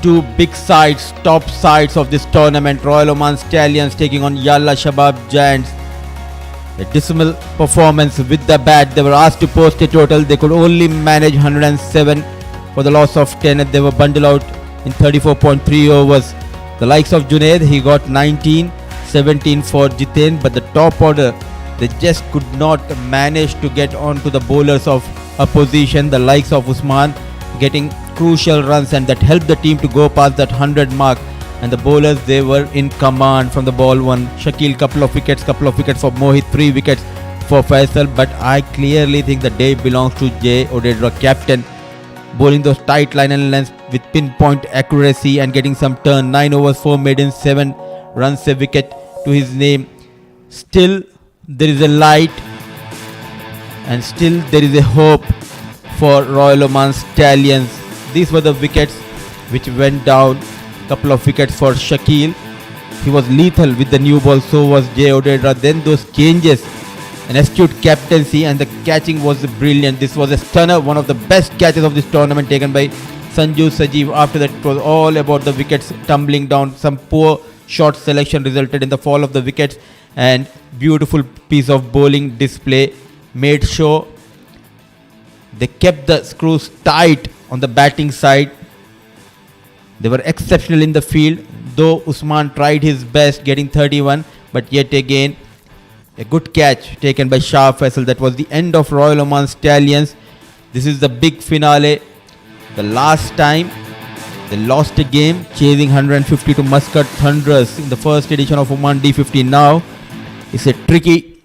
Two big sides, top sides of this tournament, Royal Oman Stallions taking on Yalla Shabab Giants. A dismal performance with the bat. They were asked to post a total. They could only manage 107 for the loss of 10, and they were bundled out in 34.3 overs. The likes of Junaid, he got 19, 17 for Jiten, but the top order, they just could not manage to get on to the bowlers of opposition. The likes of Usman getting crucial runs, and that helped the team to go past that 100 mark. And the bowlers, they were in command from the ball one. Shakil, couple of wickets for Mohit, 3 wickets for Faisal. But I clearly think the day belongs to J. Odedra, captain, bowling those tight line and lengths with pinpoint accuracy and getting some turn. 9 overs, 4 maidens, 7 runs, a wicket to his name. Still there is a light, and still there is a hope for Royal Oman Stallions. These were the wickets which went down. Couple of wickets for Shakil. He was lethal with the new ball, so was J. Odedra. Then those changes, an astute captaincy, and the catching was brilliant. This was a stunner, one of the best catches of this tournament taken by Sanju Sajeev. After that, it was all about the wickets tumbling down. Some poor shot selection resulted in the fall of the wickets, and beautiful piece of bowling display made sure they kept the screws tight on the batting side. They were exceptional in the field, though Usman tried his best getting 31, but yet again a good catch taken by Shah Faisal. That was the end of Royal Oman Stallions. This is the big finale. The last time they lost a game chasing 150 to Muscat Thunderers in the first edition of Oman D50. Now it's a tricky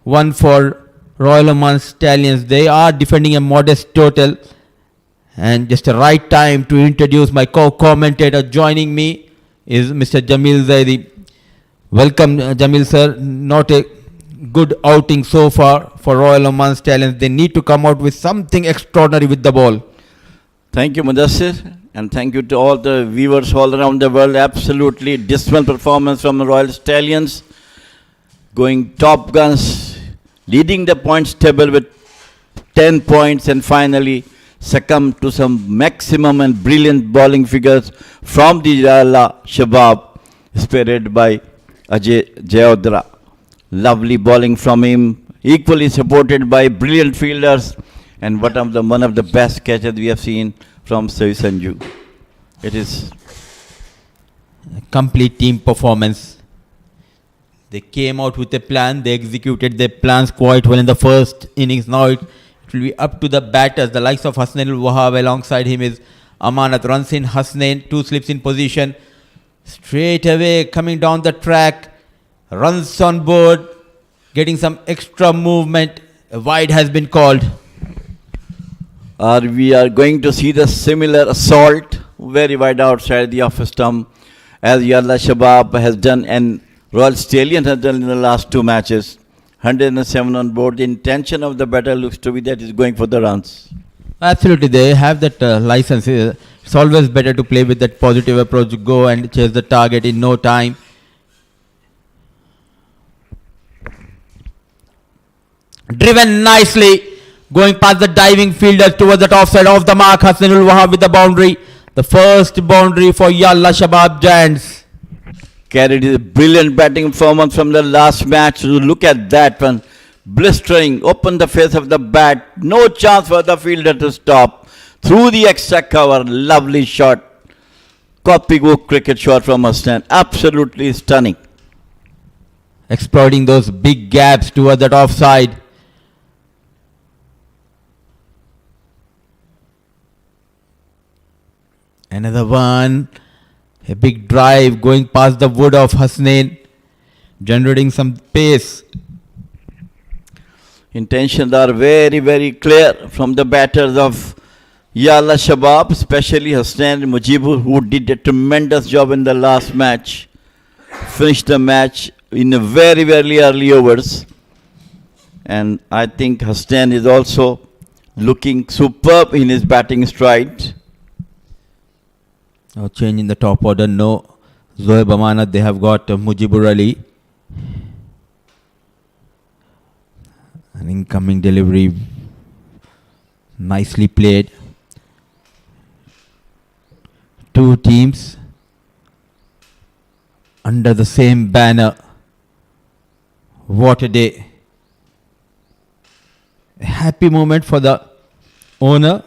one for Royal Oman Stallions. They are defending a modest total. And just the right time to introduce my co-commentator. Joining me is Mr. Jamil Zaidi. Welcome, Jamil sir. Not a good outing so far for Royal Oman Stallions. They need to come out with something extraordinary with the ball. Thank you, Mudassir, and thank you to all the viewers all around the world. Absolutely dismal performance from the Royal Stallions, going top guns, leading the points table with 10 points, and finally succumbed to some maximum and brilliant bowling figures from the Yalla Shabab, spearheaded by Ajay Jayodra. Lovely bowling from him, equally supported by brilliant fielders, and one of the best catches we have seen from Sai Sanju. It is a complete team performance. They came out with a plan. They executed their plans quite well in the first innings. Now it will be up to the batters. The likes of Hasnain al-Wahab, alongside him is Amanat. Runs in Hasnain, 2 slips in position. Straight away coming down the track. Runs on board. Getting some extra movement. A wide has been called. We are going to see the similar assault very wide outside the off stump, as Yalla Shabab has done and Royal Stallion has done in the last 2 matches. 107 on board. The intention of the batter looks to be that is going for the runs. Absolutely, they have that license. It's always better to play with that positive approach, go and chase the target in no time. Driven nicely, going past the diving fielders towards that offside of the mark. Hasnain al-Wahab with the boundary. The first boundary for Yalla Shabab Giants. Carried his brilliant batting performance from the last match. Look at that one. Blistering, open the face of the bat. No chance for the fielder to stop. Through the extra cover, lovely shot. Copybook cricket shot from Hasnain. Absolutely stunning. Exploiting those big gaps towards that offside. Another one. A big drive going past the wood of Hasnain, generating some pace. Intentions are very, very clear from the batters of Yalla Shabab, especially Hasnain Mujibur, who did a tremendous job in the last match. Finished the match in a very, very early overs. And I think Hasnain is also looking superb in his batting stride. Now change in the top order. No Zoeb Amanat. They have got Mujibur Ali. An incoming delivery. Nicely played. Two teams under the same banner. What a day. A happy moment for the owner.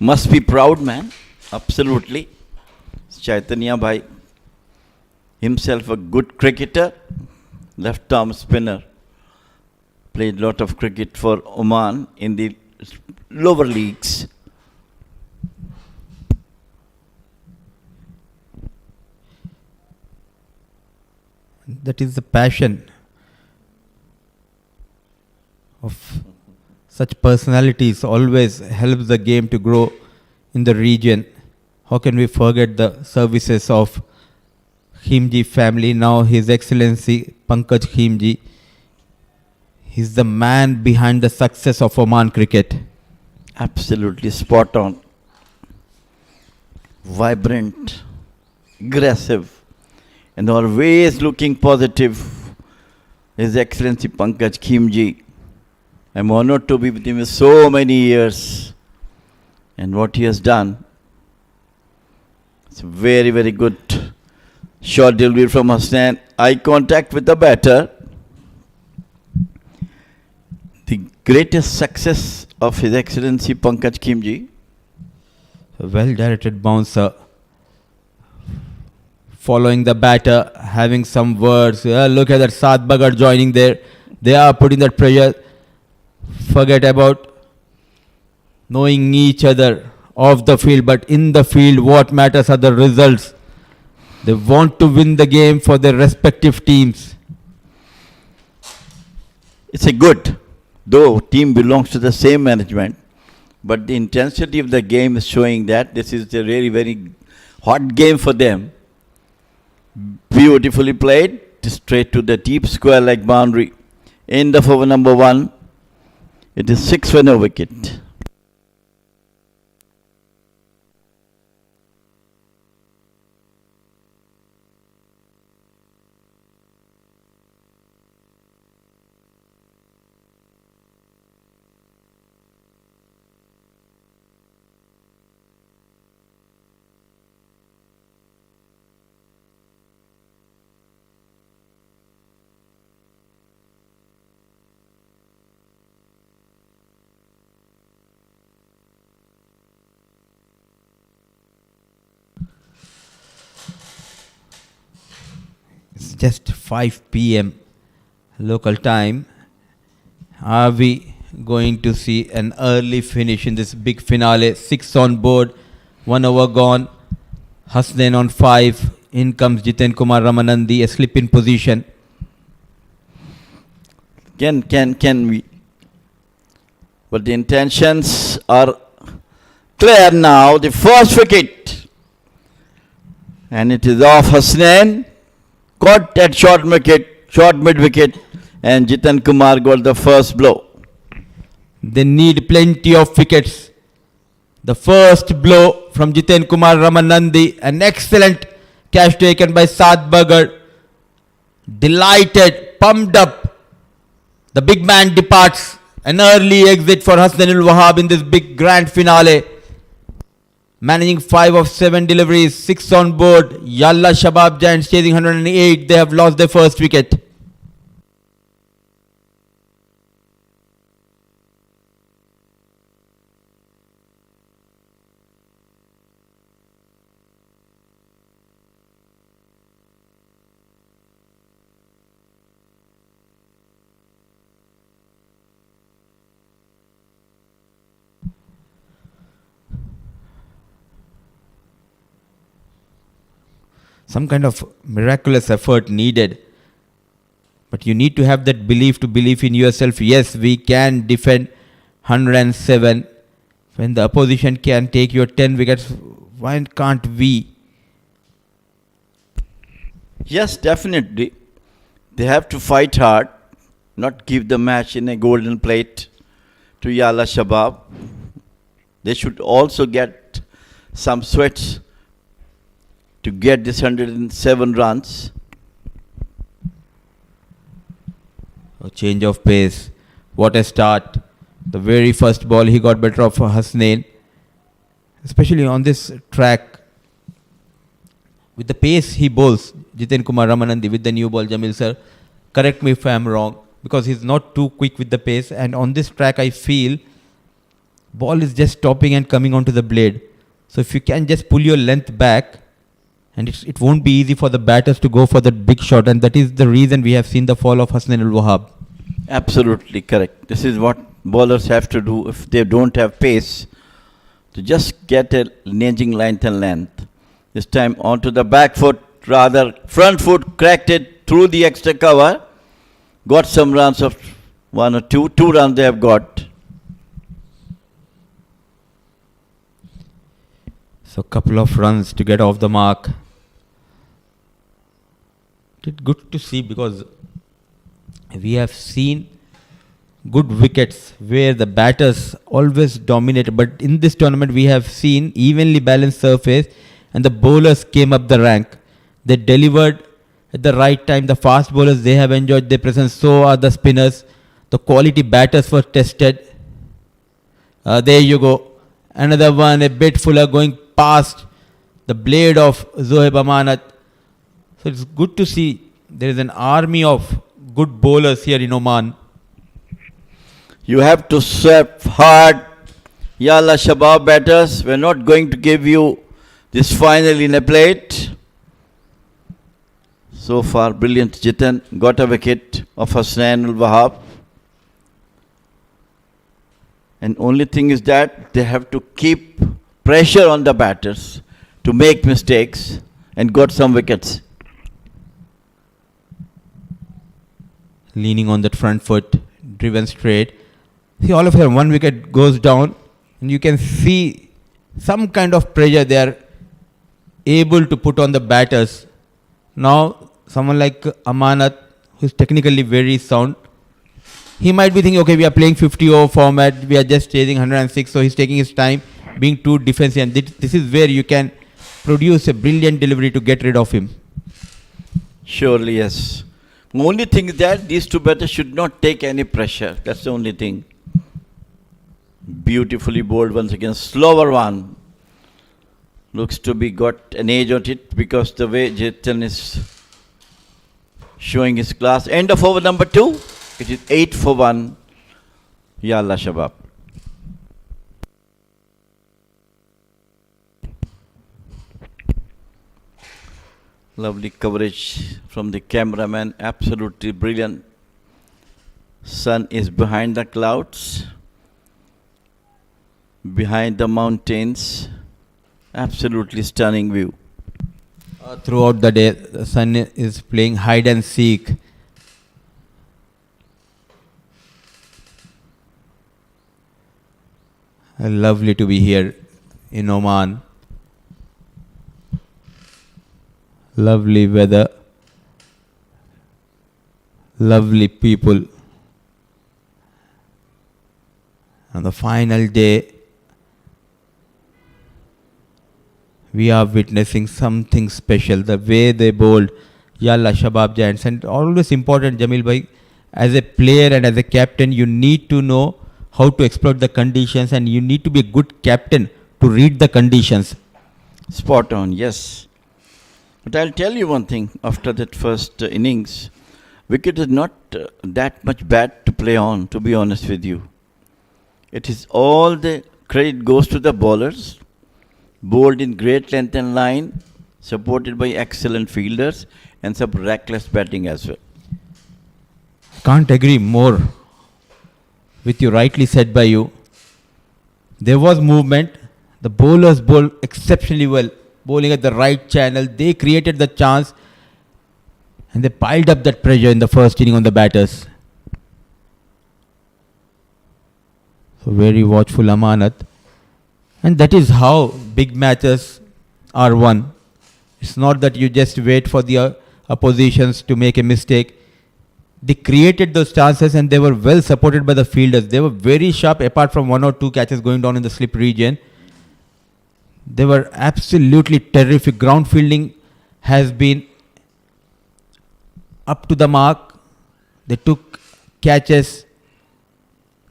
Must be proud, man. Absolutely. Chaitanya Bhai, himself a good cricketer, left arm spinner. Played lot of cricket for Oman in the lower leagues. That is the passion of such personalities, always helps the game to grow in the region. How can we forget the services of Khimji family? Now His Excellency Pankaj Khimji, he's the man behind the success of Oman cricket. Absolutely spot on. Vibrant, aggressive, and always looking positive. His Excellency Pankaj Khimji. I'm honored to be with him for so many years. And what he has done, it's a very, very good short delivery from Hassan. Eye contact with the batter. The greatest success of His Excellency Pankaj Khimji. A well-directed bouncer. Following the batter, having some words. Look at that Saad Bagar joining there. They are putting that pressure. Forget about knowing each other off the field, but in the field, what matters are the results. They want to win the game for their respective teams. It's a good, though team belongs to the same management, but the intensity of the game is showing that this is a really very hot game for them. Beautifully played, straight to the deep square leg boundary. End of over number 1. It is 6 for no wicket. It's just 5 p.m. local time. Are we going to see an early finish in this big finale? 6 on board, 1 over gone. Hasnain on 5. In comes Jiten Kumar Ramanandi, a slip in position. Can we? But the intentions are clear now. The first wicket. And it is off Hasnain. Caught at short mid wicket. And Jiten Kumar got the first blow. They need plenty of wickets. The first blow from Jiten Kumar Ramanandi. An excellent catch taken by Saad Bagar. Delighted, pumped up. The big man departs. An early exit for Hasnain ul Wahab in this big grand finale. Managing 5 of 7 deliveries, 6 on board. Yalla Shabab Giants chasing 108. They have lost their first wicket. Some kind of miraculous effort needed. But you need to have that belief to believe in yourself. Yes, we can defend 107. When the opposition can take your 10 wickets, why can't we? Yes, definitely. They have to fight hard, not give the match in a golden plate to Yalla Shabab. They should also get some sweats to get this 107 runs. A change of pace. What a start. The very first ball he got better of Hasnain. Especially on this track. With the pace he bowls, Jiten Kumar Ramanandi with the new ball, Jamil sir. Correct me if I am wrong. Because he's not too quick with the pace. And on this track I feel ball is just stopping and coming onto the blade. So if you can just pull your length back, and it won't be easy for the batters to go for that big shot, and that is the reason we have seen the fall of Hasnain al-Wahab. Absolutely correct. This is what bowlers have to do if they don't have pace, to just get a ranging length and length. This time onto the back foot, rather front foot, cracked it through the extra cover, got some runs of 1 or 2 runs they have got. So a couple of runs to get off the mark. It's good to see because we have seen good wickets where the batters always dominate. But in this tournament we have seen evenly balanced surface and the bowlers came up the rank. They delivered at the right time. The fast bowlers, they have enjoyed their presence. So are the spinners. The quality batters were tested. There you go. Another one, a bit fuller going past the blade of Zohaib Amanat. So it's good to see there is an army of good bowlers here in Oman. You have to serve hard. Yalla Shabab batters, we're not going to give you this final in a plate. So far, brilliant Jitan got a wicket of Hasnain al-Wahab. And only thing is that they have to keep pressure on the batters to make mistakes, and got some wickets. Leaning on that front foot, driven straight. See, all of a sudden, one wicket goes down, and you can see some kind of pressure they are able to put on the batters. Now, someone like Amanat, who is technically very sound, he might be thinking, okay, we are playing 50-over format, we are just chasing 106, so he's taking his time, being too defensive. And this is where you can produce a brilliant delivery to get rid of him. Surely, yes. The only thing is that these two batters should not take any pressure. That's the only thing. Beautifully bowled once again. Slower one. Looks to be got an edge on it because the way Jitan is showing his class. End of over number 2. It is 8 for 1. Yalla Shabab. Lovely coverage from the cameraman. Absolutely brilliant. Sun is behind the clouds, behind the mountains. Absolutely stunning view. Throughout the day, the sun is playing hide and seek. Lovely to be here in Oman. Lovely weather. Lovely people. On the final day, we are witnessing something special. The way they bowled Yalla Shabab Giants. And always important, Jamil bhai, as a player and as a captain, you need to know how to exploit the conditions, and you need to be a good captain to read the conditions. Spot on, yes. But I'll tell you one thing. After that first innings, wicket is not that much bad to play on, to be honest with you. It is all the credit goes to the bowlers. Bowled in great length and line, supported by excellent fielders and some reckless batting as well. Can't agree more with you, rightly said by you. There was movement. The bowlers bowled exceptionally well, bowling at the right channel. They created the chance and they piled up that pressure in the first inning on the batters. So very watchful Amanat. And that is how big matches are won. It's not that you just wait for the oppositions to make a mistake. They created those chances and they were well supported by the fielders. They were very sharp apart from 1 or 2 catches going down in the slip region. They were absolutely terrific. Ground fielding has been up to the mark. They took catches.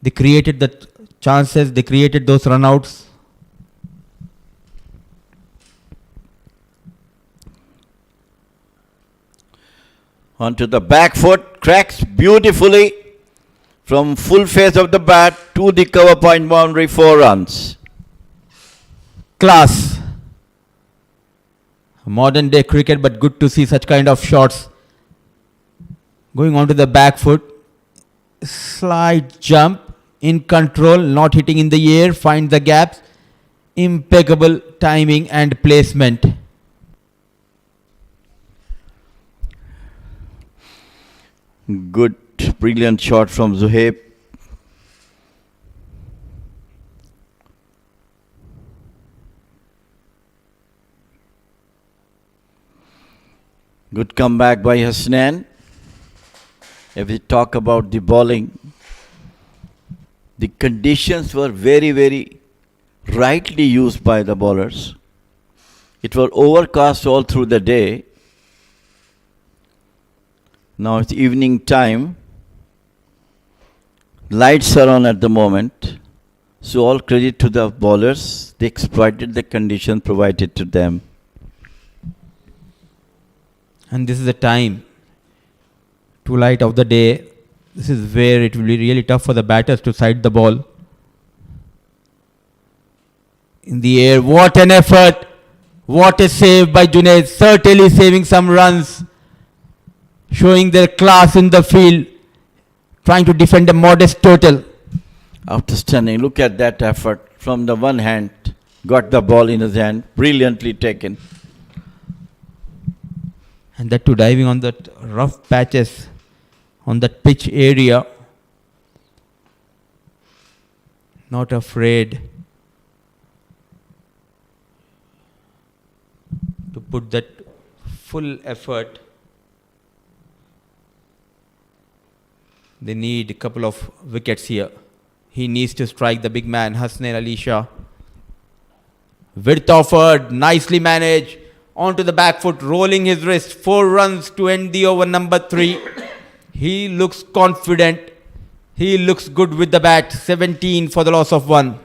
They created the chances. They created those runouts. Onto the back foot, cracks beautifully from full face of the bat to the cover point boundary, 4 runs. Class. Modern day cricket, but good to see such kind of shots. Going on to the back foot. Slight jump. In control, not hitting in the air. Find the gaps. Impeccable timing and placement. Good, brilliant shot from Zuhaib. Good comeback by Hasnan. If we talk about the bowling, the conditions were very, very rightly used by the bowlers. It was overcast all through the day. Now it's evening time. Lights are on at the moment. So all credit to the bowlers. They exploited the conditions provided to them. And this is the time. Twilight of the day. This is where it will be really tough for the batters to side the ball. In the air. What an effort. What a save by Junaid. Certainly saving some runs. Showing their class in the field. Trying to defend a modest total. Outstanding. Look at that effort. From the one hand, got the ball in his hand. Brilliantly taken. And that too, diving on that rough patches on that pitch area. Not afraid to put that full effort. They need a couple of wickets here. He needs to strike the big man, Hasnain Ali Shah. Width offered, nicely managed. Onto the back foot, rolling his wrist. 4 runs to end the over number 3. He looks confident. He looks good with the bat. 17 for the loss of 1.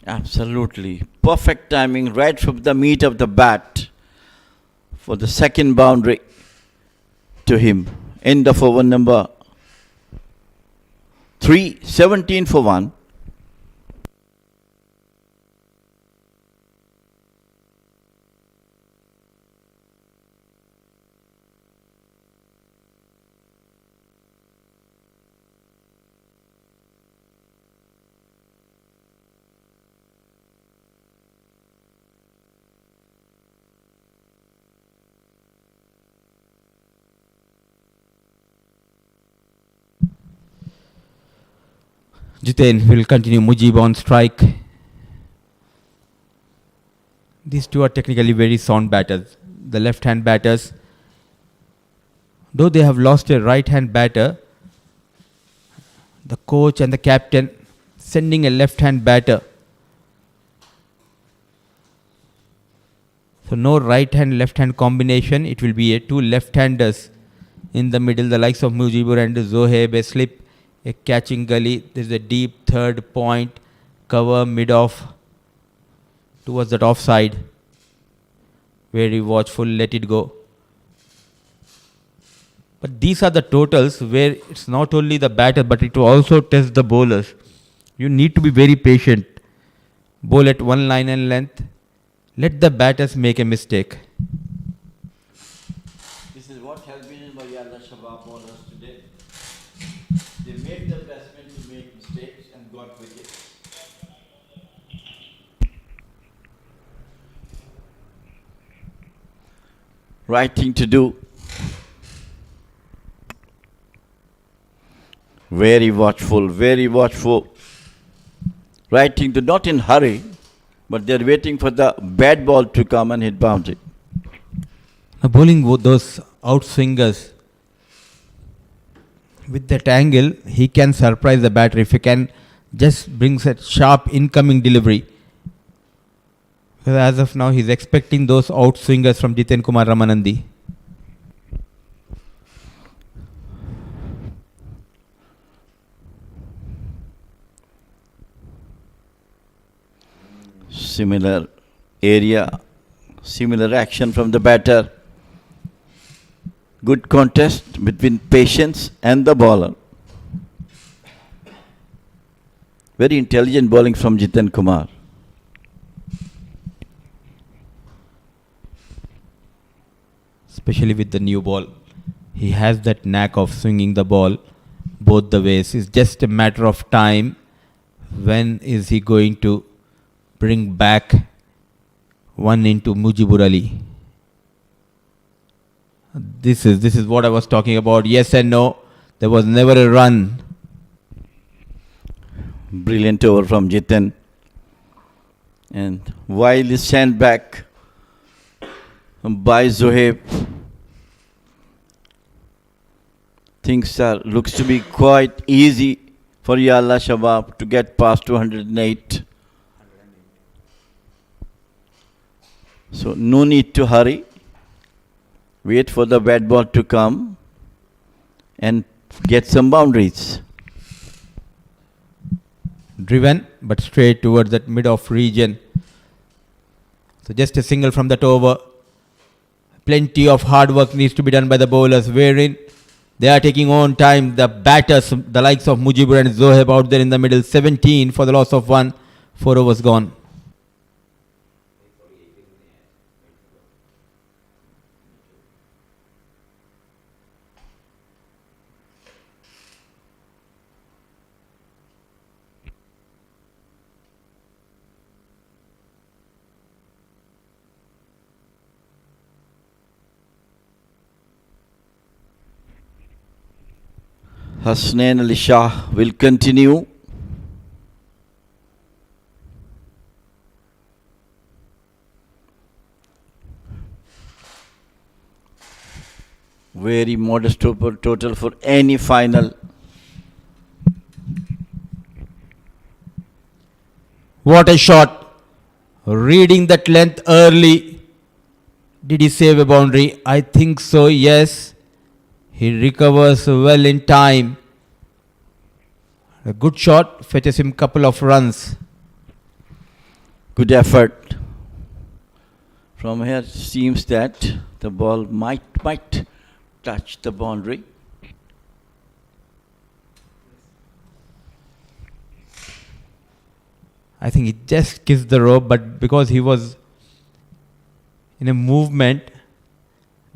Absolutely. Perfect timing right from the meat of the bat for the second boundary to him. End of over number 3, 17 for 1. Jiten will continue. Mujib on strike. These two are technically very sound batters. The left-hand batters, though they have lost a right-hand batter, the coach and the captain sending a left-hand batter. So no right-hand, left-hand combination. It will be a 2 left-handers in the middle, the likes of Mujibur and Zohaib. A slip, a catching gully. There's a deep third point. Cover mid-off towards that offside. Very watchful, let it go. But these are the totals where it's not only the batter, but it will also test the bowlers. You need to be very patient. Bowl at 1 line and length. Let the batters make a mistake. This is what has been in my Yalla Shabab bowlers today. They made the batsmen to make mistakes and got wickets. Right thing to do. Very watchful, very watchful. Right thing to, not in hurry, but they're waiting for the bad ball to come and hit boundary. Bowling those outswingers with that angle, he can surprise the batter if he can just brings a sharp incoming delivery. Because as of now, he's expecting those outswingers from Jiten Kumar Ramanandi. similar area, similar action from the batter. Good contest between patience and the bowler. Very intelligent bowling from Jiten Kumar. Especially with the new ball. He has that knack of swinging the ball both the ways. It's just a matter of time. When is he going to bring back one into Mujibur Ali? This is what I was talking about. Yes and no. There was never a run. Brilliant over from Jiten. And while he sent back by Zohaib, things looks to be quite easy for Yalla Shabab to get past 208. So no need to hurry. Wait for the bad ball to come and get some boundaries. Driven, but straight towards that mid-off region. So just a single from that over. Plenty of hard work needs to be done by the bowlers, wherein they are taking on time. The batters, the likes of Mujibur and Zohaib out there in the middle. 17 for the loss of 1. 4 overs gone. Hasnain Ali Shah will continue. Very modest total for any final. What a shot. Reading that length early. Did he save a boundary? I think so, yes. He recovers well in time. A good shot fetches him couple of runs. Good effort. From here seems that the ball might touch the boundary. I think he just kissed the rope, but because he was in a movement,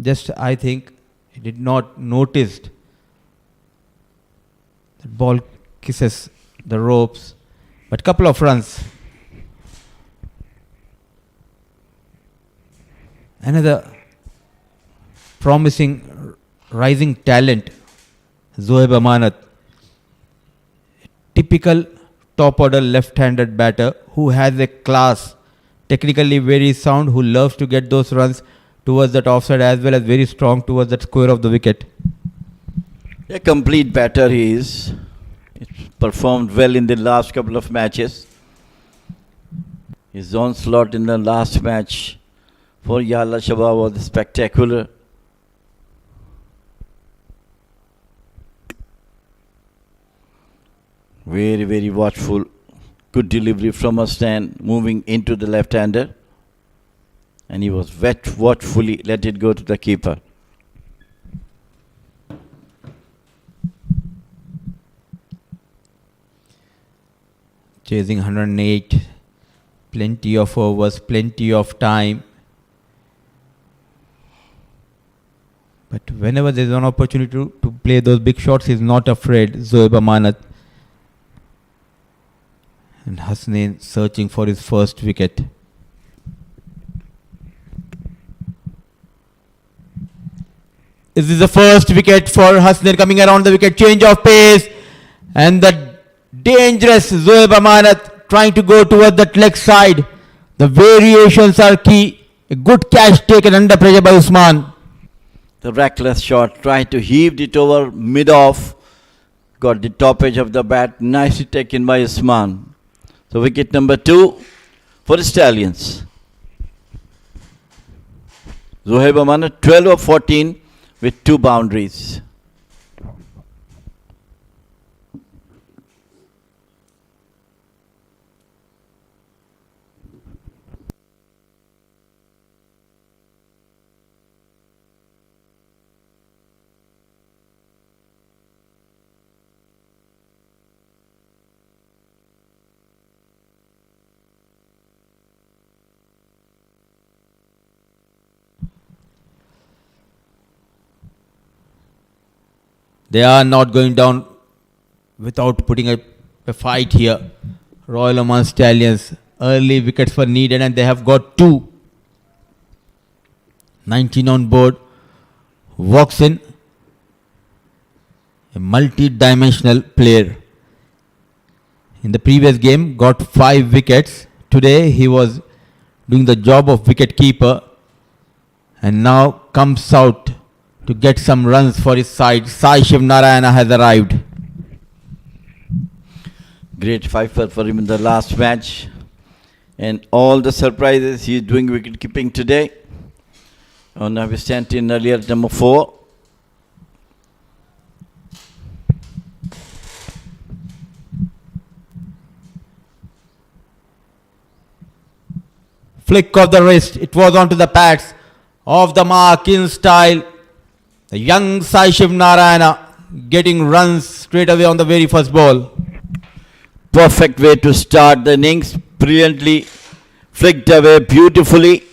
just I think he did not notice the ball kisses the ropes. But couple of runs. Another promising rising talent, Zohaib Amanat. Typical top order left-handed batter who has a class, technically very sound, who loves to get those runs towards that offside as well as very strong towards that square of the wicket. A complete batter he is. He's performed well in the last couple of matches. His onslaught in the last match for Yalla Shabab was spectacular. Very, very watchful. Good delivery from a stand, moving into the left-hander. And he was watchfully let it go to the keeper. Chasing 108. Plenty of overs, plenty of time. But whenever there is an opportunity to play those big shots, he is not afraid. Zohaib Amanat. And Hasnain searching for his first wicket. This is the first wicket for Hasnain coming around the wicket. Change of pace. And the dangerous Zohaib Amanat trying to go towards that leg side. The variations are key. A good catch taken under pressure by Usman. The reckless shot, tried to heave it over mid-off. Got the top edge of the bat. Nicely taken by Usman. So wicket number 2 for the Stallions. Zohaib Amanat 12 of 14 with 2 boundaries. They are not going down without putting a fight here. Royal Oman Stallions, early wickets were needed and they have got 2. 19 on board. Walks in. A multi-dimensional player. In the previous game, got 5 wickets. Today, he was doing the job of wicket keeper. And now comes out to get some runs for his side. Sai Shiv Narayana has arrived. Great fifer for him in the last match. And all the surprises, he is doing wicket keeping today. Now we stand in earlier number 4. Flick of the wrist. It was onto the pads. Off the mark in style. The young Sai Shiv Narayana getting runs straight away on the very first ball. Perfect way to start the innings. Brilliantly flicked away beautifully.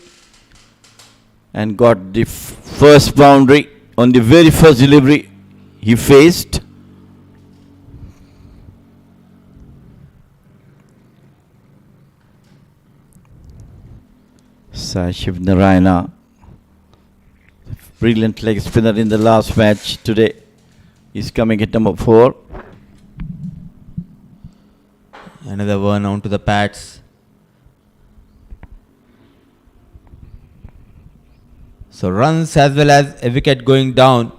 And got the first boundary on the very first delivery he faced. Sai Shiv Narayana, brilliant leg spinner in the last match today, is coming at number 4. Another one onto the pads. So runs as well as a wicket going down.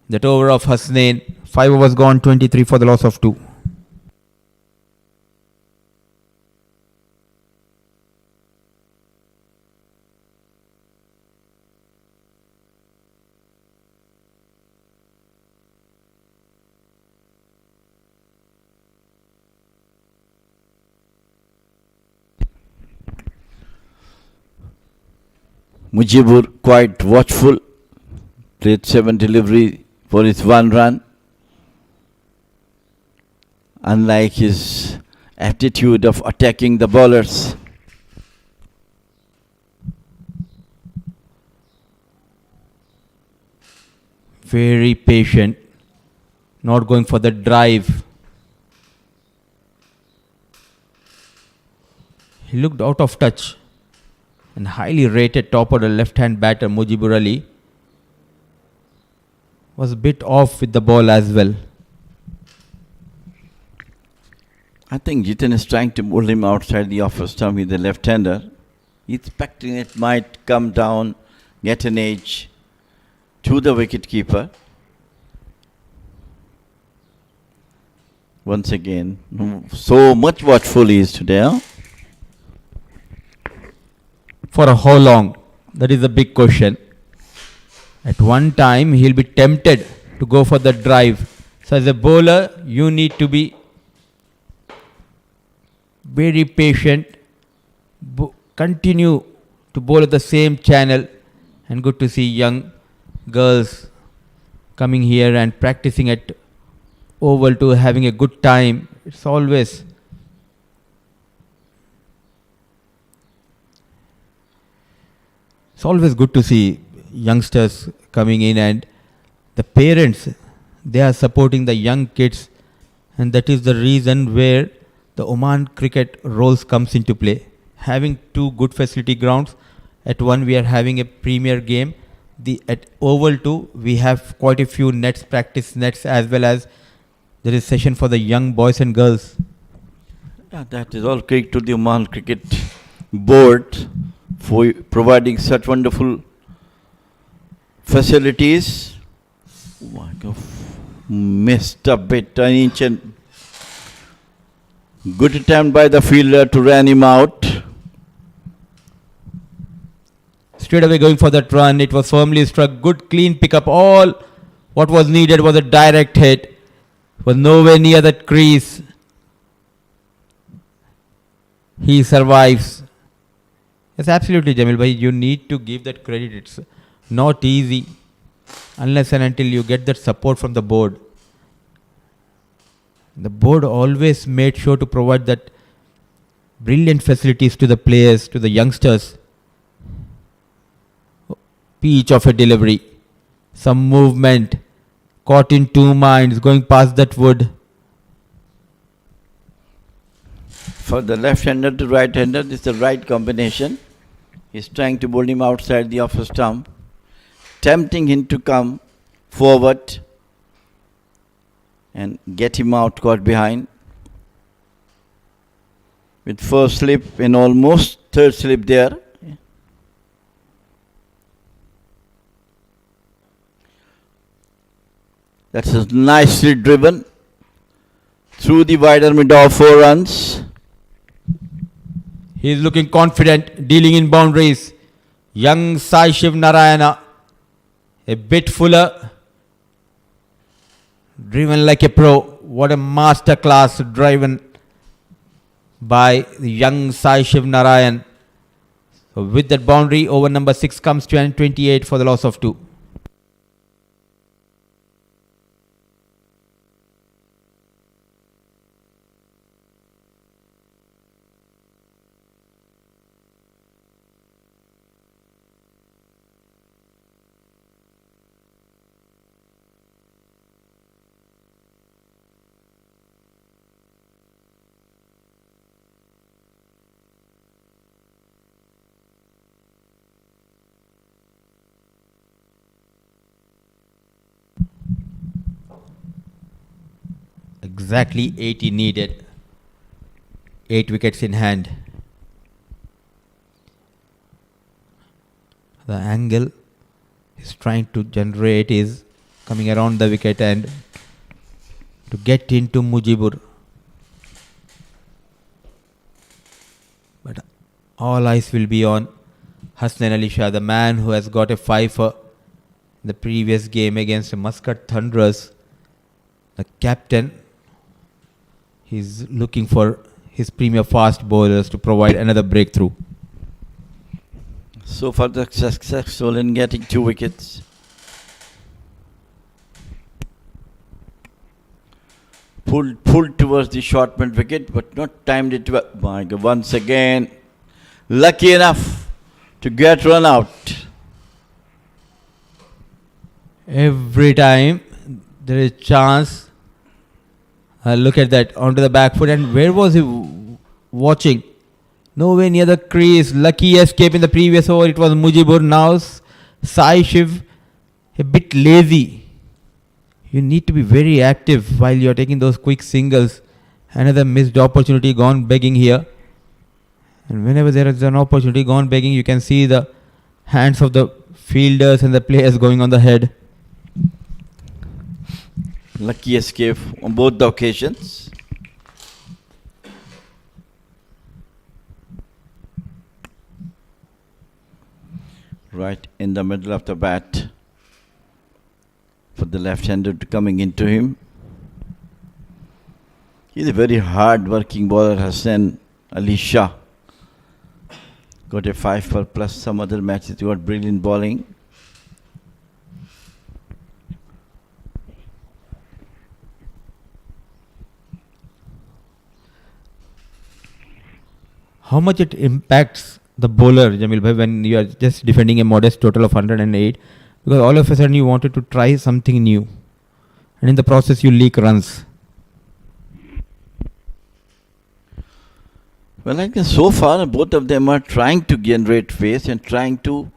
That over of Hasnain. 5 overs gone, 23 for the loss of 2. Mujibur quite watchful, played 7 delivery for his 1 run. Unlike his aptitude of attacking the bowlers. Very patient, not going for the drive. He looked out of touch. And highly rated top order left-hand batter Mujibur Ali was a bit off with the ball as well. I think Jitin is trying to pull him outside the off stump with the left-hander. He's expecting it might come down, get an edge to the wicket-keeper. Once again, so much watchful he is today. Huh? For how long? That is a big question. At one time, he'll be tempted to go for the drive. So as a bowler, you need to be very patient. Continue to bowl at the same channel. And good to see young girls coming here and practicing at Oval to having a good time. It's always good to see youngsters coming in, and the parents, they are supporting the young kids, and that is the reason where the Oman cricket roles comes into play. Having 2 good facility grounds. At one we are having a premier game. At Oval 2 we have quite a few nets, practice nets, as well as there is session for the young boys and girls. Yeah, that is all credit to the Oman Cricket Board for providing such wonderful facilities. Oh my God, missed a bit, an inch, and good attempt by the fielder to run him out. Straight away going for that run. It was firmly struck. Good clean pickup. All what was needed was a direct hit. Was nowhere near that crease. He survives. Yes, absolutely, Jamil bhai. You need to give that credit. It's not easy unless and until you get that support from the board. The board always made sure to provide that brilliant facilities to the players, to the youngsters. Peach of a delivery. Some movement. Caught in two minds, going past that wood. For the left-hander to right-hander, this is the right combination. He's trying to bowl him outside the off stump, tempting him to come forward and get him out caught behind. With first slip and almost third slip there. That's nicely driven through the wider mid of 4 runs. He is looking confident, dealing in boundaries. Young Sai Shiv Narayana, a bit fuller, driven like a pro. What a master class driven by the young Sai Shiv Narayan. So with that boundary, over number 6 comes to 28 for the loss of 2. Exactly 80 needed. 8 wickets in hand. The angle he's trying to generate is coming around the wicket and to get into Mujibur. But all eyes will be on Hasnain Ali Shah, the man who has got a 5 for the previous game against the Muscat Thunderers. The captain. He's looking for his premier fast bowlers to provide another breakthrough. So far successful in getting 2 wickets. Pulled towards the short mid wicket, but not timed it well. My God, once again, lucky enough to get run out. Every time there is chance. Look at that, onto the back foot. And where was he watching? Nowhere near the crease. Lucky escape in the previous over. It was Mujibur. Now Sai Shiv, a bit lazy. You need to be very active while you are taking those quick singles. Another missed opportunity gone begging here. And whenever there is an opportunity gone begging, you can see the hands of the fielders and the players going on the head. Lucky escape on both the occasions. Right in the middle of the bat for the left-hander coming into him. He's a very hard-working bowler, Hasnain Ali Shah. Got a 5 for plus some other matches. He got brilliant bowling. How much it impacts the bowler, Jamil bhai, when you are just defending a modest total of 108, because all of a sudden you wanted to try something new, and in the process you leak runs. Well, I guess so far both of them are trying to generate pace and trying to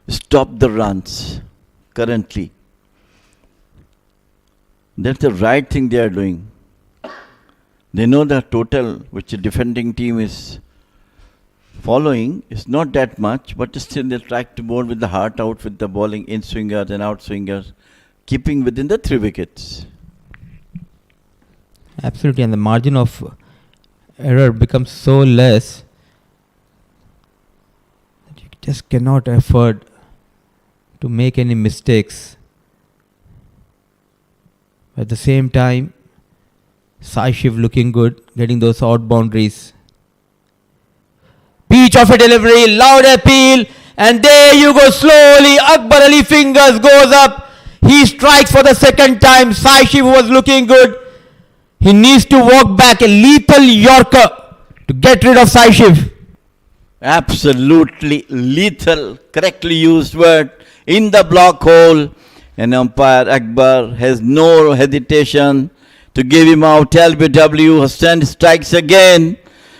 stop the runs currently. That's the right thing they are doing. They know the total which the defending team is following is not that much, but still they try to bowl with the heart out with the bowling in swingers and out swingers, keeping within the 3 wickets. Absolutely, and the margin of error becomes so less that you just cannot afford to make any mistakes. At the same time, Sai Shiv looking good, getting those out boundaries. Peach of a delivery, loud appeal, and there you go slowly. Akbar Ali fingers goes up. He strikes for the second time. Sai Shiv was looking good. He needs to walk back, a lethal Yorker to get rid of Sai Shiv. Absolutely lethal, correctly used word, in the block hole. And umpire Akbar has no hesitation to give him out. LBW, Hassan strikes again.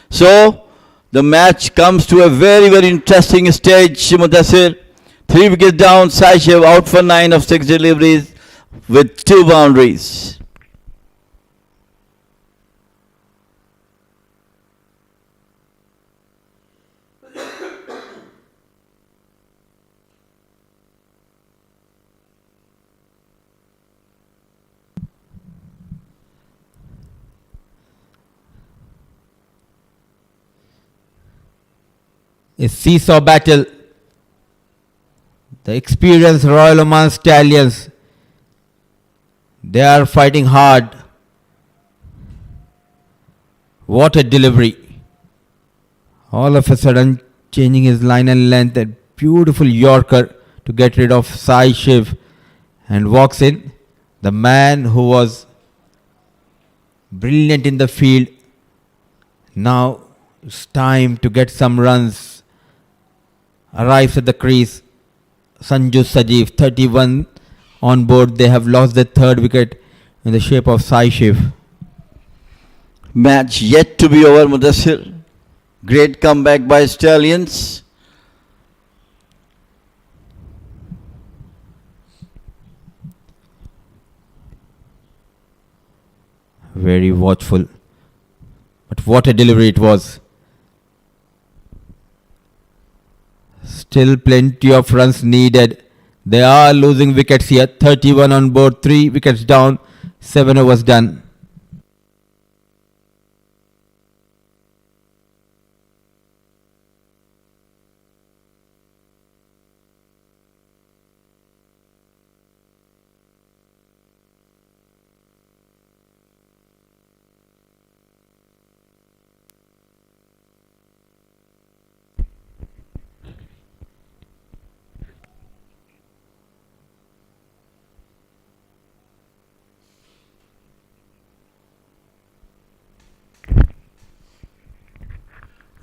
So the match comes to a very, very interesting stage. Mudassir, 3 wickets down. Saishev out for 9 of 6 deliveries with 2 boundaries. A seesaw battle. The experienced Royal Oman Stallions, they are fighting hard. What a delivery. All of a sudden changing his line and length. A beautiful Yorker to get rid of Sai Shiv, and walks in the man who was brilliant in the field. Now it's time to get some runs. Arrives at the crease. Sanju Sajeev, 31 on board. They have lost their 3rd wicket in the shape of Sai Shiv. Match yet to be over, Mudassir. Great comeback by Stallions. Very watchful. But what a delivery it was. Still plenty of runs needed. They are losing wickets here. 31 on board, 3 wickets down, 7 overs done.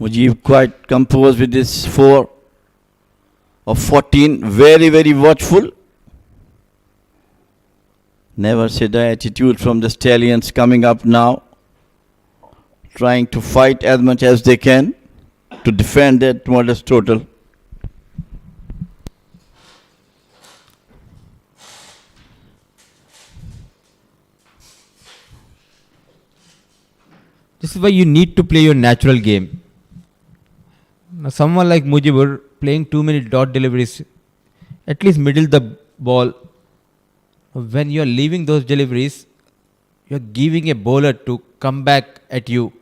Mujib quite composed with this 4 of 14. Very, very watchful. Never say the attitude from the Stallions coming up now. Trying to fight as much as they can to defend that modest total. This is why you need to play your natural game. Now, someone like Mujibur playing too many dot deliveries, at least middle the ball. When you are leaving those deliveries, you are giving a bowler to come back at you.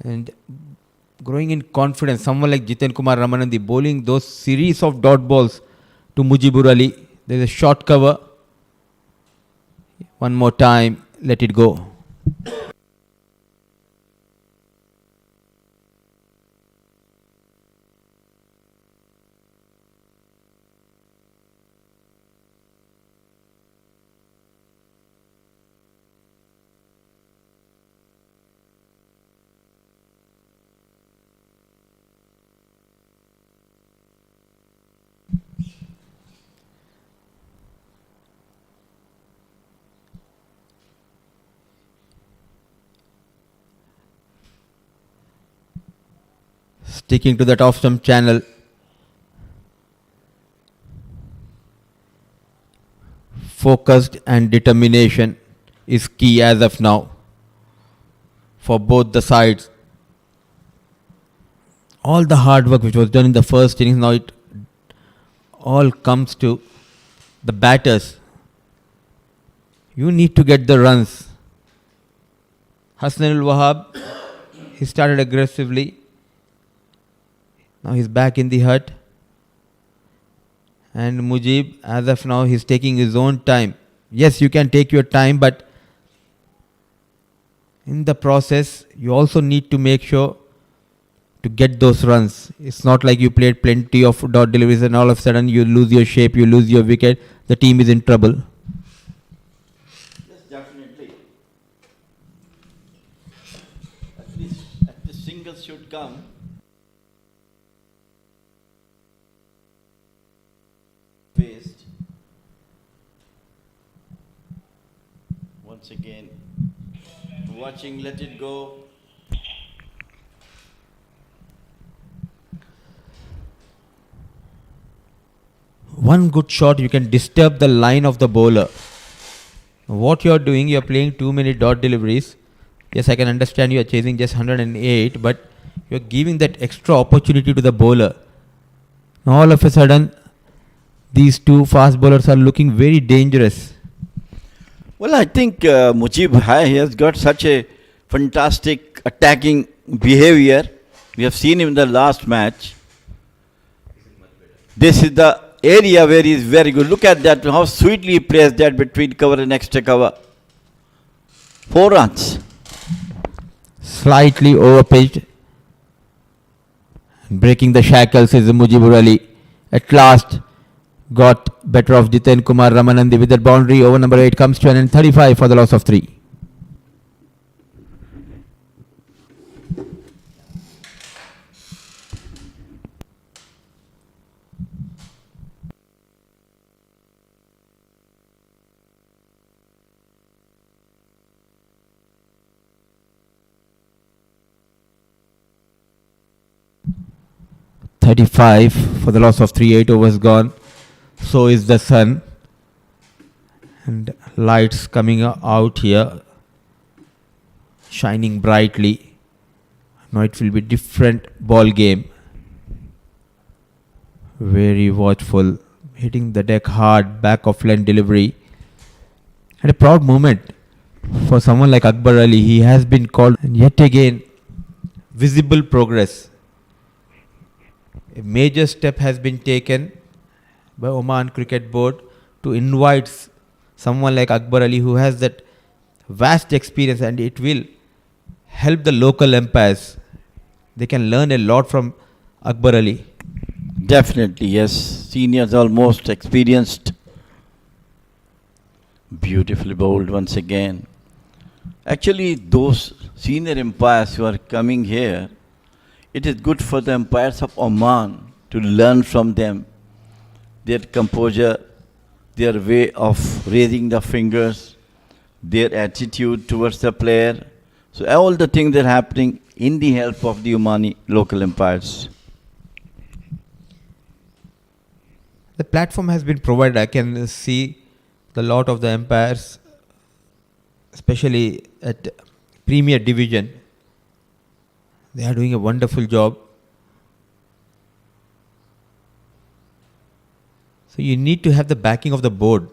And growing in confidence, someone like Jiten Kumar Ramanandi bowling those series of dot balls to Mujibur Ali. There is a short cover. One more time, let it go. Sticking to that off-stump channel. Focused and determination is key as of now for both the sides. All the hard work which was done in the first innings, now it all comes to the batters. You need to get the runs. Hassanul Wahab, he started aggressively. Now he's back in the hut. And Mujib, as of now, he's taking his own time. Yes, you can take your time, but in the process, you also need to make sure to get those runs. It's not like you played plenty of dot deliveries and all of a sudden you lose your shape, you lose your wicket, the team is in trouble. Yes, definitely. At least singles should come. Faced. Once again, watching, let it go. One good shot, you can disturb the line of the bowler. What you're doing, you're playing too many dot deliveries. Yes, I can understand you're chasing just 108, but you're giving that extra opportunity to the bowler. All of a sudden, these two fast bowlers are looking very dangerous. Well, I think Mujib Hai has got such a fantastic attacking behavior. We have seen him in the last match. This is the area where he is very good. Look at that, how sweetly he plays that between cover and extra cover. 4 runs. Slightly overpitched. Breaking the shackles is Mujibur Ali. At last, got better of Jiten Kumar Ramanandi with that boundary. Over number 8 comes to an end, 35 for the loss of 3. "35 for the loss of 3, 8 overs gone. So is the sun. And lights coming out here, shining brightly. Now it will be different ball game. Very watchful, hitting the deck hard, back of line delivery. And a proud moment for someone like Akbar Ali. He has been called, and yet again, visible progress. A major step has been taken by Oman Cricket Board to invite someone like Akbar Ali, who has that vast experience, and it will help the local umpires. They can learn a lot from Akbar Ali. Definitely, yes. Seniors almost experienced. Beautifully bowled once again. Actually, those senior umpires who are coming here, it is good for the umpires of Oman to learn from them. Their composure, their way of raising the fingers, their attitude towards the player. So all the things that are happening in the help of the Omani local umpires. The platform has been provided. I can see the lot of the umpires, especially at Premier Division. They are doing a wonderful job. So you need to have the backing of the board.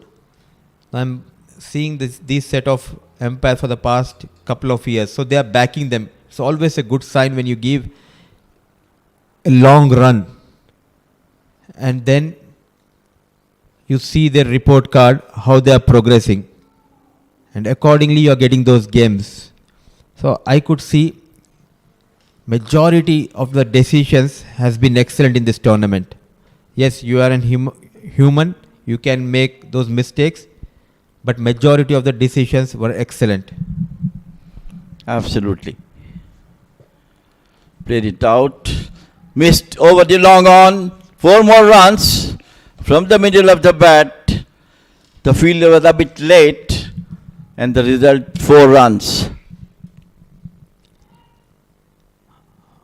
I'm seeing these set of umpires for the past couple of years. So they are backing them. It's always a good sign when you give a long run. And then you see their report card, how they are progressing. And accordingly you are getting those games. So I could see majority of the decisions has been excellent in this tournament. Yes, you are a human, you can make those mistakes, but majority of the decisions were excellent. Absolutely. Played it out. Missed over the long on. 4 more runs from the middle of the bat. The fielder was a bit late, and the result 4 runs.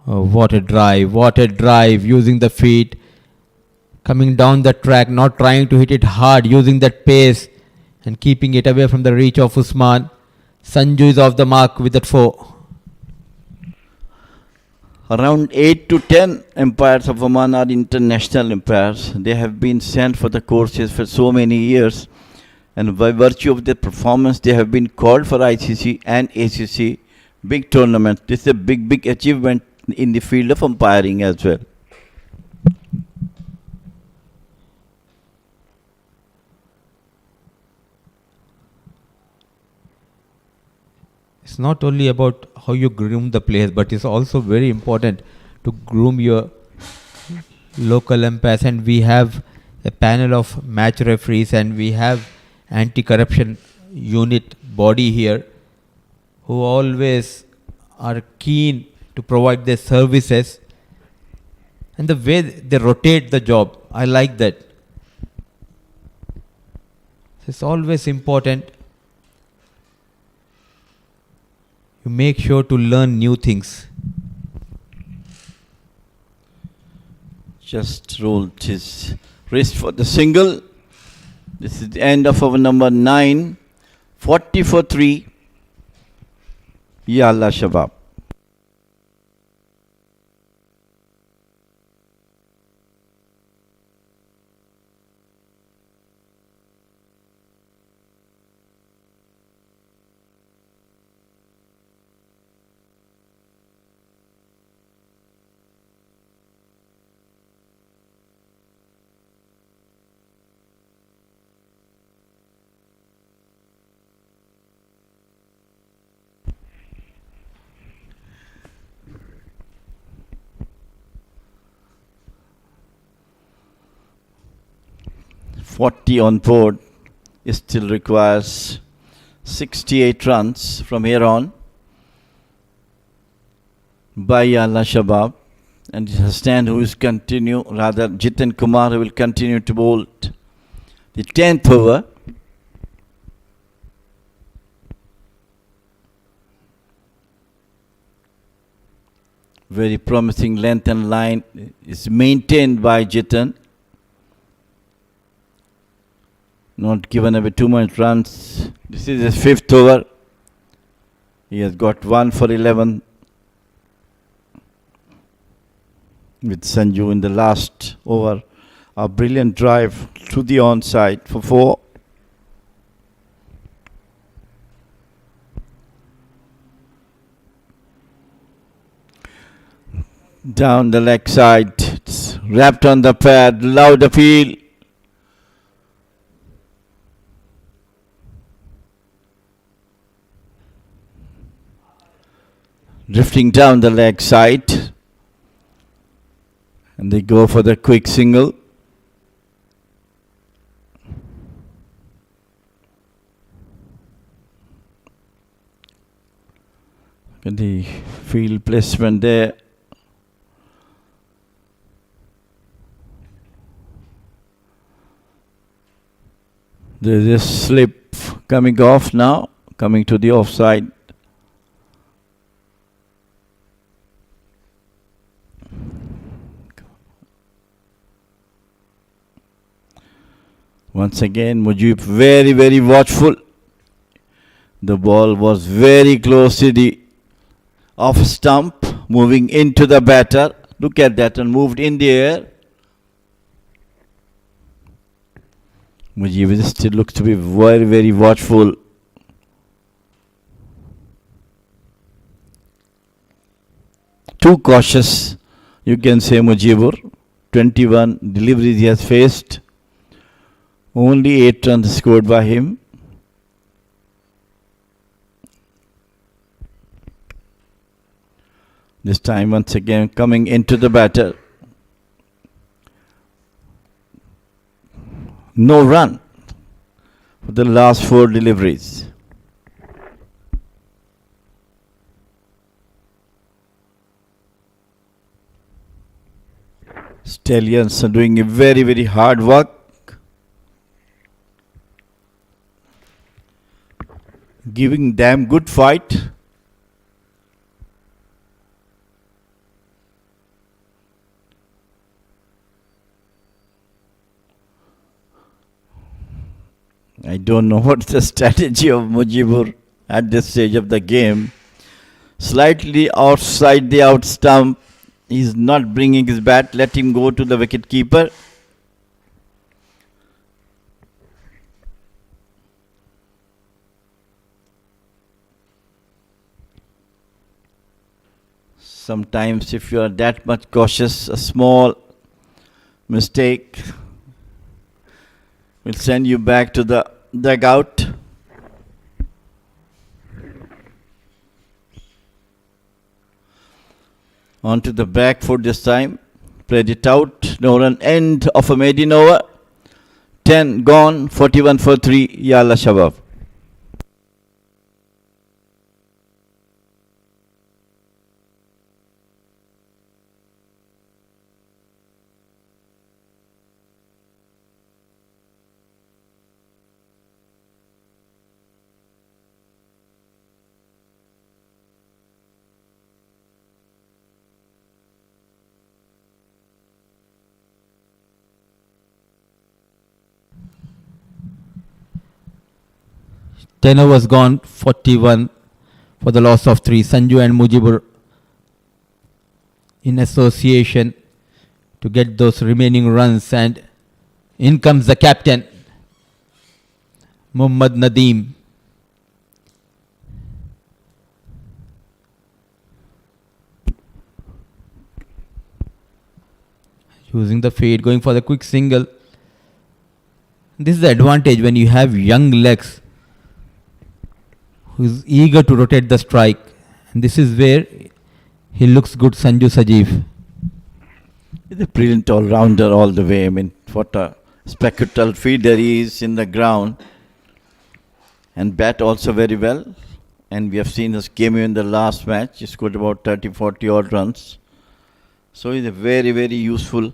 Oh, what a drive, using the feet, coming down the track, not trying to hit it hard, using that pace and keeping it away from the reach of Usman. Sanju is off the mark with that 4. Around 8 to 10 umpires of Oman are international umpires. They have been sent for the courses for so many years, and by virtue of their performance, they have been called for ICC and ACC big tournaments. This is a big achievement in the field of umpiring as well. It's not only about how you groom the players, but it's also very important to groom your local umpires. And we have a panel of match referees, and we have anti-corruption unit body here who always are keen to provide their services, and the way they rotate the job, I like that. It's always important You make sure to learn new things. Just rolled his wrist for the single. This is the end of over number 9. 40 for 3. Yalla Shabab. "40 on board." It still requires 68 runs from here on by Yalla Shabab. And Hassan who is Jitin Kumar who will continue to bowl the 10th over. Very promising length and line is maintained by Jitin. Not given away too much runs. This is his 5th over. He has got 1 for 11 with Sanju in the last over. A brilliant drive to the onside for 4. Down the leg side. It's wrapped on the pad. Loud appeal. Drifting down the leg side. And they go for the quick single. Look at the field placement there. There's a slip coming off now, coming to the offside. Once again, Mujib very, very watchful. The ball was very close to the off stump, moving into the batter. Look at that, and moved in the air. Mujib still looks to be very, very watchful. Too cautious, you can say, Mujibur. 21 deliveries he has faced. Only 8 runs scored by him. This time once again coming into the batter. No run for the last 4 deliveries. Stallions are doing a very, very hard work. Giving them good fight. I don't know what's the strategy of Mujibur at this stage of the game. Slightly outside the out stump. He's not bringing his bat. Let him go to the wicket keeper. Sometimes if you are that much cautious, a small mistake will send you back to the dugout. Onto the back foot this time. Played it out. No run. End of a maiden over. 10 gone. 41 for 3. Yalla Shabab. 10 overs gone, 41 for the loss of 3. Sanju and Mujibur in association to get those remaining runs, and in comes the captain, Muhammad Nadeem. Using the fade, going for the quick single. This is the advantage when you have young legs who is eager to rotate the strike. And this is where he looks good, Sanju Sajeev. He's a brilliant all-rounder all the way. I mean, what a spectral fielder he is in the ground. And bat also very well. And we have seen his cameo in the last match. He scored about 30-40 odd runs. So he's a very, very useful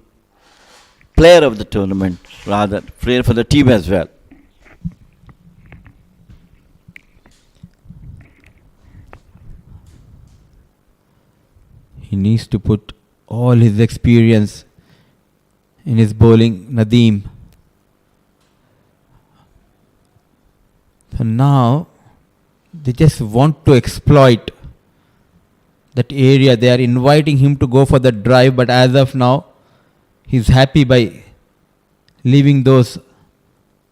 player of the tournament, rather player for the team as well. He needs to put all his experience in his bowling, Nadeem. So now they just want to exploit that area. They are inviting him to go for the drive, but as of now, he's happy by leaving those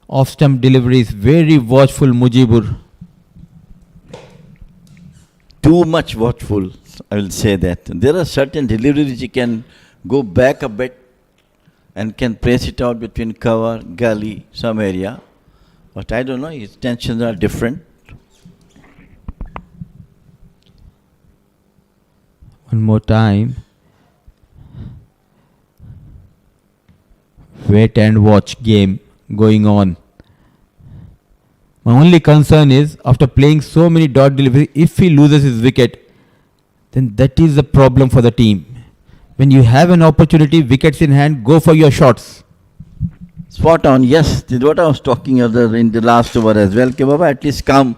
off-stump deliveries. Very watchful, Mujibur. Too much watchful, I will say that. There are certain deliveries you can go back a bit and can press it out between cover, gully, some area. But I don't know, his tensions are different. One more time. Wait and watch game going on. My only concern is, after playing so many dot deliveries, if he loses his wicket, then that is a problem for the team. When you have an opportunity, wickets in hand, go for your shots. Spot on, yes. This is what I was talking about in the last over as well. Okay, Baba, at least come,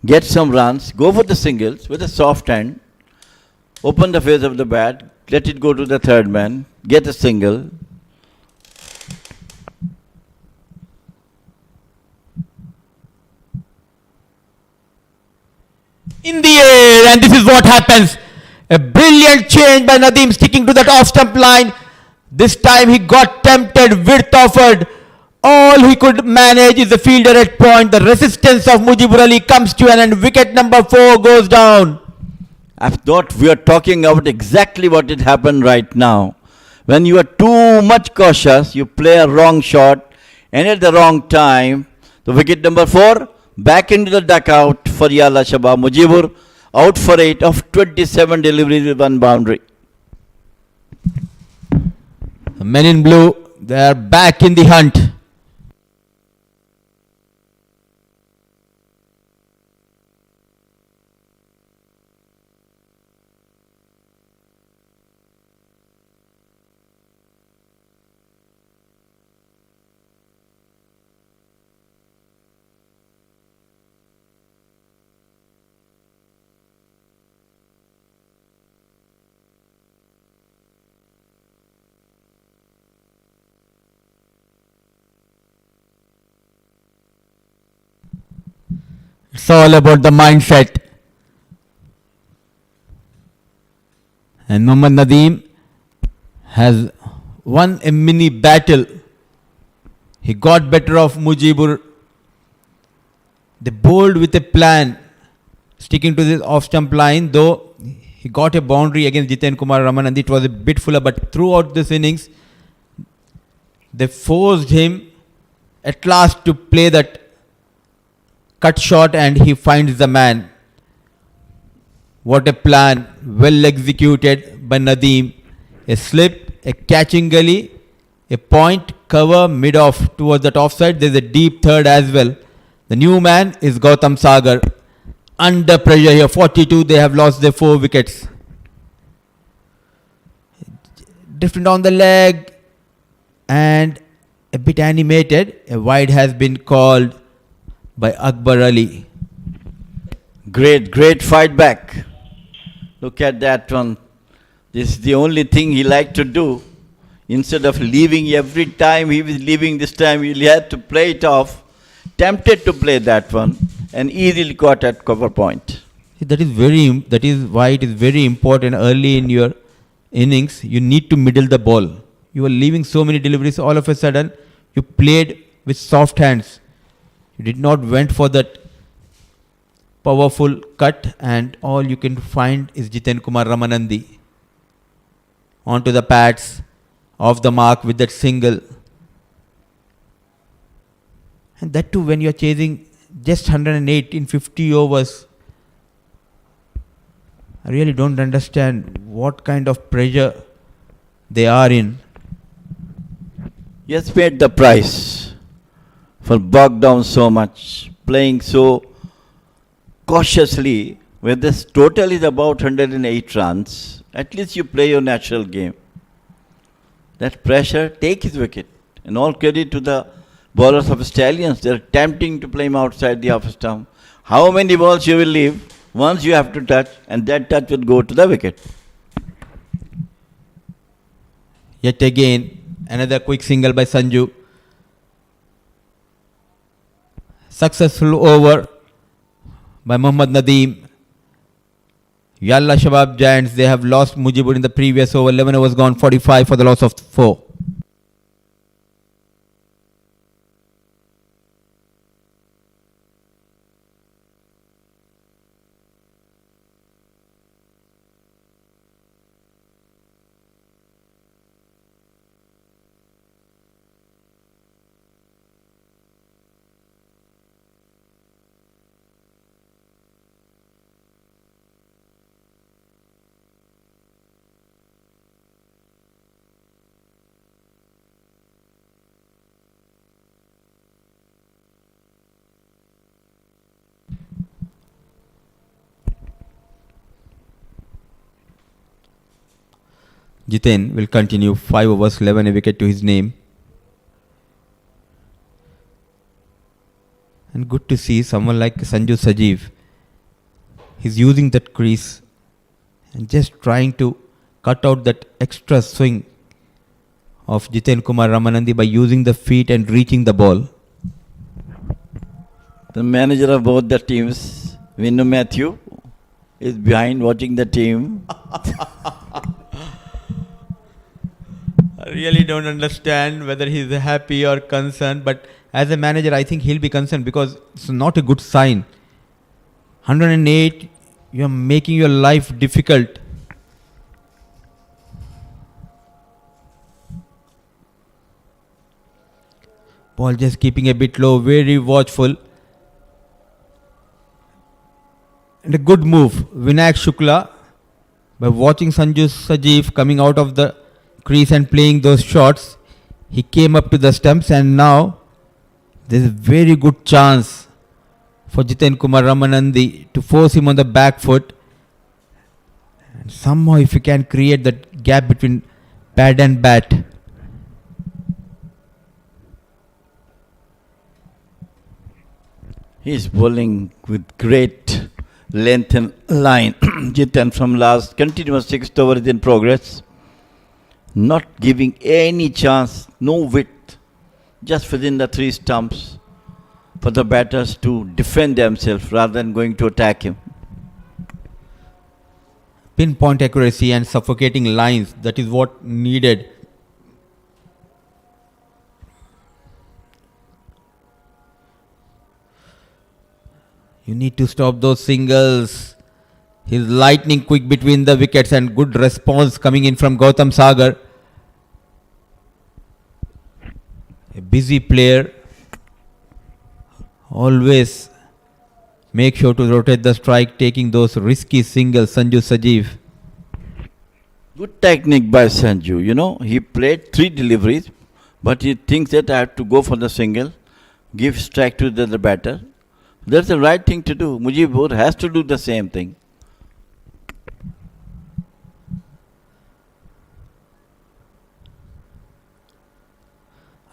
get some runs, go for the singles with a soft hand, open the face of the bat, let it go to the third man, get a single. In the air, and this is what happens. A brilliant change by Nadeem, sticking to that off-stump line. This time he got tempted, width offered. All he could manage is the fielder at point. The resistance of Mujibur Ali comes to an end. Wicket number 4 goes down. I thought we are talking about exactly what had happened right now. When you are too much cautious, you play a wrong shot, and at the wrong time, the wicket number 4, back into the dugout for Yalla Shabab. Mujibur out for 8 of 27 deliveries with 1 boundary. The men in blue, they are back in the hunt. It's all about the mindset. And Muhammad Nadeem has won a mini battle. He got better of Mujibur. They bowled with a plan, sticking to this off-stump line, though he got a boundary against Jiten Kumar Raman and it was a bit fuller, but throughout this innings, they forced him at last to play that cut shot and he finds the man. What a plan, well executed by Nadeem. A slip, a catching gully, a point, cover, mid-off towards that offside. There's a deep third as well. The new man is Gautam Sagar. Under pressure here, 42, they have lost their 4 wickets. Different on the leg and a bit animated. A wide has been called by Akbar Ali. Great fight back. Look at that one. This is the only thing he liked to do. Instead of leaving every time he was leaving, this time he had to play it off. Tempted to play that one. and easily caught at cover point. That is why it is very important early in your innings. You need to middle the ball. You were leaving so many deliveries. All of a sudden, you played with soft hands. You did not went for that powerful cut, and all you can find is Jiten Kumar Ramanandi onto the pads, off the mark with that single. And that too when you are chasing just 108 in 50 overs. I really don't understand what kind of pressure they are in. He has paid the price for bogged down so much, playing so cautiously. Where this total is about 108 runs, at least you play your natural game. That pressure, take his wicket. And all credit to the bowlers of Stallions. They are attempting to play him outside the off stump. How many balls you will leave? Once you have to touch, and that touch will go to the wicket. Yet again, another quick single by Sanju. Successful over by Mohammad Nadeem. Yalla Shabab Giants, they have lost Mujibur in the previous over. 11 overs gone, 45 for the loss of 4. Jiten will continue 5 overs, 11 a wicket to his name. And good to see someone like Sanju Sajeev. He's using that crease and just trying to cut out that extra swing of Jiten Kumar Ramanandi by using the feet and reaching the ball. The manager of both the teams, Vinu Matthew, is behind watching the team. I really don't understand whether he's happy or concerned, but as a manager, I think he'll be concerned because it's not a good sign. 108, you're making your life difficult. Ball just keeping a bit low, very watchful. And a good move, Vinayak Shukla, by watching Sanju Sajeev coming out of the crease and playing those shots. He came up to the stumps, and now there's a very good chance for Jiten Kumar Ramanandi to force him on the back foot. And somehow if you can create that gap between pad and bat. He's bowling with great length and line. Jiten from last continuous 6th over is in progress. Not giving any chance, no width, just within the 3 stumps for the batters to defend themselves rather than going to attack him. Pinpoint accuracy and suffocating lines, that is what needed. You need to stop those singles. He's lightning quick between the wickets and good response coming in from Gautam Sagar. A busy player. Always make sure to rotate the strike, taking those risky singles. Sanju Sajeev. Good technique by Sanju. You know, he played 3 deliveries, but he thinks that I have to go for the single, give strike to the other batter. That's the right thing to do. Mujibur has to do the same thing.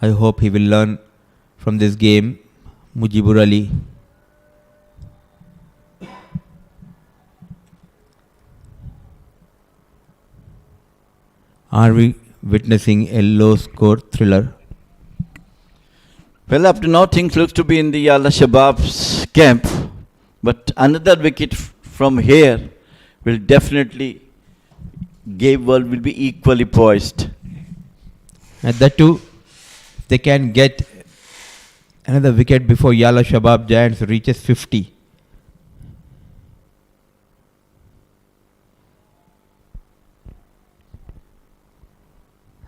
I hope he will learn from this game, Mujibur Ali. Are we witnessing a low score thriller? Well, up to now, things looks to be in the Yalla Shabab's camp. But another wicket from here will definitely game world will be equally poised. And that too, they can get another wicket before Yalla Shabab Giants reaches 50.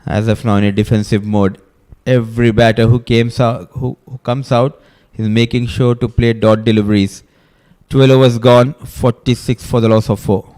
As of now, in a defensive mode, every batter who comes out is making sure to play dot deliveries. 12 overs gone, 46 for the loss of 4.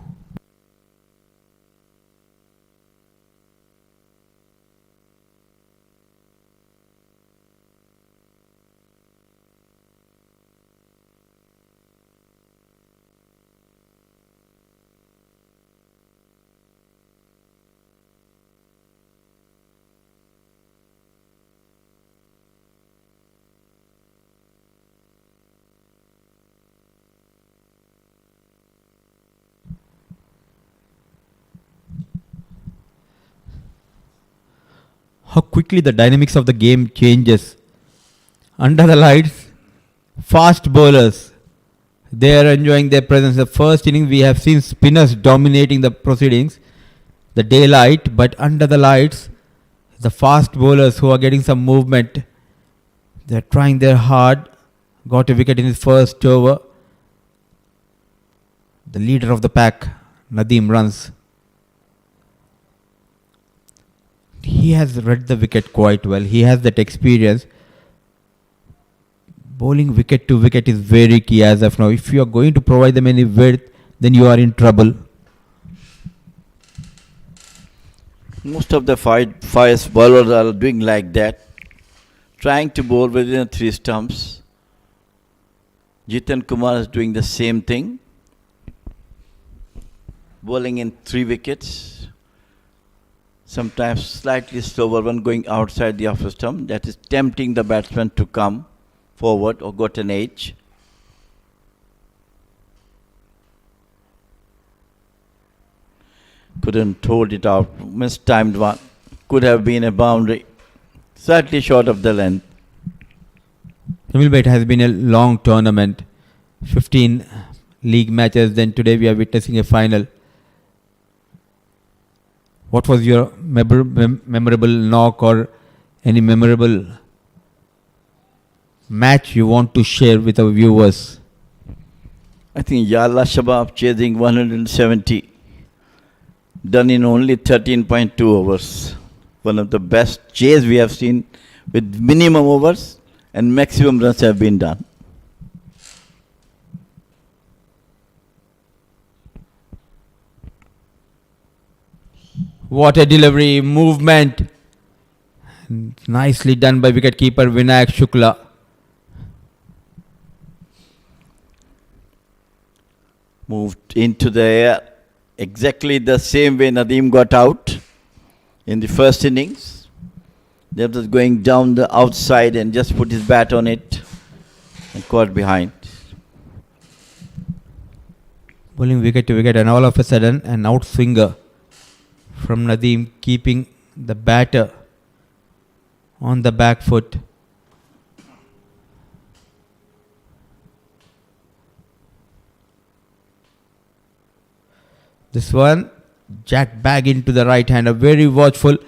How quickly the dynamics of the game changes. Under the lights, fast bowlers, they are enjoying their presence. The first inning we have seen spinners dominating the proceedings, the daylight, but under the lights, the fast bowlers who are getting some movement, they are trying their hard, got a wicket in his first over. The leader of the pack, Nadeem, runs. He has read the wicket quite well. He has that experience. Bowling wicket to wicket is very key as of now. If you are going to provide them any width, then you are in trouble. Most of the fast bowlers are doing like that, trying to bowl within 3 stumps. Jitan Kumar is doing the same thing, bowling in 3 wickets. Sometimes slightly slower one going outside the off stump. That is tempting the batsman to come forward or got an edge. Couldn't hold it out. Mistimed one. Could have been a boundary. Slightly short of the length. Jamil Bhai, it has been a long tournament. 15 league matches. Then today we are witnessing a final. What was your memorable knock or any memorable match you want to share with our viewers? I think Yalla Shabab chasing 170, done in only 13.2 overs. One of the best chase we have seen, with minimum overs and maximum runs have been done. What a delivery, movement. Nicely done by wicketkeeper Vinayak Shukla. Moved into the air exactly the same way Nadeem got out in the first innings. That was going down the outside and just put his bat on it and caught behind. Bowling wicket to wicket, and all of a sudden an outswinger from Nadeem, keeping the batter on the back foot. This one, jack bag into the right hander, very watchful.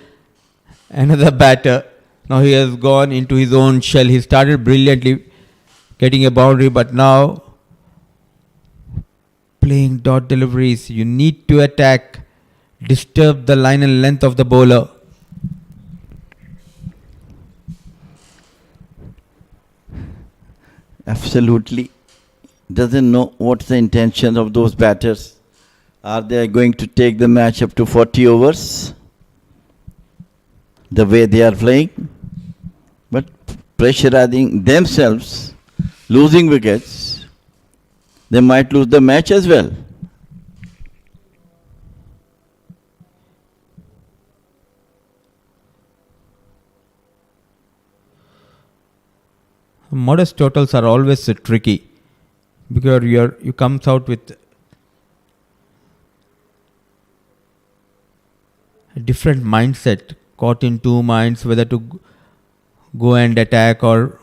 Another batter. Now he has gone into his own shell. He started brilliantly getting a boundary, but now playing dot deliveries. You need to attack, disturb the line and length of the bowler. Absolutely. Doesn't know what's the intention of those batters. Are they going to take the match up to 40 overs? The way they are playing. But pressurizing themselves, losing wickets, they might lose the match as well. Modest totals are always tricky because you comes out with a different mindset, caught in two minds whether to go and attack or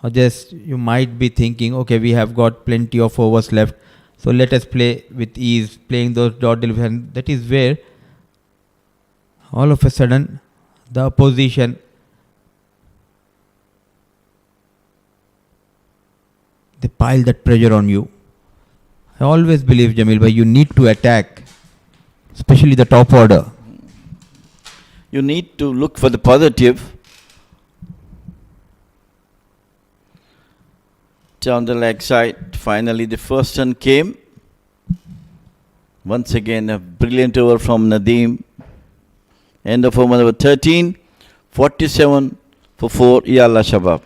Or just you might be thinking, okay, we have got plenty of overs left, so let us play with ease, playing those dot deliveries. And that is where all of a sudden the opposition, they pile that pressure on you. I always believe, Jamil bhai, you need to attack, especially the top order. You need to look for the positive. Down the leg side, finally the first run came. Once again, a brilliant over from Nadeem. End of over number 13, 47 for 4, Yalla Shabab.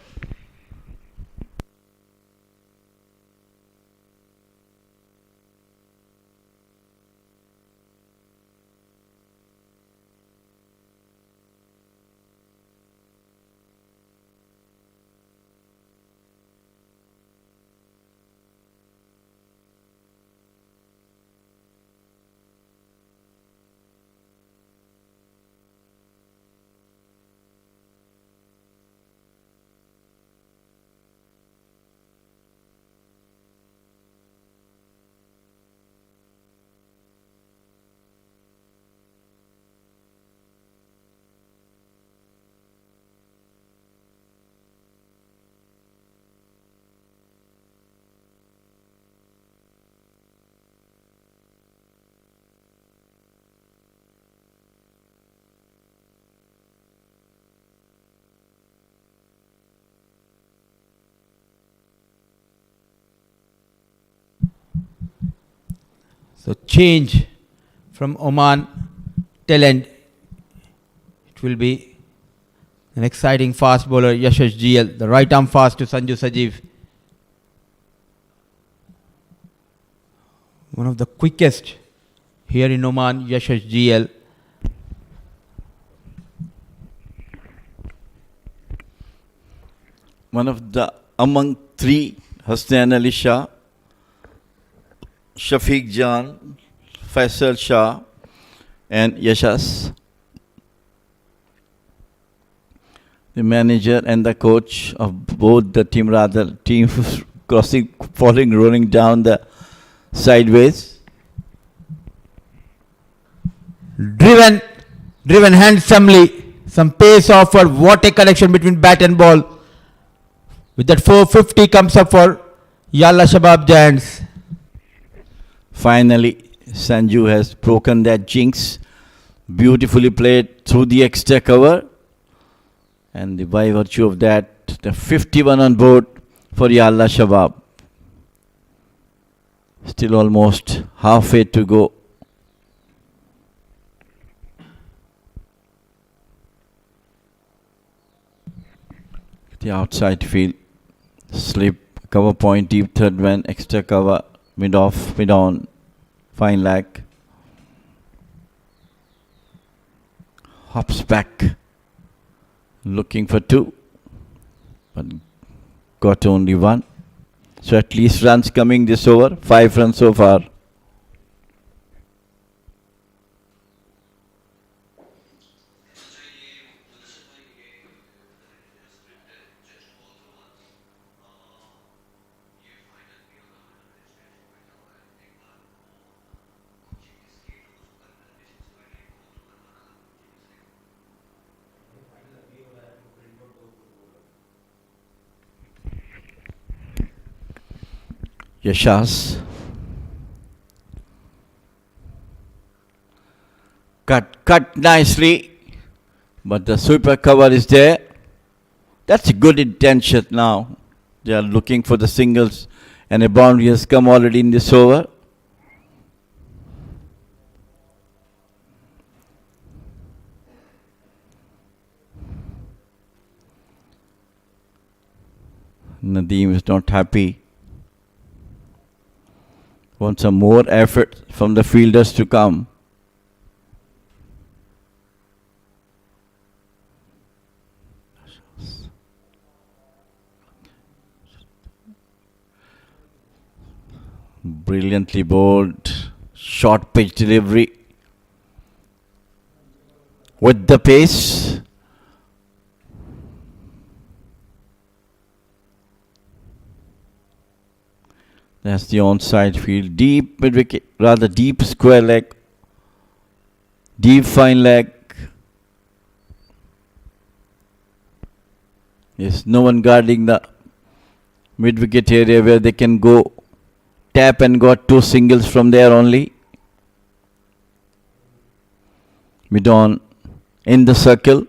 So change from Oman talent. It will be an exciting fast bowler, Yashash GL, the right arm fast to Sanju Sajeev. One of the quickest here in Oman, Yashash GL. One of the among three, Hasnain Ali Shah, Shafiq Jan, Faisal Shah, and Yashas. The manager and the coach of both the team, crossing, falling, rolling down the sideways. Driven handsomely. Some pace offer. What a connection between bat and ball. With that 450 comes up for Yalla Shabab Giants. Finally, Sanju has broken that jinx. Beautifully played through the extra cover. And by virtue of that, the 51 on board for Yalla Shabab. Still almost halfway to go. The outside field. Slip, cover point, deep third man, extra cover, mid off, mid on, fine leg. Hops back, looking for 2, but got only 1. So at least runs coming this over, 5 runs so far. Yashas. Cut nicely, but the sweeper cover is there. That's a good intention now. They are looking for the singles, and a boundary has come already in this over. Nadeem is not happy. Want some more effort from the fielders to come. Brilliantly bowled, short pitch delivery with the pace. That's the onside field. Deep mid wicket, rather deep square leg. Deep fine leg. Yes, no one guarding the mid wicket area where they can go tap and got 2 singles from there only. Mid on in the circle.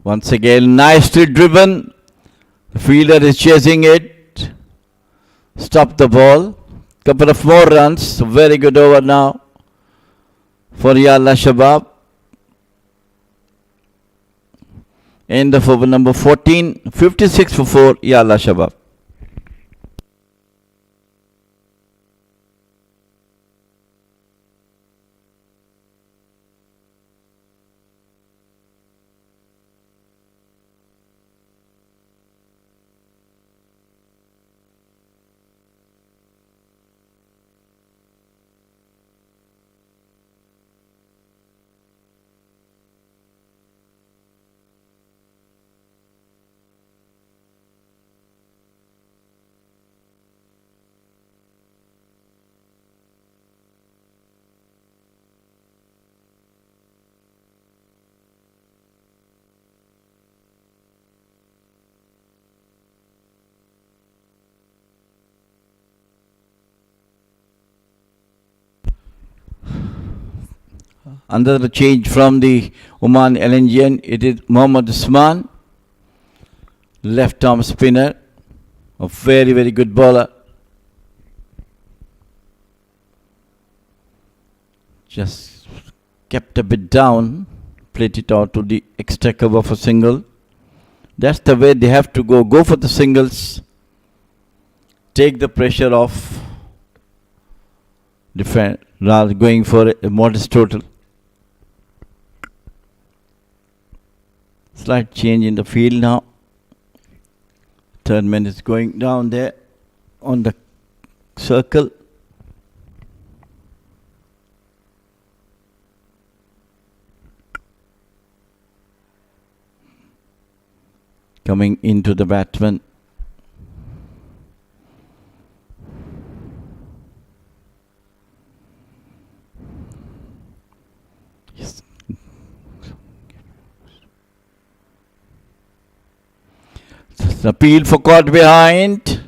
Once again, nicely driven. The fielder is chasing it. Stop the ball. Couple of more runs. Very good over now for Yalla Shabab. End of over number 14. 56 for 4, Yalla Shabab. Under the change from the Oman LNGN, it is Mohammad Usman, left arm spinner, a very, very good bowler. Just kept a bit down, played it out to the extra cover for single. That's the way they have to go. Go for the singles. Take the pressure off. Defend rather going for a modest total. Slight change in the field now. Third man is going down there on the circle. Coming into the batsman. Yes. The appeal for caught behind.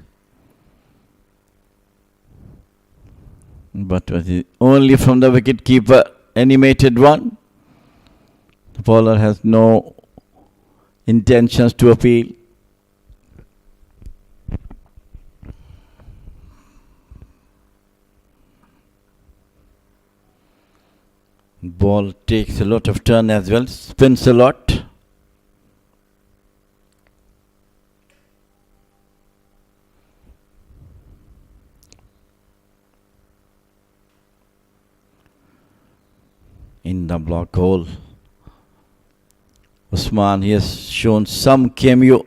But was it only from the wicket keeper animated one. The bowler has no intentions to appeal. Ball takes a lot of turn as well, spins a lot. In the block hole. Usman, he has shown some cameo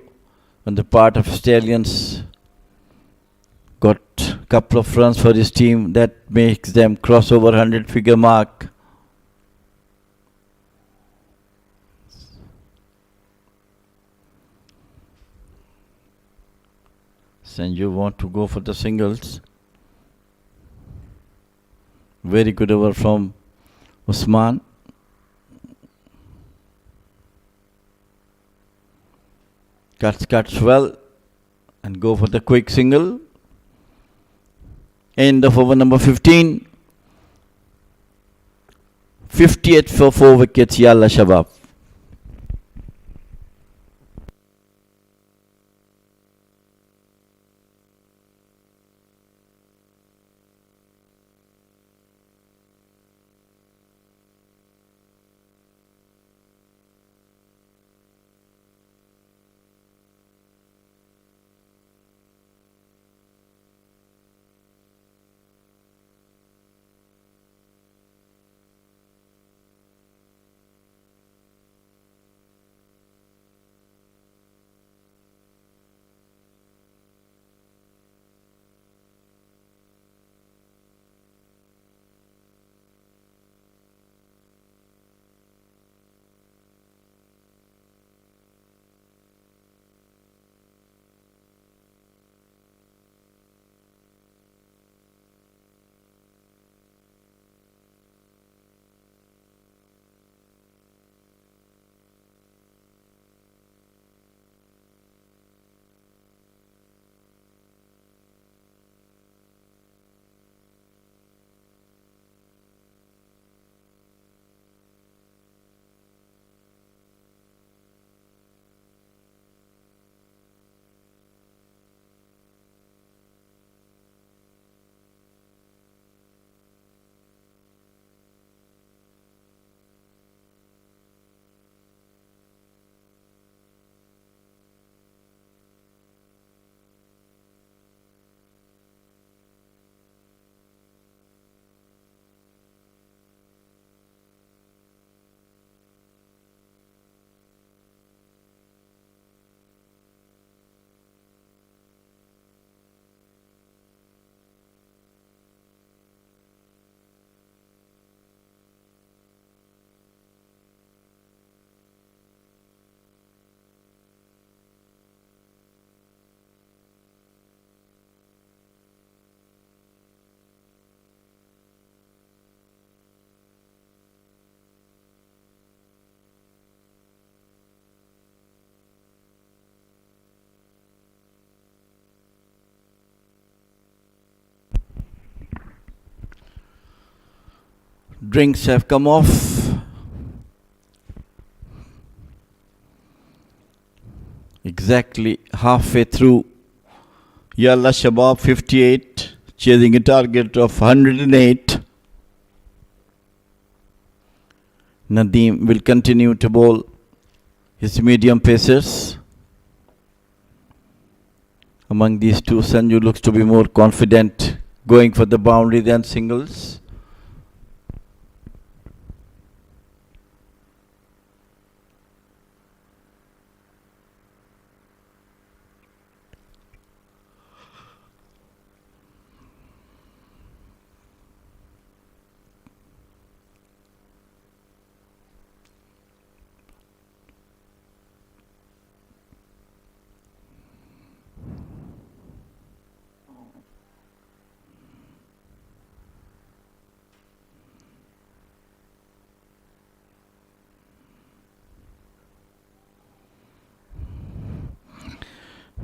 on the part of Stallions. Got a couple of runs for his team. That makes them cross over 100 figure mark. Sanju want to go for the singles. Very good over from Usman. Cuts well and go for the quick single. End of over number 15. 58 for 4 wickets, Yalla Shabab. drinks have come off. Exactly halfway through. Yalla Shabab 58, chasing a target of 108. Nadeem will continue to bowl his medium pacers. Among these two, Sanju looks to be more confident going for the boundary than singles.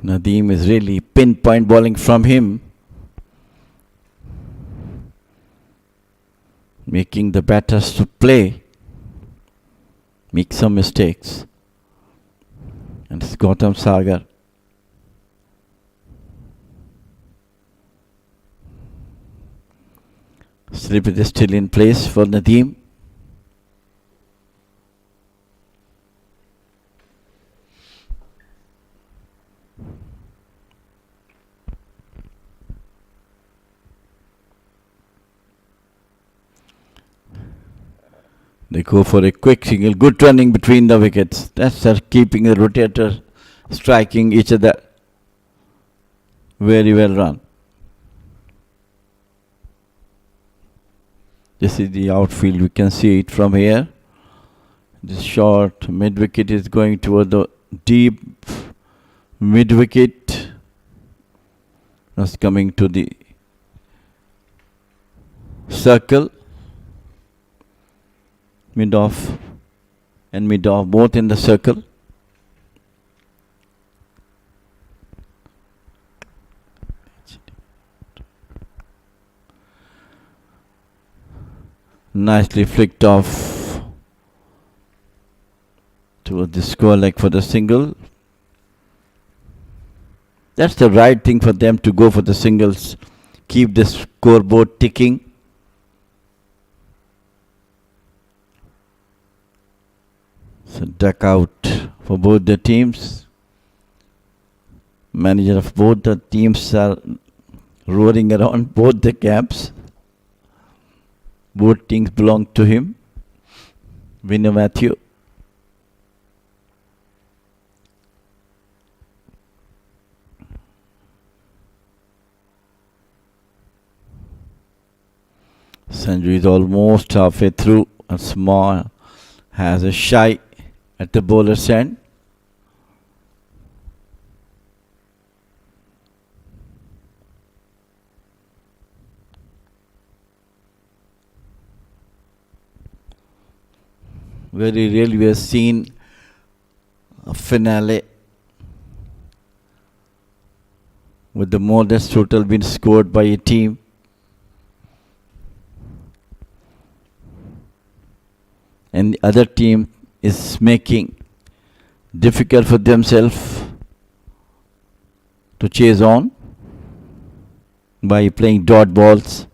Nadeem is really pinpoint bowling from him, making the batters to play, make some mistakes. And it's Gautam Sagar. Slip is still in place for Nadeem. They go for a quick single. Good running between the wickets. That's keeping the rotator striking each other. Very well run. This is the outfield. We can see it from here. This short mid-wicket is going toward the deep mid-wicket. That's coming to the circle. Mid-off and mid-off both in the circle. Nicely flicked off towards the score leg for the single. That's the right thing for them to go for the singles. Keep the scoreboard ticking. So duck out for both the teams. Manager of both the teams are roaring around both the camps. Both teams belong to him. Winner Matthew. Sanju is almost halfway through and Small has a shy at the bowler's end. Very rarely we have seen a finale with the modest total being scored by a team. And the other team is making difficult for themselves to chase on by playing dot balls.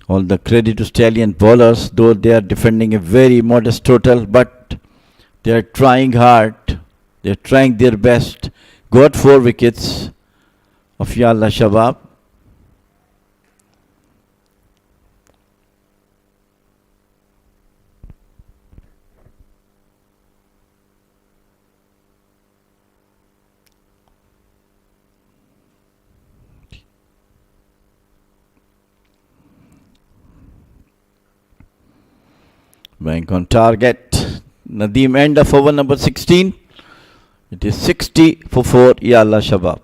All the credit to Stallion bowlers, though they are defending a very modest total, but they are trying hard. They are trying their best. Got 4 wickets of Yalla Shabab. Bank on target. Nadeem end of over number 16. It is 60 for 4 Yalla Shabab.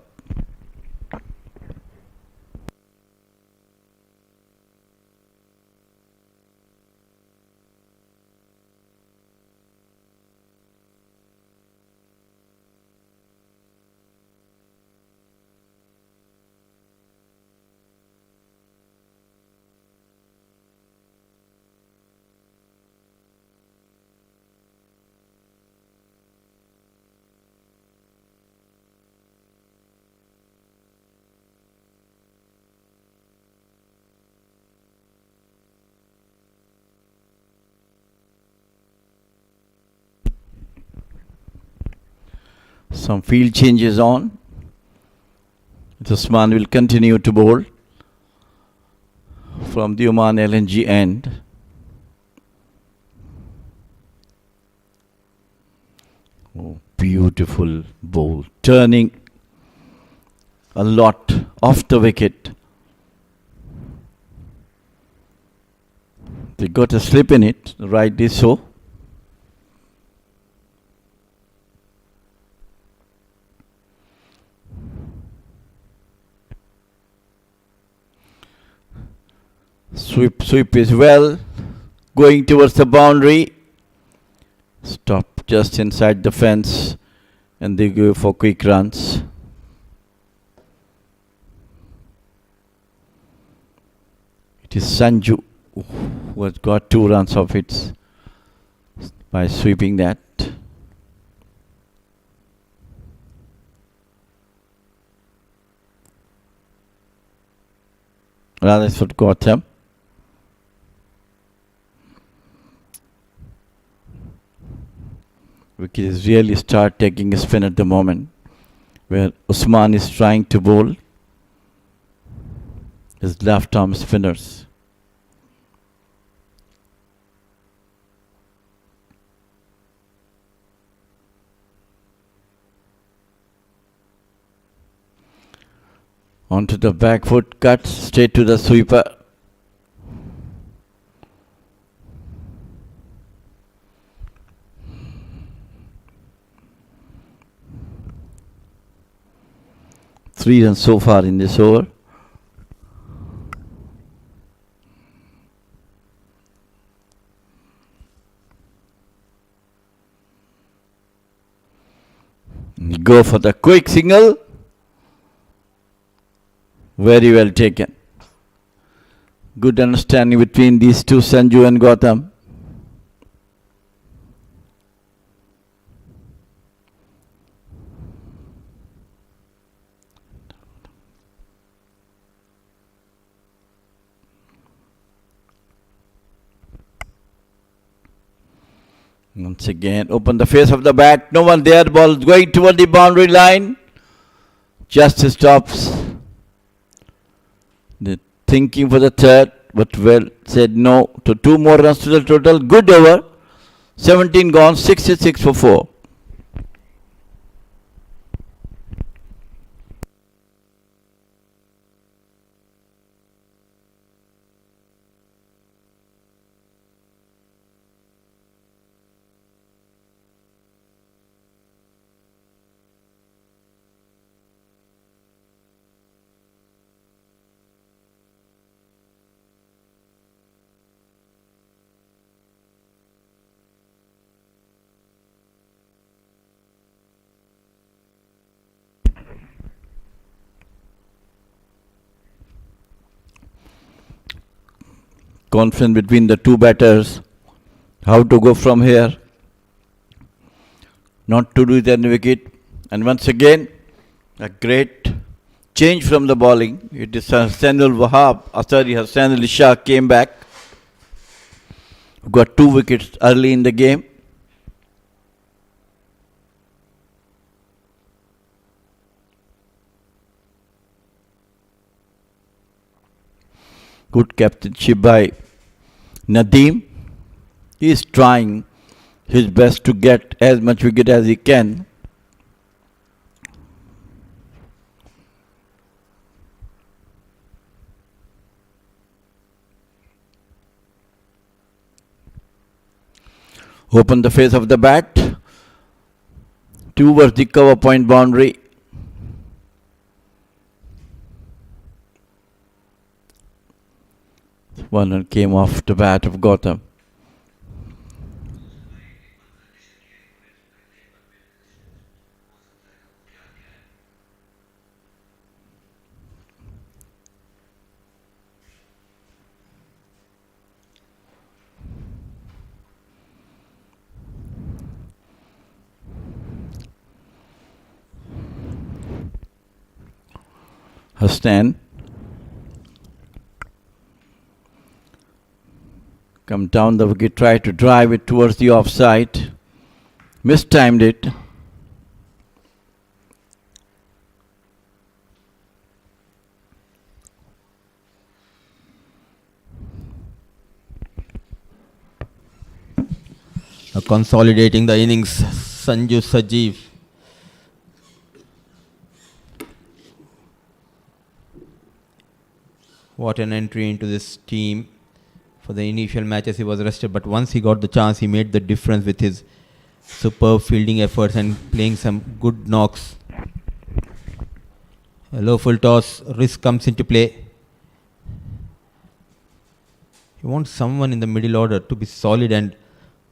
Some field changes on. Usman will continue to bowl from the Oman LNG end. Oh, beautiful bowl. Turning a lot off the wicket. They got a slip in it, rightly so. Sweep is well. Going towards the boundary. Stop just inside the fence. And they go for quick runs. It is Sanju who has got 2 runs of it by sweeping that. Rather, it's what got him. Wicket is really start taking a spin at the moment, where Usman is trying to bowl his left arm spinners. Onto the back foot cut, straight to the sweeper. Three runs so far in this over. Go for the quick single. Very well taken. Good understanding between these two, Sanju and Gautam. Once again, open the face of the bat. No one there. Ball is going toward the boundary line. Just stops. They're thinking for the third, but well said no to 2 more runs to the total. Good over. 17 gone, 66 for 4. Confidence between the two batters. How to go from here. Not to lose any wicket. And once again, a great change from the bowling. It is Hassanul Wahab. Sorry, Hassanul Shah came back. Got 2 wickets early in the game. Good captainship by Nadeem. He is trying his best to get as much wicket as he can. Open the face of the bat towards the cover point boundary. One run came off the bat of Gautam. Hassan come down the wicket, try to drive it towards the offside. Mistimed it. Consolidating the innings, Sanju Sajeev. What an entry into this team. For the initial matches he was rested, but once he got the chance he made the difference with his superb fielding efforts and playing some good knocks. A low full toss, risk comes into play. You want someone in the middle order to be solid and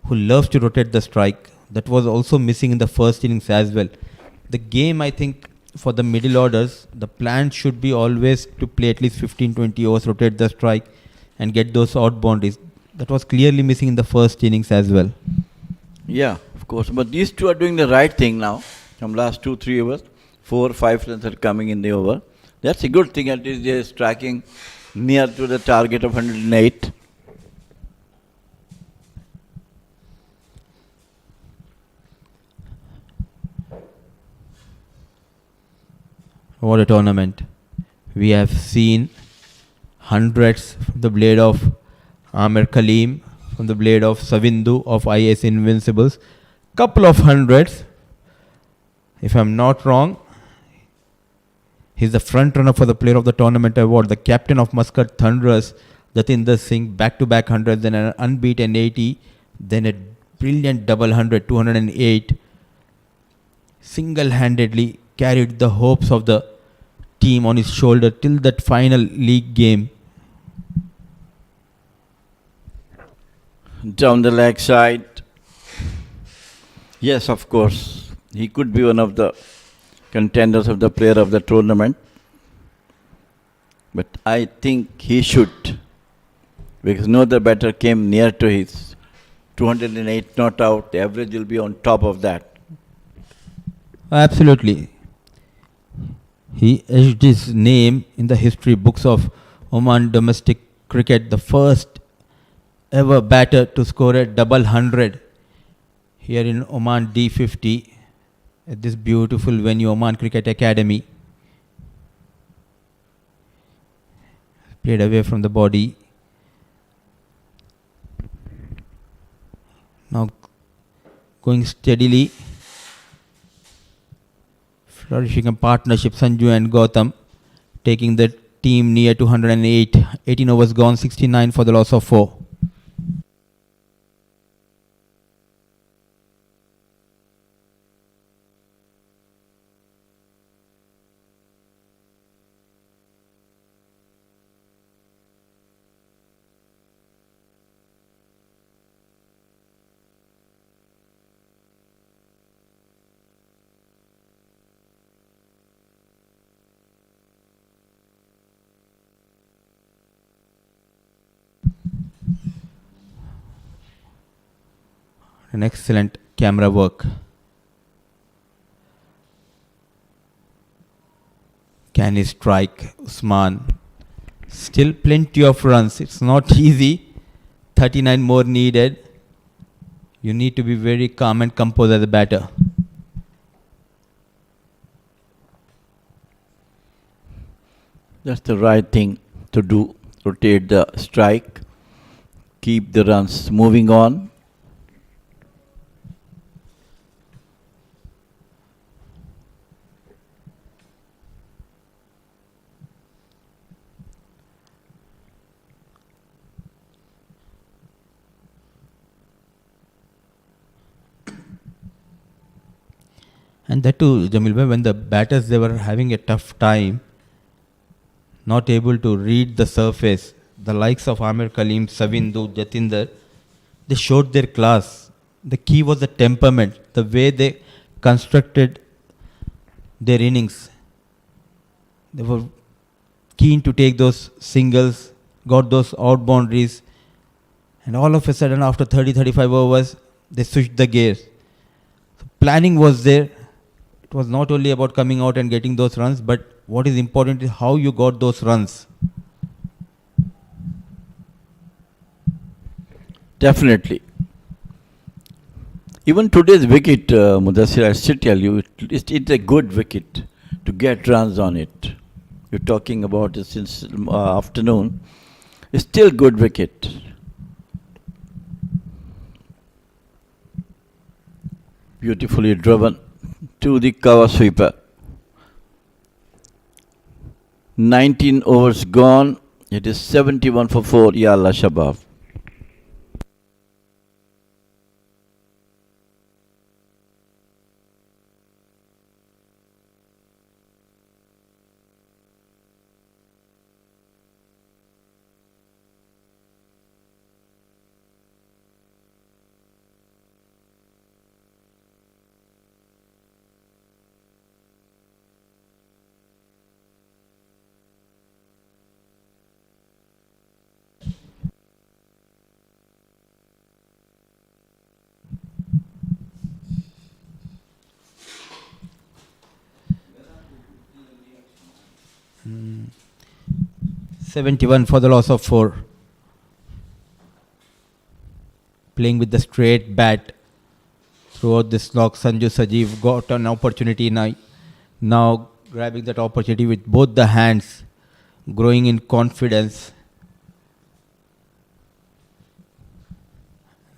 who loves to rotate the strike. That was also missing in the first innings as well. The game, I think, for the middle orders, the plan should be always to play at least 15-20 overs, rotate the strike and get those odd boundaries. That was clearly missing in the first innings as well. Yeah, of course. But these two are doing the right thing now. From last 2-3 overs, 4-5 runs are coming in the over. That's a good thing. At least they're striking near to the target of 108. What a tournament. We have seen hundreds from the blade of Amir Kaleem, from the blade of Savindu of IS Invincibles. Couple of hundreds. If I'm not wrong, he's the front runner for the player of the tournament award. The captain of Muscat Thunderers, Jatinder Singh, back-to-back hundreds, then an unbeaten 80, then a brilliant double 100, 208. Single-handedly carried the hopes of the team on his shoulder till that final league game. Down the leg side. Yes, of course. He could be one of the contenders of the player of the tournament. But I think he should. Because no other batter came near to his 208 not out. The average will be on top of that. Absolutely. He etched his name in the history books of Oman domestic cricket, the first ever batter to score a double 100 here in Oman D50 at this beautiful venue, Oman Cricket Academy. Played away from the body. Now going steadily. Flourishing a partnership, Sanju and Gautam, taking the team near to 108. 18 overs gone, 69 for the loss of 4. An excellent camera work. Can he strike, Usman? Still plenty of runs. It's not easy. 39 more needed. You need to be very calm and composed as a batter. That's the right thing to do. Rotate the strike. Keep the runs moving on. And that too, Jamil bhai, when the batters, they were having a tough time, not able to read the surface, the likes of Amir Kaleem, Savindu, Jatinder, they showed their class. The key was the temperament, the way they constructed their innings. They were keen to take those singles, got those out boundaries, and all of a sudden after 30-35 overs, they switched the gears. So planning was there. It was not only about coming out and getting those runs, but what is important is how you got those runs. Definitely. Even today's wicket, Mudassir, I still tell you, it's a good wicket to get runs on it. You're talking about it since afternoon. It's still good wicket. Beautifully driven to the cover sweeper. 19 overs gone. It is 71 for 4, Yalla Shabab. Mm. 71 for the loss of 4. Playing with the straight bat throughout this knock, Sanju Sajeev got an opportunity now grabbing that opportunity with both the hands, growing in confidence.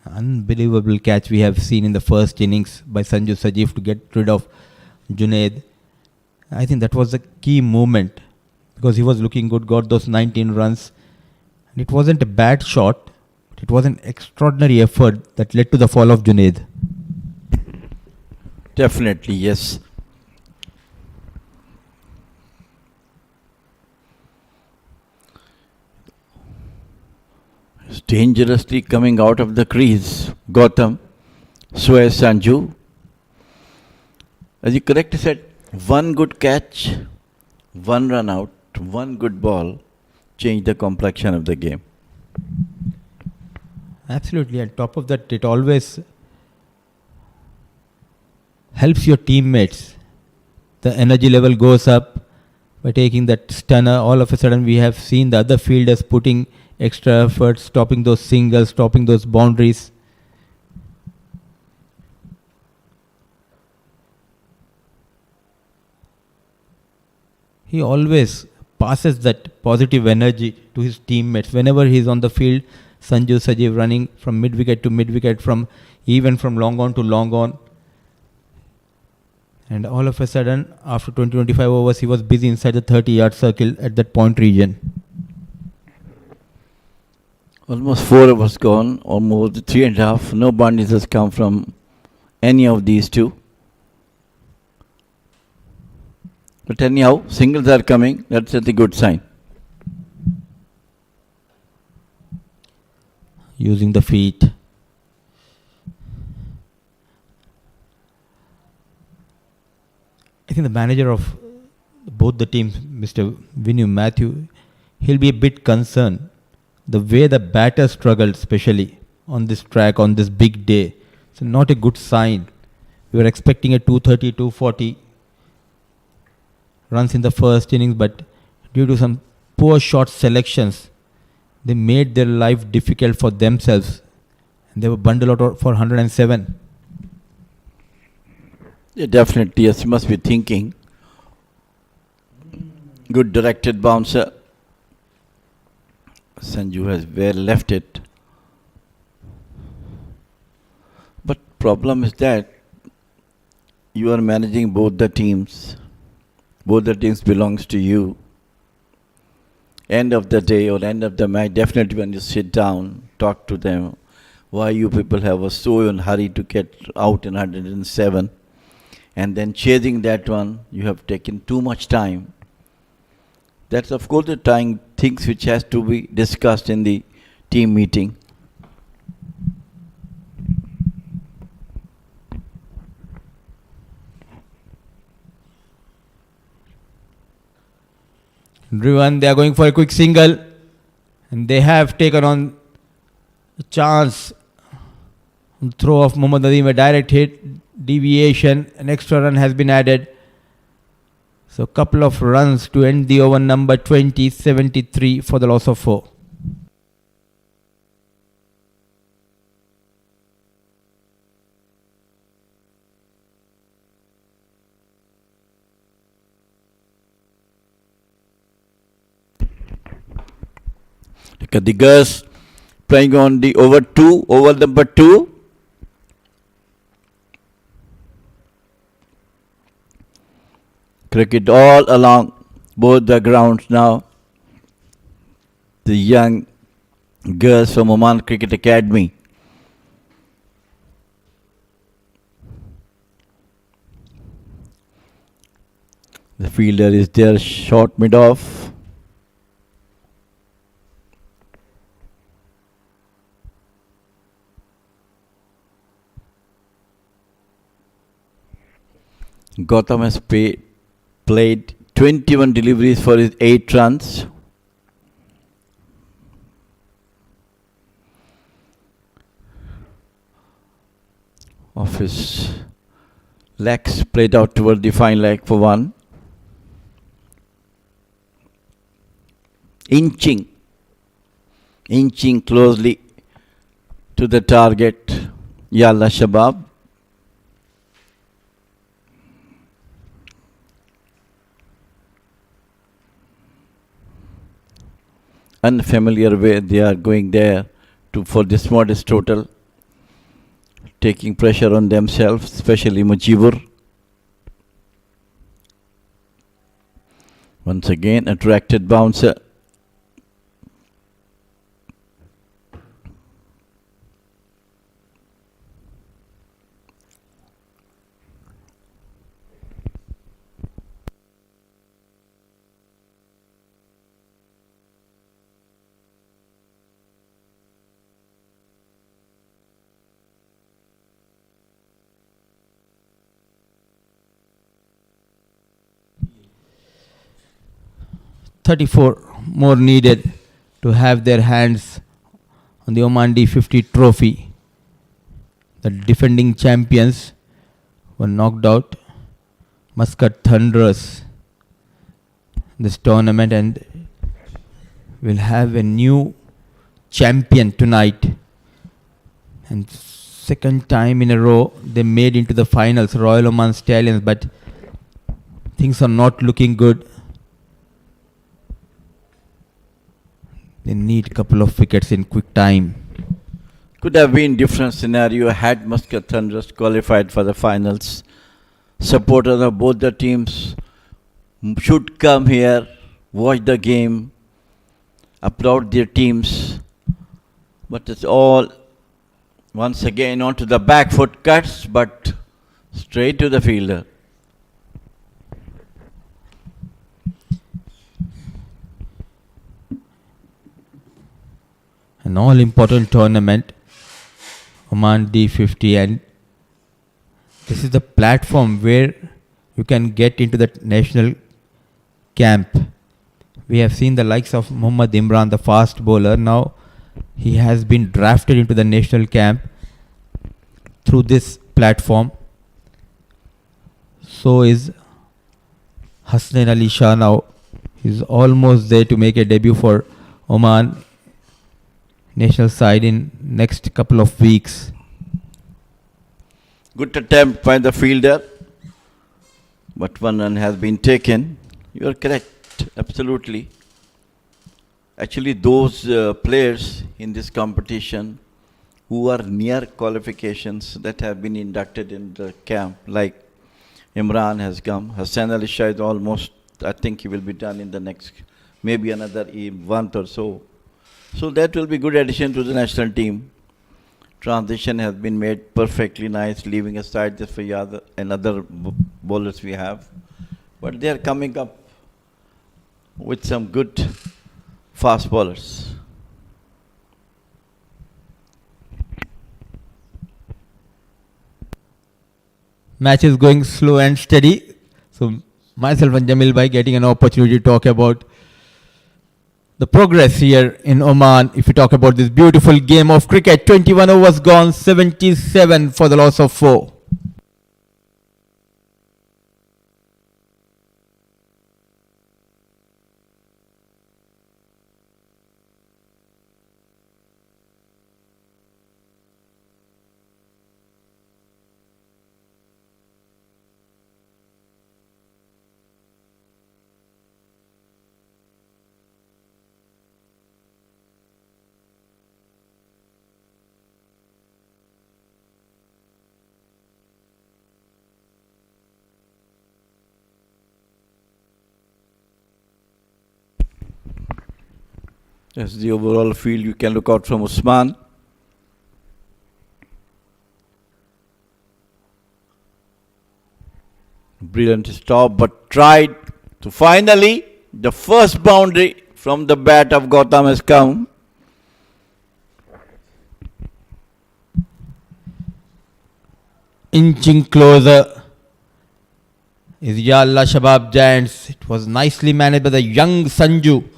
Unbelievable catch we have seen in the first innings by Sanju Sajeev to get rid of Junaid. I think that was the key moment because he was looking good, got those 19 runs. And it wasn't a bad shot, but it was an extraordinary effort that led to the fall of Junaid. Definitely, yes. It's dangerously coming out of the crease. Gautam, Suez Sanju. As you correctly said, one good catch, one run out, one good ball changed the complexion of the game. Absolutely. On top of that, it always helps your teammates. The energy level goes up by taking that stunner. All of a sudden, we have seen the other fielders putting extra effort, stopping those singles, stopping those boundaries. He always passes that positive energy to his teammates. Whenever he's on the field, Sanju Sajeev running from mid-wicket to mid-wicket, even from long on to long on. And all of a sudden, after 20-25 overs, he was busy inside the 30-yard circle at that point region. Almost 4 overs gone, almost 3.5. No boundaries has come from any of these two. But anyhow, singles are coming. That's a good sign. Using the feet. I think the manager of both the teams, Mr. Vinu Matthew, he'll be a bit concerned. The way the batter struggled, especially on this track, on this big day, it's not a good sign. We were expecting a 230, 240 runs in the first innings, but due to some poor shot selections, they made their life difficult for themselves. And they were bundled out for 107. Yeah, definitely, yes, you must be thinking. Good directed bouncer. Sanju has well left it. But problem is that you are managing both the teams. Both the teams belongs to you. End of the day or end of the match, definitely when you sit down, talk to them, why you people was so in hurry to get out in 107. And then chasing that one, you have taken too much time. That's of course the time things which has to be discussed in the team meeting. Driven, they are going for a quick single, and they have taken on a chance. Throw of Mohammad Nadeem, a direct hit, deviation, an extra run has been added. So a couple of runs to end the over, number 20, 73 for the loss of 4. Look at the girls playing on the over number 2. Cricket all along both the grounds now. The young girls from Oman Cricket Academy. The fielder is there, short mid-off. Gautam has played 21 deliveries for his 8 runs. Of his legs played out toward the fine leg for 1. Inching closely to the target, Yalla Shabab. Unfamiliar way they are going there for this modest total, taking pressure on themselves, especially Mujibur. Once again, attracted bouncer. $34 more needed to have their hands on the Oman D50 trophy. The defending champions were knocked out. Muscat Thunderers this tournament, and will have a new champion tonight. And second time in a row they made into the finals, Royal Oman Stallions, but things are not looking good. They need a couple of wickets in quick time. Could have been different scenario had Muscat Thunderers qualified for the finals. Supporters of both the teams should come here, watch the game, applaud their teams. But it's all once again onto the back foot cuts, but straight to the fielder. An all-important tournament, Oman D50, and this is the platform where you can get into the national camp. We have seen the likes of Muhammad Imran, the fast bowler. Now he has been drafted into the national camp through this platform. So is Hasnain Ali Shah now. He's almost there to make a debut for Oman national side in next couple of weeks. Good attempt by the fielder, but 1 run has been taken. You are correct, absolutely. Actually, those players in this competition who are near qualifications that have been inducted in the camp, like Imran has come, Hassan Ali Shah is almost, I think he will be done in the next, maybe another month or so. So that will be good addition to the national team. Transition has been made perfectly nice, leaving aside just for other bowlers we have. But they are coming up with some good fast bowlers. Match is going slow and steady. So myself and Jamil Bhai getting an opportunity to talk about the progress here in Oman. If you talk about this beautiful game of cricket, 21 overs gone, 77 for the loss of 4. As the overall field, you can look out from Usman. Brilliant stop, but tried. So finally, the first boundary from the bat of Gautam has come. Inching closer is Yalla Shabab Giants. It was nicely managed by the young Sanju.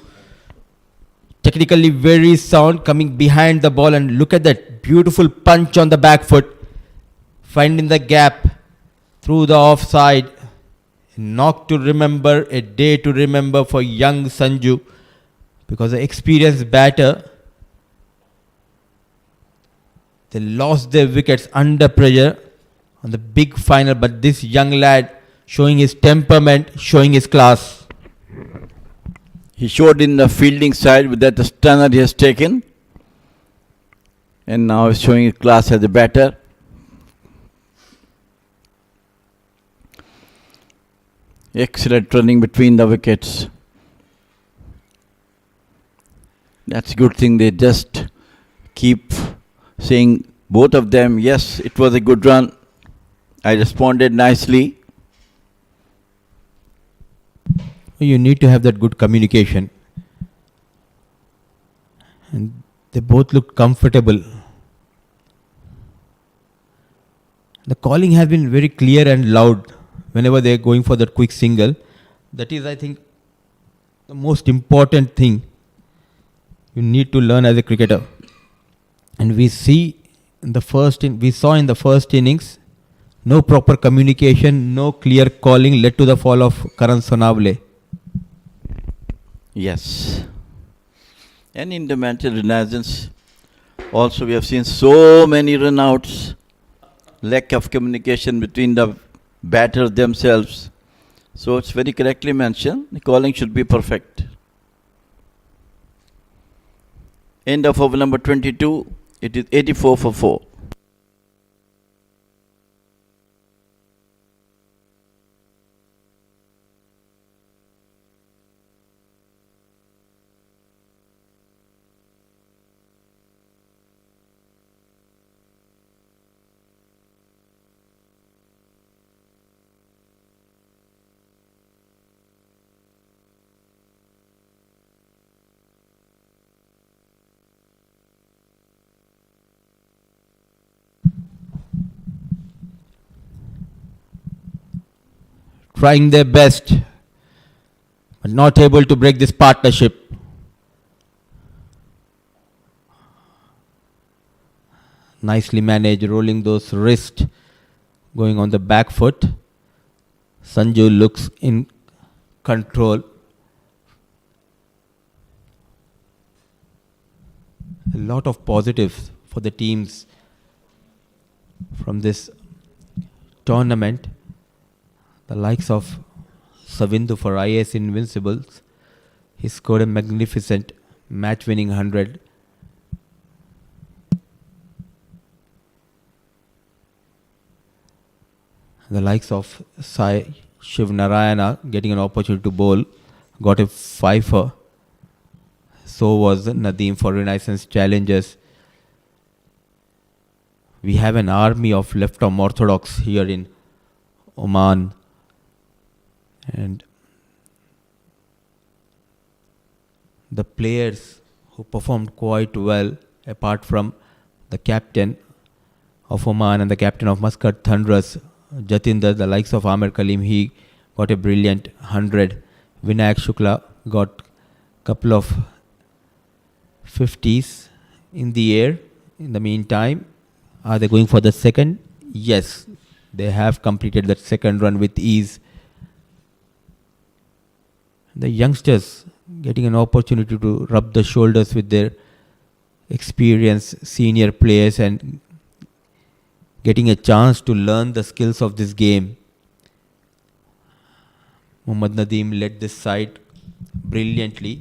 Technically very sound, coming behind the ball, and look at that beautiful punch on the back foot, finding the gap through the offside. Knock to remember, a day to remember for young Sanju, because the experienced batter, they lost their wickets under pressure on the big final, but this young lad showing his temperament, showing his class. He showed in the fielding side with that stunner he has taken. And now he's showing his class as a batter. Excellent running between the wickets. That's a good thing. They just keep saying, both of them, yes, it was a good run. I responded nicely. You need to have that good communication. And they both looked comfortable. The calling has been very clear and loud whenever they are going for that quick single. That is, I think, the most important thing you need to learn as a cricketer. And we saw in the first innings, no proper communication, no clear calling led to the fall of Karan Sonavle. Yes. And in the Manchester Renaissance, also we have seen so many run-outs, lack of communication between the batters themselves. So it's very correctly mentioned, the calling should be perfect. End of over number 22, it is 84 for 4. Trying their best, but not able to break this partnership. Nicely managed, rolling those wrists, going on the back foot. Sanju looks in control. A lot of positives for the teams from this tournament. The likes of Savindu for IS Invincibles. He scored a magnificent match-winning 100. The likes of Sai Shivnarayana getting an opportunity to bowl, got a fifer. So was Nadeem for Renaissance Challengers. We have an army of left-arm orthodox here in Oman. And the players who performed quite well, apart from the captain of Oman and the captain of Muscat Thunderers, Jatinder, the likes of Amir Kalim, he got a brilliant 100. Vinayak Shukla got a couple of 50s in the air. In the meantime, are they going for the second? Yes, they have completed that second run with ease. The youngsters getting an opportunity to rub the shoulders with their experienced senior players and getting a chance to learn the skills of this game. Muhammad Nadeem led this side brilliantly.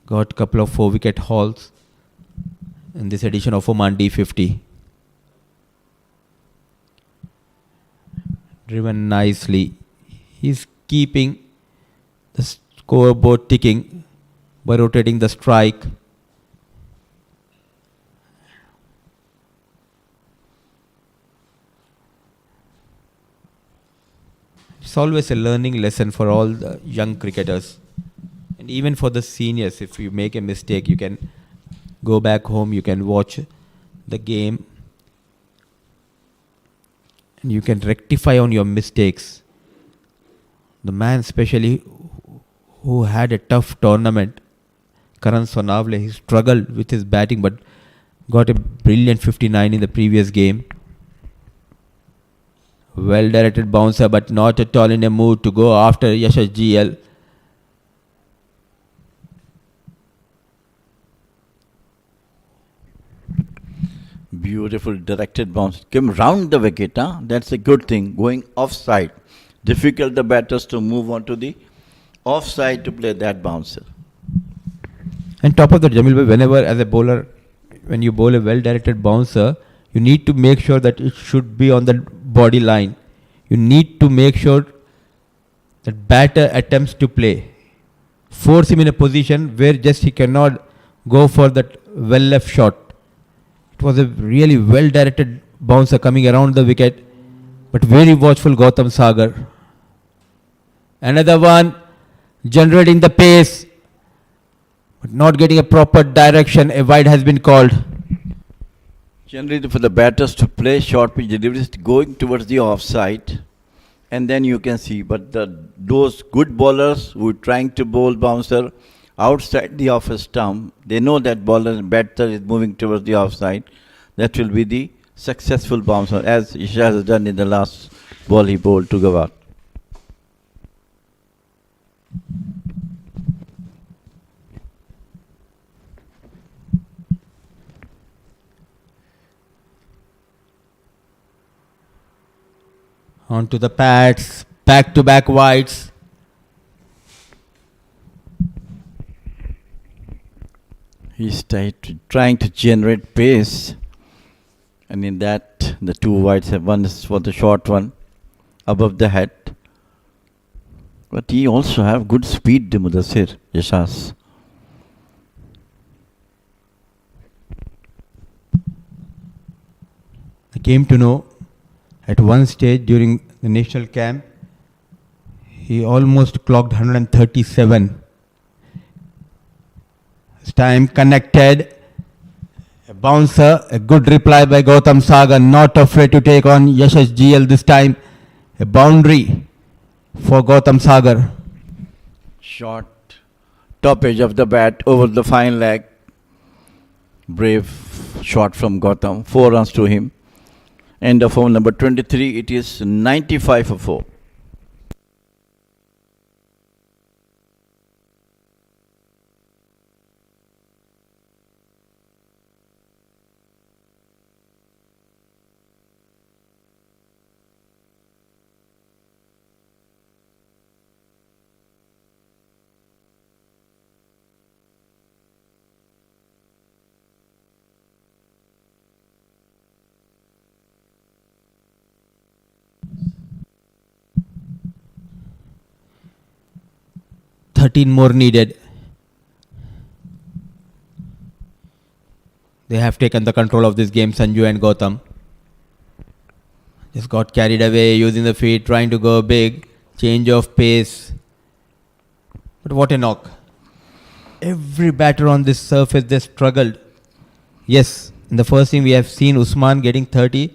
Got a couple of 4-wicket hauls in this edition of Oman D50. Driven nicely. He's keeping the scoreboard ticking by rotating the strike. It's always a learning lesson for all the young cricketers. And even for the seniors, if you make a mistake, you can go back home, you can watch the game, and you can rectify on your mistakes. The man especially who had a tough tournament, Karan Sonavle, he struggled with his batting but got a brilliant 59 in the previous game. Well directed bouncer but not at all in a mood to go after Yasha's GL. Beautiful directed bounce. Came round the wicket. Huh? That's a good thing. Going offside. Difficult the batters to move on to the offside to play that bouncer. And top of that, Jamil bhai, whenever as a bowler, when you bowl a well-directed bouncer, you need to make sure that it should be on the body line. You need to make sure that batter attempts to play. Force him in a position where just he cannot go for that well-left shot. It was a really well-directed bouncer coming around the wicket, but very watchful Gautam Sagar. Another one, generating the pace, but not getting a proper direction. A wide has been called. Generally, for the batters to play short pitch deliveries going towards the offside, and then you can see. But those good bowlers who are trying to bowl bouncer outside the off stump, they know that batter is moving towards the offside. That will be the successful bouncer, as Isha has done in the last ball he bowled to Gawat. On to the pads, back-to-back wides. He's trying to generate pace, and in that, the two wides have one is for the short one above the head. But he also have good speed, Mudassir, Yashas. I came to know at one stage during the national camp, he almost clocked 137. This time connected, a bouncer, a good reply by Gautam Sagar, not afraid to take on Yasha's GL this time. A boundary for Gautam Sagar. Shot, top edge of the bat over the fine leg. Brave shot from Gautam, 4 runs to him. End of over number 23, it is 95 for 4. More needed. They have taken the control of this game, Sanju and Gautam. Just got carried away, using the feet, trying to go big. Change of pace. But what a knock. Every batter on this surface, they struggled. Yes, in the first inning we have seen Usman getting 30,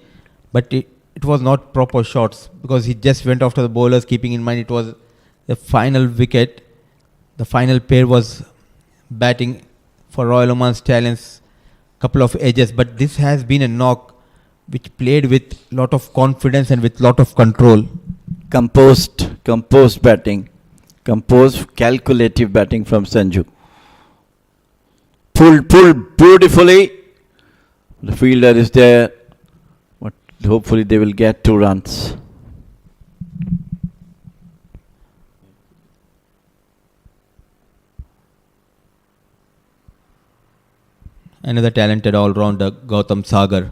but it was not proper shots because he just went after the bowlers, keeping in mind it was the final wicket. The final pair was batting for Royal Oman Stallions, couple of edges, but this has been a knock which played with lot of confidence and with lot of control. Composed batting, composed calculative batting from Sanju. Pulled beautifully. The fielder is there, but hopefully they will get 2 runs. Another talented all-rounder, Gautam Sagar.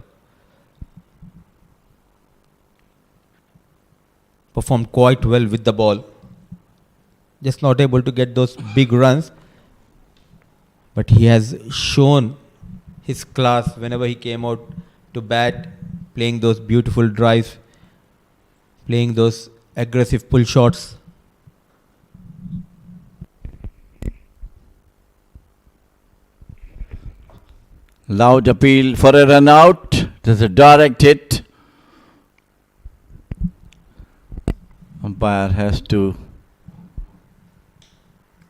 Performed quite well with the ball. Just not able to get those big runs. but he has shown his class whenever he came out to bat, playing those beautiful drives, playing those aggressive pull shots. Loud appeal for a run out. There's a direct hit. Umpire has to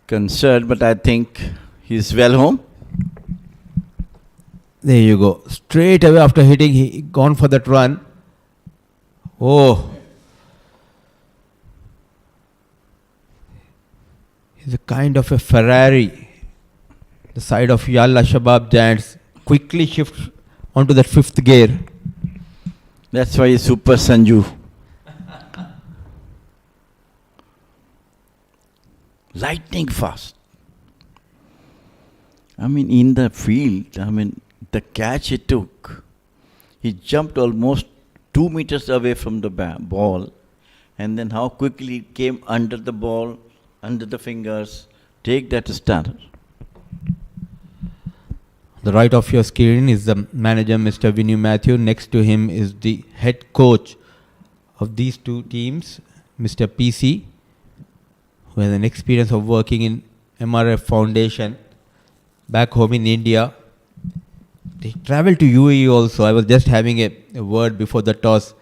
concern, but I think he's well home. There you go. Straight away after hitting, he gone for that run. Oh. He's a kind of a Ferrari. The side of Yalla Shabab Giants quickly shifts onto that fifth gear. That's why he's Super Sanju. Lightning fast. I mean, in the field, the catch he took, he jumped almost 2 meters away from the ball, and then how quickly it came under the ball, under the fingers. Take that starter. The right of your screen is the manager, Mr. Vinny Matthew. Next to him is the head coach of these two teams, Mr. PC, who has an experience of working in MRF Foundation back home in India. They traveled to UAE also. I was just having a word before the toss.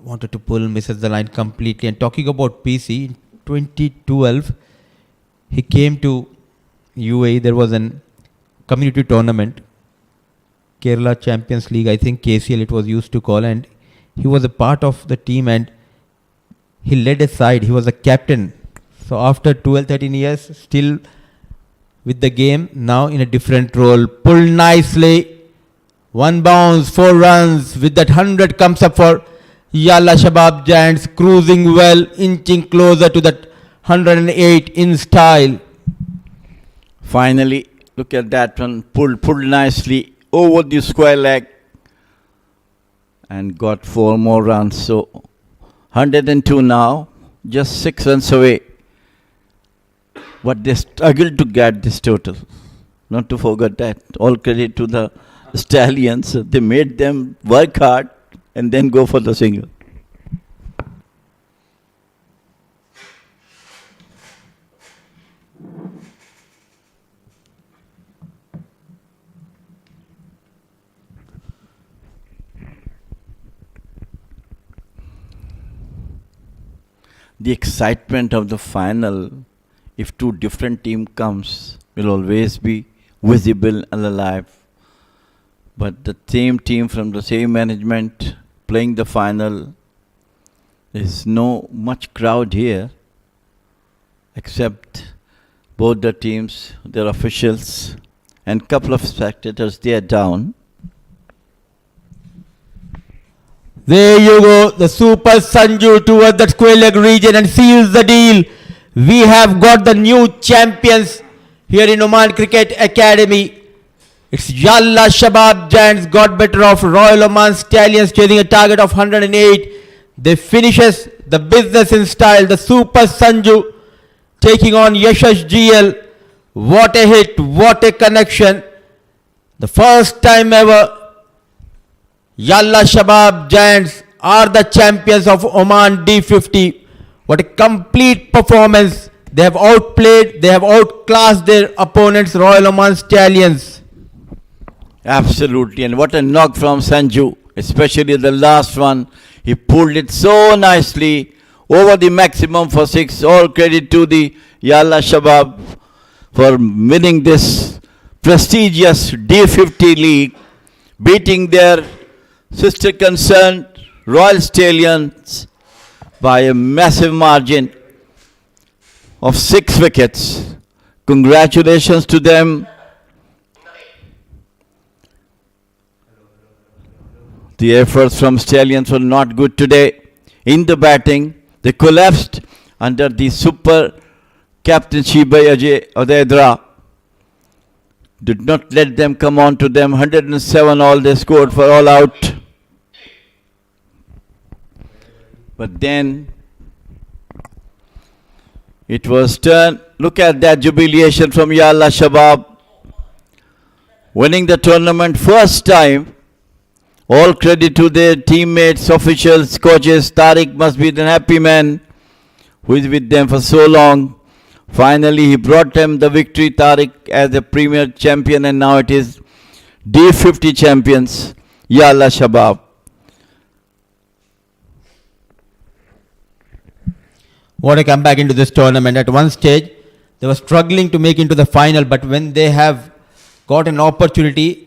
Wanted to pull, misses the line completely. And talking about PC, in 2012, he came to UAE. There was a community tournament, Kerala Champions League, I think KCL it was used to call, and he was a part of the team and he led a side. He was a captain. So after 12, 13 years, still with the game, now in a different role. Pulled nicely. One bounce, 4 runs. With that 100 comes up for Yalla Shabab Giants, cruising well, inching closer to that 108 in style. Finally, look at that one. Pulled nicely over the square leg and got 4 more runs. So 102 now, just 6 runs away. But they struggled to get this total. Not to forget that. All credit to the Stallions. They made them work hard and then go for the single. The excitement of the final, if two different team comes, will always be visible and alive. But the same team from the same management playing the final, there is no much crowd here, except both the teams, their officials, and couple of spectators. They are down. There you go, the Super Sanju towards that square leg region and seals the deal. We have got the new champions here in Oman Cricket Academy. It's Yalla Shabab Giants got better of Royal Oman Stallions, chasing a target of 108. They finishes the business in style. The Super Sanju taking on Yashash GL. What a hit, what a connection. The first time ever Yalla Shabab Giants are the champions of Oman D50. What a complete performance. They have outplayed, they have outclassed their opponents, Royal Oman Stallions. Absolutely, and what a knock from Sanju, especially the last one. He pulled it so nicely over the maximum for 6. All credit to the Yalla Shabab for winning this prestigious D50 league, beating their sister concern Royal Stallions by a massive margin of 6 wickets. Congratulations to them. The efforts from Stallions were not good today. In the batting, they collapsed under the super captainship by Ajay Adedra. Did not let them come on to them. 107 all they scored for all out. But then It was turn. Look at that jubilation from Yalla Shabab. Winning the tournament first time. All credit to their teammates, officials, coaches. Tariq must be the happy man who is with them for so long. Finally, he brought them the victory, Tariq, as the premier champion, and now it is D50 champions, Yalla Shabab. What a comeback into this tournament. At one stage, they were struggling to make into the final, but when they have got an opportunity,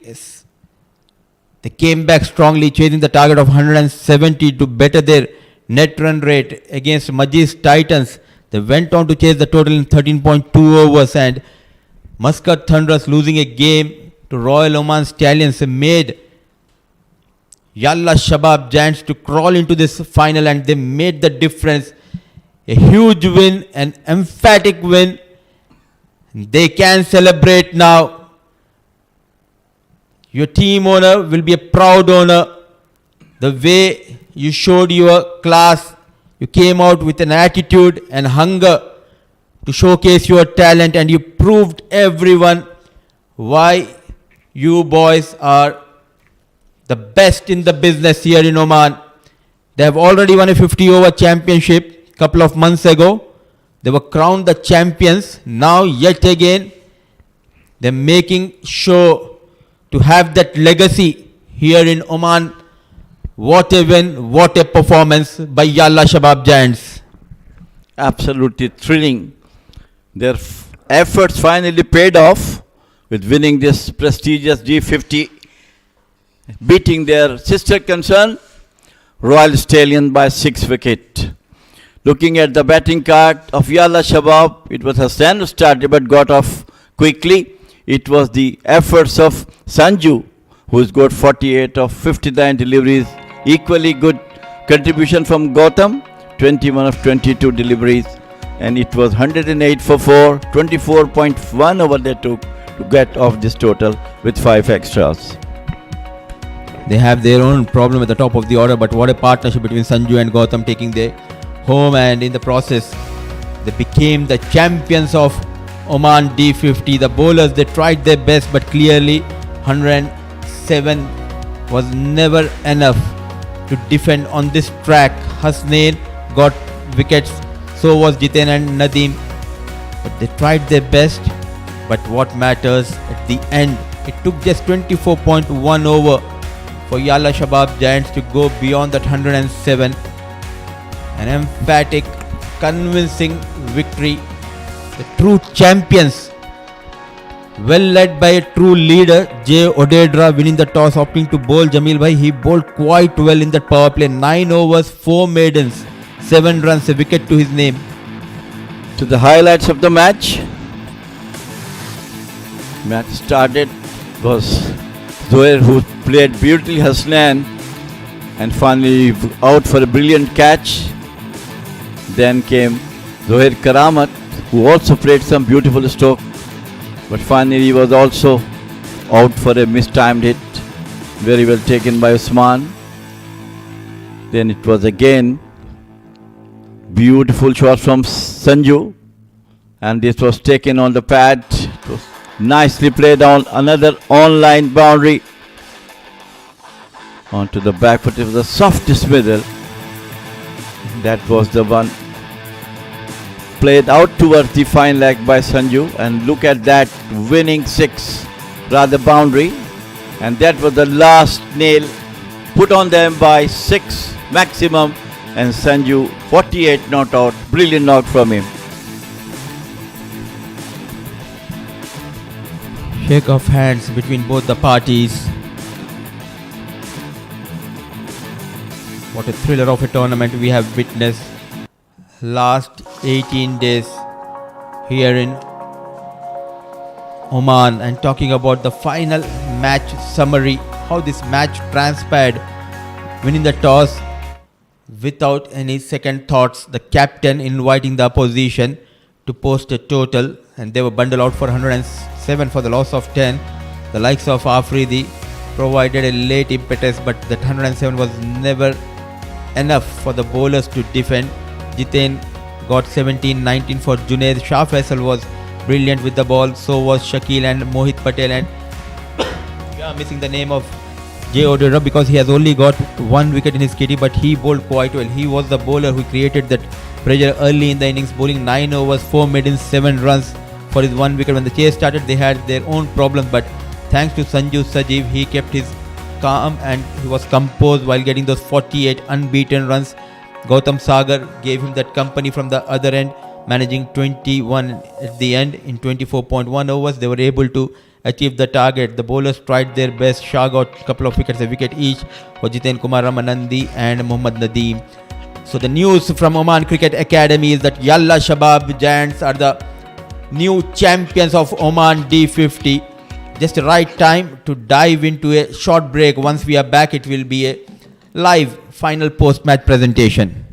they came back strongly, chasing the target of 170 to better their net run rate against Majid's Titans. They went on to chase the total in 13.2 overs, and Muscat Thunderers losing a game to Royal Oman Stallions made Yalla Shabab Giants to crawl into this final, and they made the difference. A huge win, an emphatic win. They can celebrate now. Your team owner will be a proud owner. The way you showed your class, you came out with an attitude and hunger to showcase your talent, and you proved everyone why you boys are the best in the business here in Oman. They have already won a 50-over championship a couple of months ago. They were crowned the champions. Now yet again, they're making sure to have that legacy here in Oman. What a win, what a performance by Yalla Shabab Giants. Absolutely thrilling. Their efforts finally paid off with winning this prestigious G50, beating their sister concern, Royal Stallions, by 6 wickets. Looking at the batting card of Yalla Shabab, it was Hassan who started but got off quickly. It was the efforts of Sanju, who's got 48 of 59 deliveries. Equally good contribution from Gautam, 21 of 22 deliveries. And it was 108 for 4, 24.1 over they took to get off this total with 5 extras. They have their own problem at the top of the order, but what a partnership between Sanju and Gautam, taking their home, and in the process they became the champions of Oman D50. The bowlers, they tried their best, but clearly 107 was never enough to defend on this track. Hasnain got wickets, so was Jiten and Nadeem, but they tried their best. But what matters at the end, it took just 24.1 over for Yalla Shabab Giants to go beyond that 107. An emphatic, convincing victory. The true champions, well led by a true leader, J. Odedra, winning the toss, opting to bowl Jamil Bhai. He bowled quite well in that power play. 9 overs, 4 maidens, 7 runs, a wicket to his name. To the highlights of the match. Match started was Zohair, who played beautifully, Hasnan, and finally out for a brilliant catch. Then came Zohair Karamat, who also played some beautiful stroke, but finally he was also out for a mistimed hit, very well taken by Usman. Then it was again beautiful shot from Sanju, and this was taken on the pad. It was nicely played on, another online boundary onto the back foot. It was the softest middle. That was the one played out towards the fine leg by Sanju, and look at that winning 6, rather boundary, and that was the last nail put on them by 6 maximum, and Sanju 48 not out. Brilliant knock from him. Shake of hands between both the parties. What a thriller of a tournament we have witnessed last 18 days here in Oman. And talking about the final match summary, how this match transpired, winning the toss without any second thoughts, the captain inviting the opposition to post a total, and they were bundled out for 107 for the loss of 10. The likes of Afridi provided a late impetus, but that 107 was never enough for the bowlers to defend. Jiten got 17, 19 for Junaid. Shah Faisal was brilliant with the ball. So was Shakil and Mohit Patel. And I'm missing the name of Jay Odera because he has only got 1 wicket in his kitty, but he bowled quite well. He was the bowler who created that pressure early in the innings, bowling 9 overs, 4 maidens, 7 runs for his 1 wicket. When the chase started, they had their own problems, but thanks to Sanju Sajeev, he kept his calm and he was composed while getting those 48 unbeaten runs. Gautam Sagar gave him that company from the other end, managing 21 at the end in 24.1 overs. They were able to achieve the target. The bowlers tried their best. Shah got a couple of wickets, a wicket each for Jiten Kumar Ramanandi and Muhammad Nadeem. So the news from Oman Cricket Academy is that Yalla Shabab Giants are the new champions of Oman D50. Just the right time to dive into a short break. Once we are back, it will be a live final post-match presentation.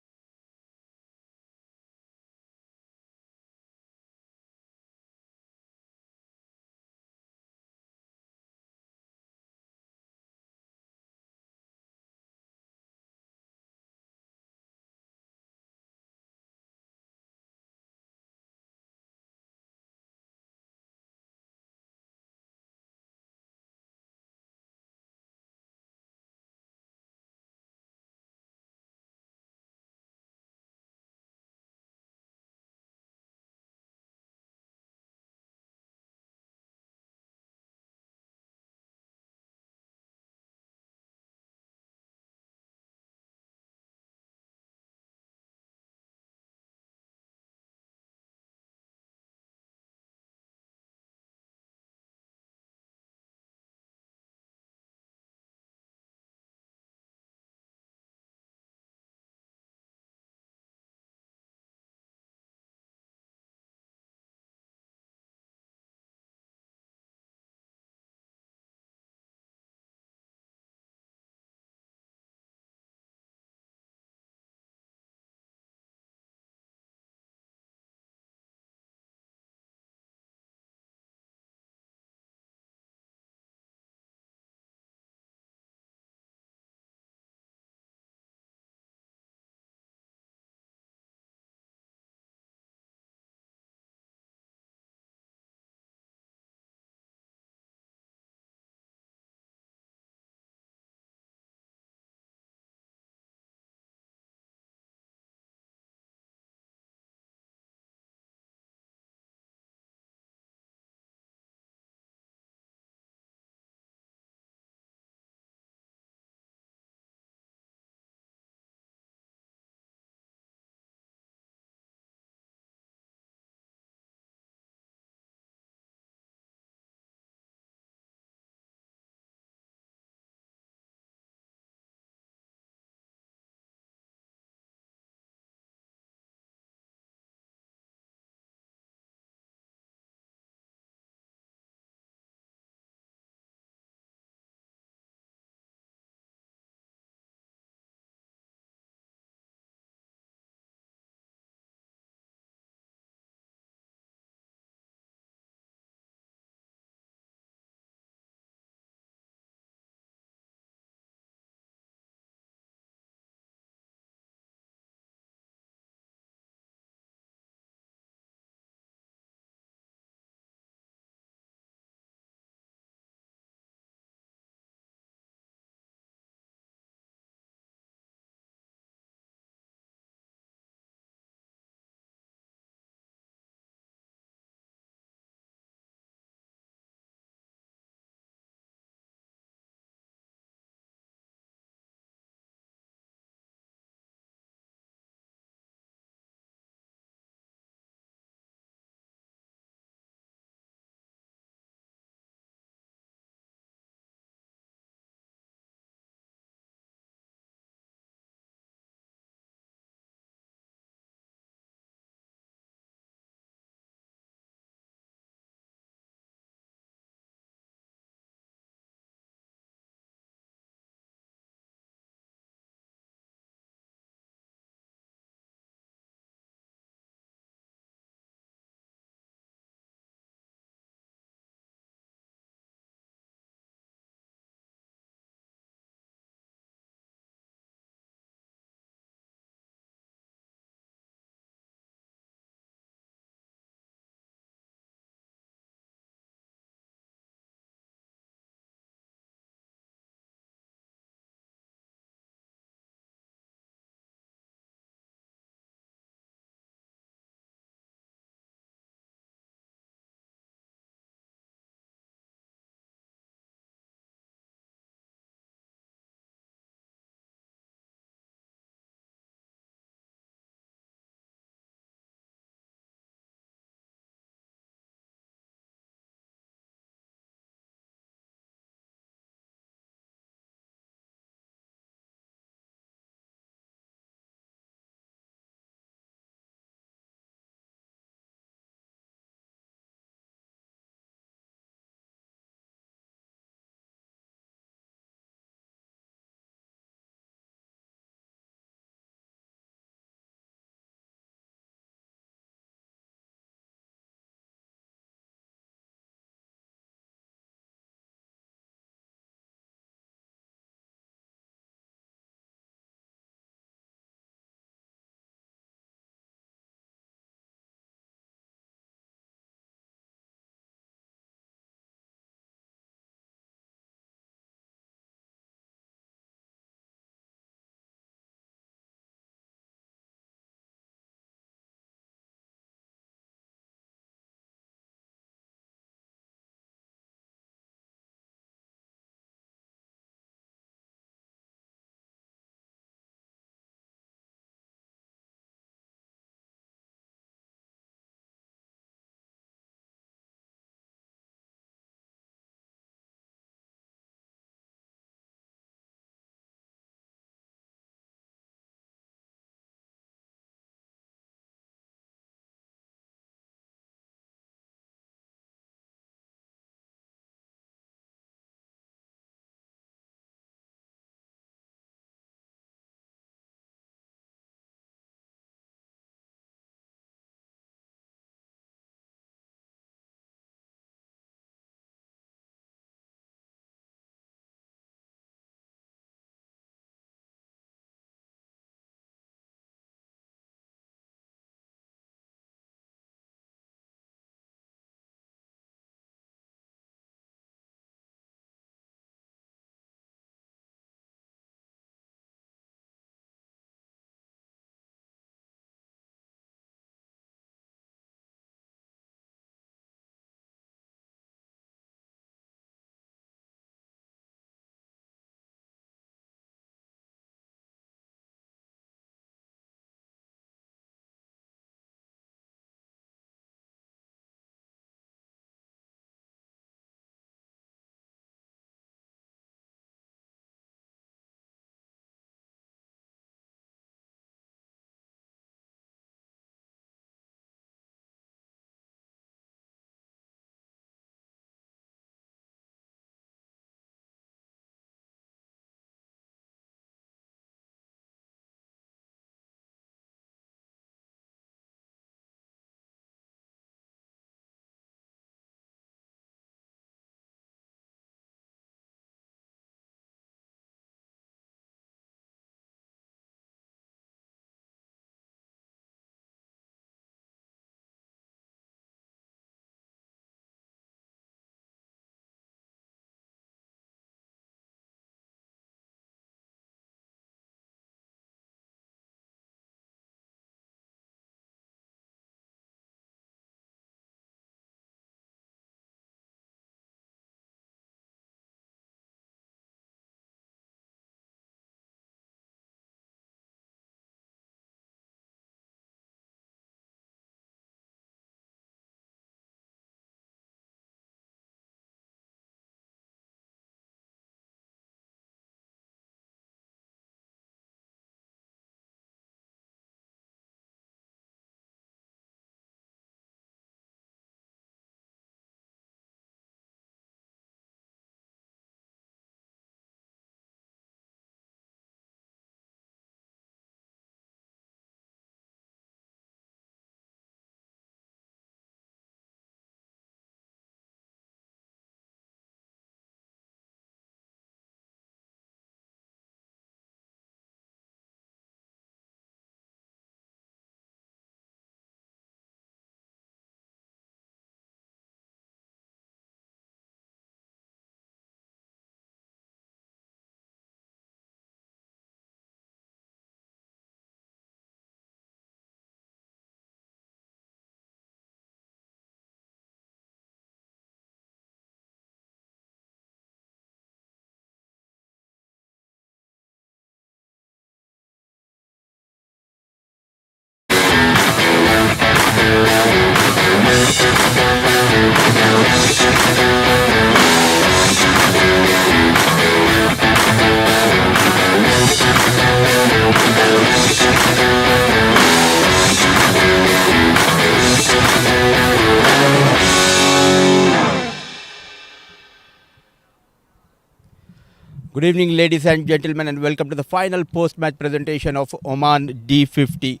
Good evening, ladies and gentlemen, and welcome to the final post-match presentation of Oman D50.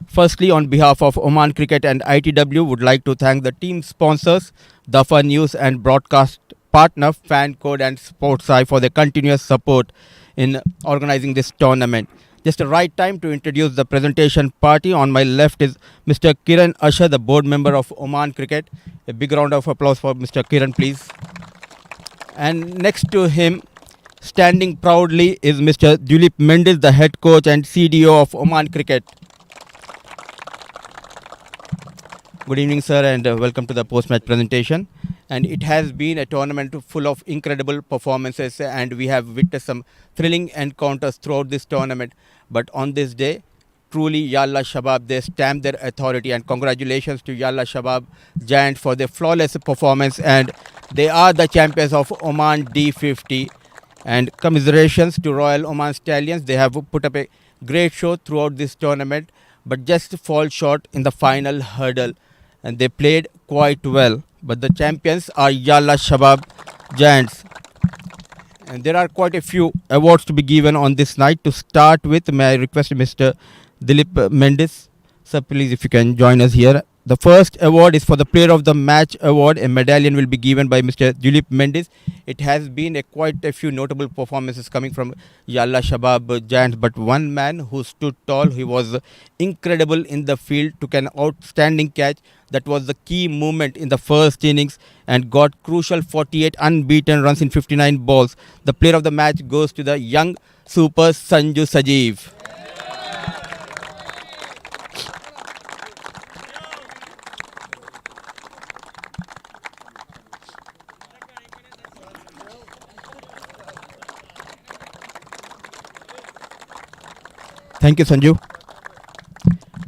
Firstly, on behalf of Oman Cricket and ITW, would like to thank the team sponsors, Dafa News and broadcast partner Fan Code and Sportseye for their continuous support in organizing this tournament. Just the right time to introduce the presentation party. On my left is Mr. Kiran Asher, the board member of Oman Cricket. A big round of applause for Mr. Kiran, please. And next to him, standing proudly, is Mr. Dulip Mendes, the head coach and CDO of Oman Cricket. Good evening, sir, and welcome to the post-match presentation. And it has been a tournament full of incredible performances, and we have witnessed some thrilling encounters throughout this tournament. But on this day, truly Yalla Shabab, they stamped their authority, and congratulations to Yalla Shabab Giants for their flawless performance, and they are the champions of Oman D50. And commiserations to Royal Oman Stallions. They have put up a great show throughout this tournament, but just fall short in the final hurdle. And they played quite well. But the champions are Yalla Shabab Giants. And there are quite a few awards to be given on this night. To start with, may I request Mr. Dilip Mendes. Sir, please, if you can join us here. The first award is for the Player of the Match award. A medallion will be given by Mr. Dilip Mendes. It has been quite a few notable performances coming from Yalla Shabab Giants, but one man who stood tall, he was incredible in the field, took an outstanding catch. That was the key moment in the first innings and got crucial 48 unbeaten runs in 59 balls. The Player of the Match goes to the young super Sanju Sajeev. Thank you, Sanju.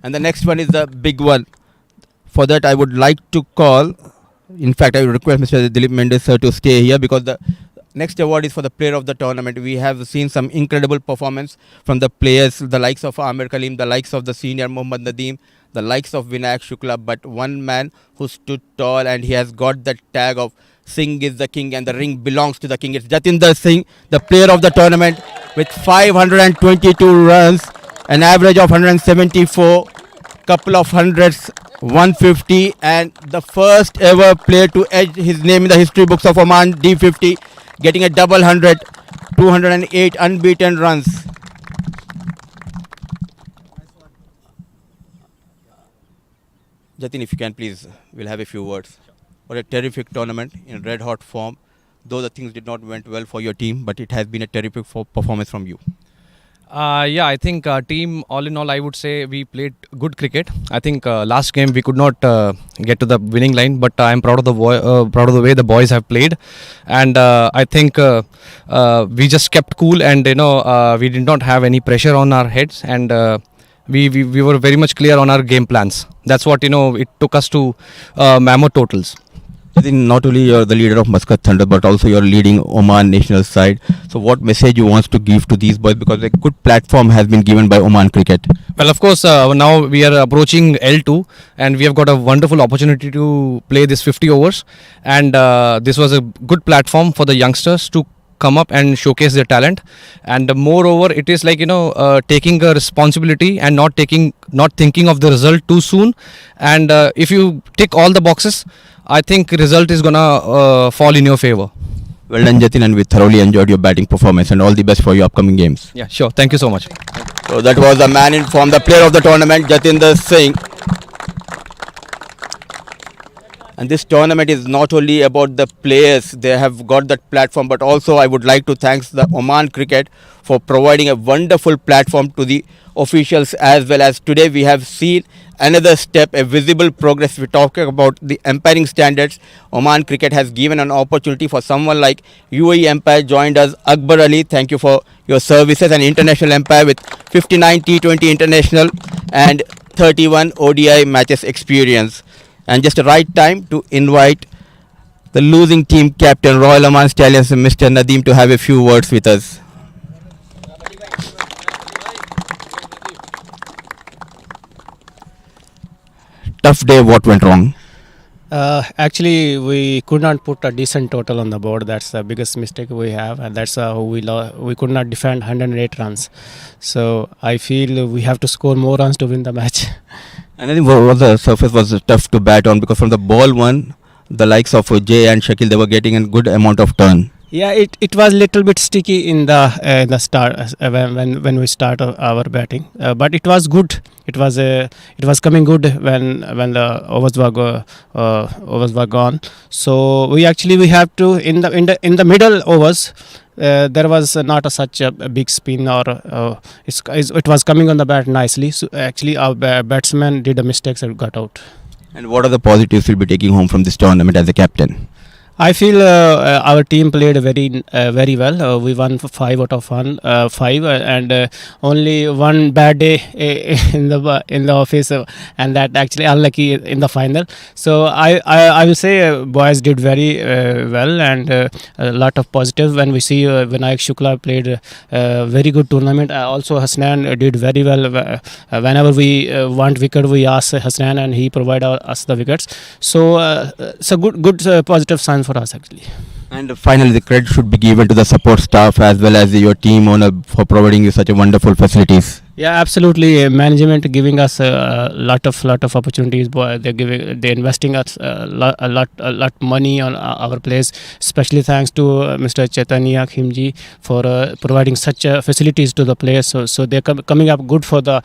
And the next one is the big one. For that, I would like to call, in fact, I would request Mr. Dilip Mendes sir to stay here, because the next award is for the player of the tournament. We have seen some incredible performance from the players, the likes of Amir Kaleem, the likes of the senior Mohammad Nadeem, the likes of Vinayak Shukla, but one man who stood tall and he has got the tag of Singh is the king and the ring belongs to the king. It's Jatinder Singh, the player of the tournament, with 522 runs, an average of 174, couple of hundreds, 150, and the first ever player to edge his name in the history books of Oman D50, getting a double hundred, 208 unbeaten runs. Jatin, if you can please, we'll have a few words. What a terrific tournament in red hot form. Though the things did not went well for your team, but it has been a terrific performance from you. Yeah, I think team, all in all, I would say we played good cricket. I think last game we could not get to the winning line, but I'm proud of the proud of the way the boys have played, and I think we just kept cool, and we did not have any pressure on our heads, and we were very much clear on our game plans. That's what it took us to mammoth totals. I think not only you're the leader of Muscat Thunder, but also you're leading Oman national side. So what message you want to give to these boys, because a good platform has been given by Oman Cricket? Well, of course, now we are approaching L2, and we have got a wonderful opportunity to play this 50 overs, and this was a good platform for the youngsters to come up and showcase their talent. And moreover, it is like taking a responsibility and not thinking of the result too soon. And if you tick all the boxes, I think result is gonna fall in your favor. Well done, Jatin, and we thoroughly enjoyed your batting performance, and all the best for your upcoming games. Yeah, sure. Thank you so much. So that was the man in form, the player of the tournament, Jatinder Singh. And this tournament is not only about the players, they have got that platform, but also I would like to thank the Oman Cricket for providing a wonderful platform to the officials as well. As today we have seen another step, a visible progress. We're talking about the umpiring standards. Oman Cricket has given an opportunity for someone like UAE umpire joined us, Akbar Ali. Thank you for your services. An international umpire with 59 T20 international and 31 ODI matches experience. And just the right time to invite the losing team captain, Royal Oman Stallions, Mr. Nadeem, to have a few words with us. Tough day, what went wrong? Actually, we could not put a decent total on the board. That's the biggest mistake we have, and that's how we could not defend 108 runs. So I feel we have to score more runs to win the match. And I think the surface was tough to bat on because from the ball one, the likes of Jay and Shakil, they were getting a good amount of turn. Yeah, it was little bit sticky in the start when we start our batting, but it was good. It was coming good when the overs were gone. So we have to in the middle overs. There was not such a big spin or it was coming on the bat nicely. So actually our batsman did a mistake and got out. And what are the positives you'll be taking home from this tournament as a captain? I feel our team played very well. We won 5 out of 5, and only one bad day in the office, and that actually unlucky in the final. So I will say boys did very well, and a lot of positive when we see Vinayak Shukla played very good tournament. Also Hasnan did very well. Whenever we want wicket, we ask Hasnan, and he provided us the wickets. So it's a good positive sign for us actually. And finally, the credit should be given to the support staff as well as your team owner for providing you such a wonderful facilities. Yeah, absolutely. Management giving us a lot of opportunities. They're investing us a lot money on our players. Especially thanks to Mr. Chaitanya Khimji for providing such facilities to the players. So they're coming up good for the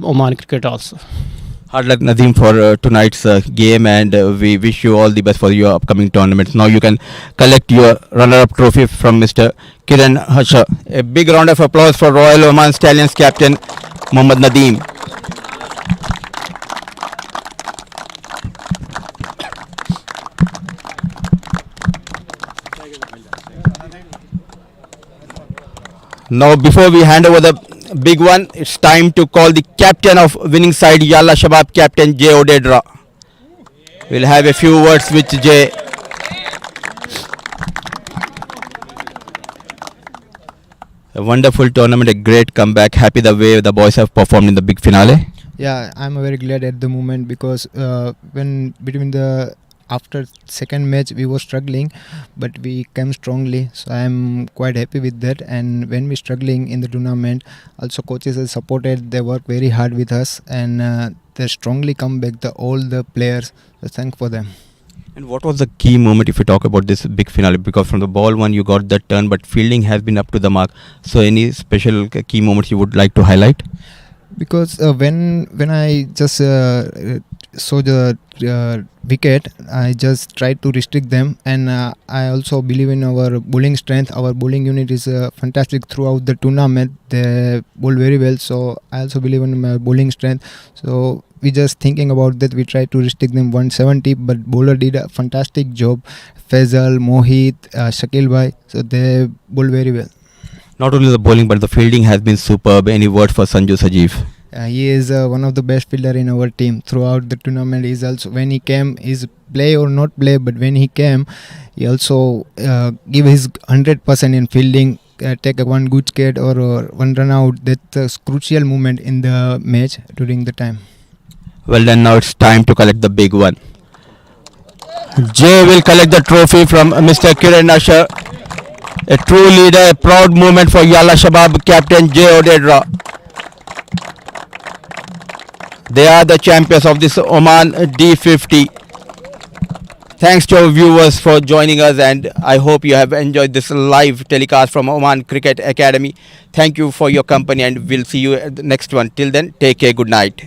Oman cricket also. Hard luck, Nadeem, for tonight's game, and we wish you all the best for your upcoming tournaments. Now you can collect your runner-up trophy from Mr. Kiran Hasha. A big round of applause for Royal Oman Stallions captain Mohammad Nadeem. Now, before we hand over the big one, it's time to call the captain of winning side Yalla Shabab, captain Jay Odedra. We'll have a few words with Jay. A wonderful tournament, a great comeback. Happy the way the boys have performed in the big finale. Yeah, I'm very glad at the moment because after second match we were struggling, but we came strongly, so I'm quite happy with that. And when we're struggling in the tournament, also coaches have supported. They work very hard with us, and they strongly come back, all the players, so thank for them. And what was the key moment if you talk about this big finale? Because from the ball one you got that turn, but fielding has been up to the mark. So any special key moments you would like to highlight? Because when I just saw the wicket, I just tried to restrict them, and I also believe in our bowling strength. Our bowling unit is fantastic throughout the tournament. They bowl very well, so I also believe in my bowling strength. So we just thinking about that. We tried to restrict them 170, but bowler did a fantastic job. Faisal, Mohit, Shakil Bhai, so they bowl very well. Not only the bowling but the fielding has been superb. Any word for Sanju Sajeev? He is one of the best fielder in our team throughout the tournament. He's also, when he came, is play or not play, but when he came, he also give his 100% in fielding. Take a one good skate or one run out. That's a crucial moment in the match during the time. Well then, now it's time to collect the big one. Jay will collect the trophy from Mr. Kiran Asher. A true leader, a proud moment for Yalla Shabab captain Jay Odedra. They are the champions of this Oman D50. Thanks to our viewers for joining us, and I hope you have enjoyed this live telecast from Oman Cricket Academy. Thank you for your company, and we'll see you at the next one. Till then, take care. Good night.